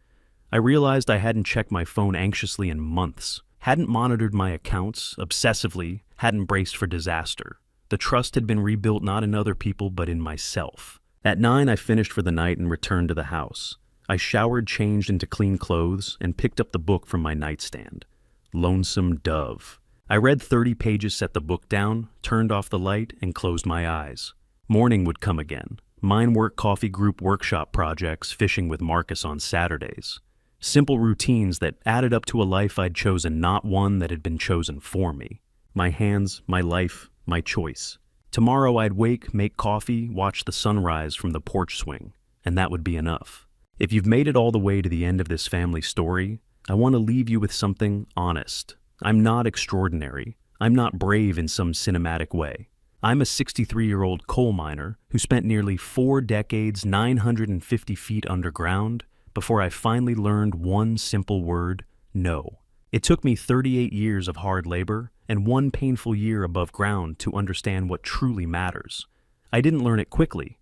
I realized I hadn't checked my phone anxiously in months, hadn't monitored my accounts obsessively, hadn't braced for disaster. The trust had been rebuilt not in other people, but in myself. At 9, I finished for the night and returned to the house. I showered, changed into clean clothes, and picked up the book from my nightstand. Lonesome Dove. I read 30 pages, set the book down, turned off the light, and closed my eyes. Morning would come again. Mine work, coffee group, workshop projects, fishing with Marcus on Saturdays. Simple routines that added up to a life I'd chosen, not one that had been chosen for me. My hands, my life, my choice. Tomorrow I'd wake, make coffee, watch the sunrise from the porch swing, and that would be enough. If you've made it all the way to the end of this family story, I want to leave you with something honest. I'm not extraordinary. I'm not brave in some cinematic way. I'm a 63-year-old coal miner who spent nearly 4 decades 950 feet underground before I finally learned one simple word: no. It took me 38 years of hard labor and one painful year above ground to understand what truly matters. I didn't learn it quickly,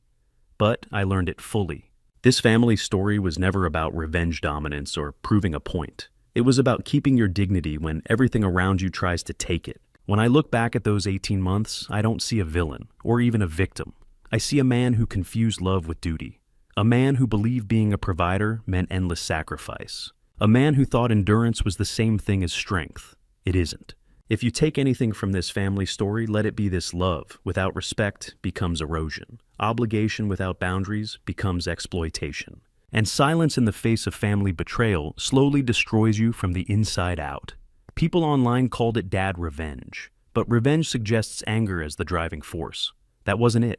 but I learned it fully. This family story was never about revenge dominance or proving a point. It was about keeping your dignity when everything around you tries to take it. When I look back at those 18 months, I don't see a villain or even a victim. I see a man who confused love with duty. A man who believed being a provider meant endless sacrifice. A man who thought endurance was the same thing as strength. It isn't. If you take anything from this family story, let it be this: love without respect becomes erosion. Obligation without boundaries becomes exploitation. And silence in the face of family betrayal slowly destroys you from the inside out. People online called it dad revenge, but revenge suggests anger as the driving force. That wasn't it.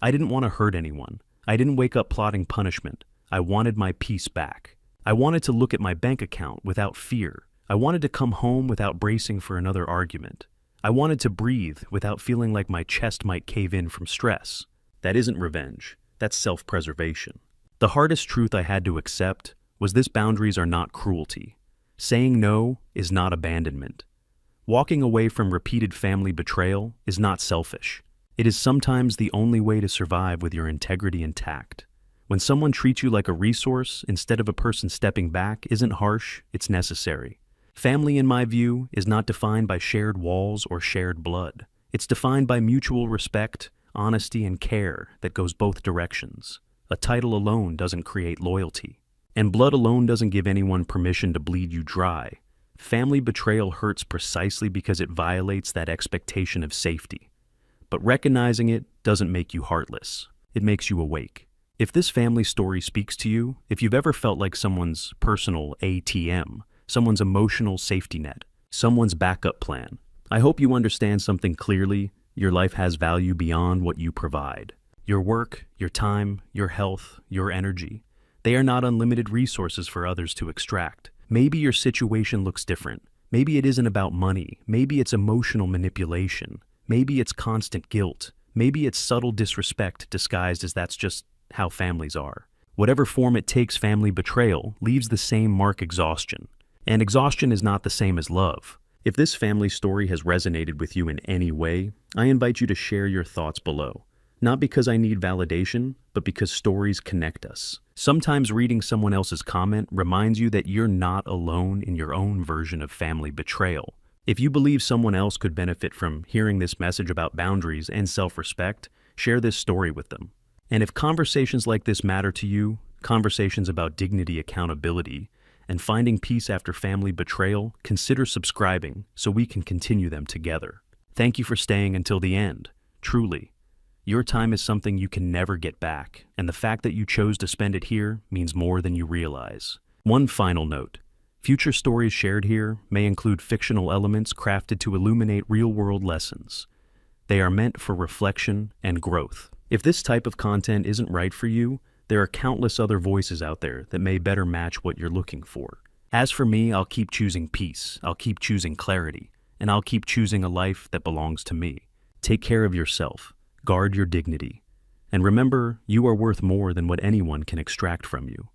I didn't want to hurt anyone. I didn't wake up plotting punishment. I wanted my peace back. I wanted to look at my bank account without fear. I wanted to come home without bracing for another argument. I wanted to breathe without feeling like my chest might cave in from stress. That isn't revenge. That's self-preservation. The hardest truth I had to accept was this: boundaries are not cruelty. Saying no is not abandonment. Walking away from repeated family betrayal is not selfish. It is sometimes the only way to survive with your integrity intact. When someone treats you like a resource instead of a person stepping back isn't harsh, it's necessary. Family, in my view, is not defined by shared walls or shared blood. It's defined by mutual respect, honesty, and care that goes both directions. A title alone doesn't create loyalty. And blood alone doesn't give anyone permission to bleed you dry. Family betrayal hurts precisely because it violates that expectation of safety. But recognizing it doesn't make you heartless. It makes you awake. If this family story speaks to you, if you've ever felt like someone's personal ATM, someone's emotional safety net, someone's backup plan, I hope you understand something clearly: your life has value beyond what you provide. Your work, your time, your health, your energy. They are not unlimited resources for others to extract. Maybe your situation looks different. Maybe it isn't about money. Maybe it's emotional manipulation. Maybe it's constant guilt. Maybe it's subtle disrespect disguised as that's just how families are. Whatever form it takes, family betrayal leaves the same mark: exhaustion. And exhaustion is not the same as love. If this family story has resonated with you in any way, I invite you to share your thoughts below. Not because I need validation, but because stories connect us. Sometimes reading someone else's comment reminds you that you're not alone in your own version of family betrayal. If you believe someone else could benefit from hearing this message about boundaries and self-respect, share this story with them. And if conversations like this matter to you, conversations about dignity, accountability, and finding peace after family betrayal, consider subscribing so we can continue them together. Thank you for staying until the end. Truly. Your time is something you can never get back, and the fact that you chose to spend it here means more than you realize. One final note: future stories shared here may include fictional elements crafted to illuminate real-world lessons. They are meant for reflection and growth. If this type of content isn't right for you, there are countless other voices out there that may better match what you're looking for. As for me, I'll keep choosing peace, I'll keep choosing clarity, and I'll keep choosing a life that belongs to me. Take care of yourself. Guard your dignity. And remember, you are worth more than what anyone can extract from you.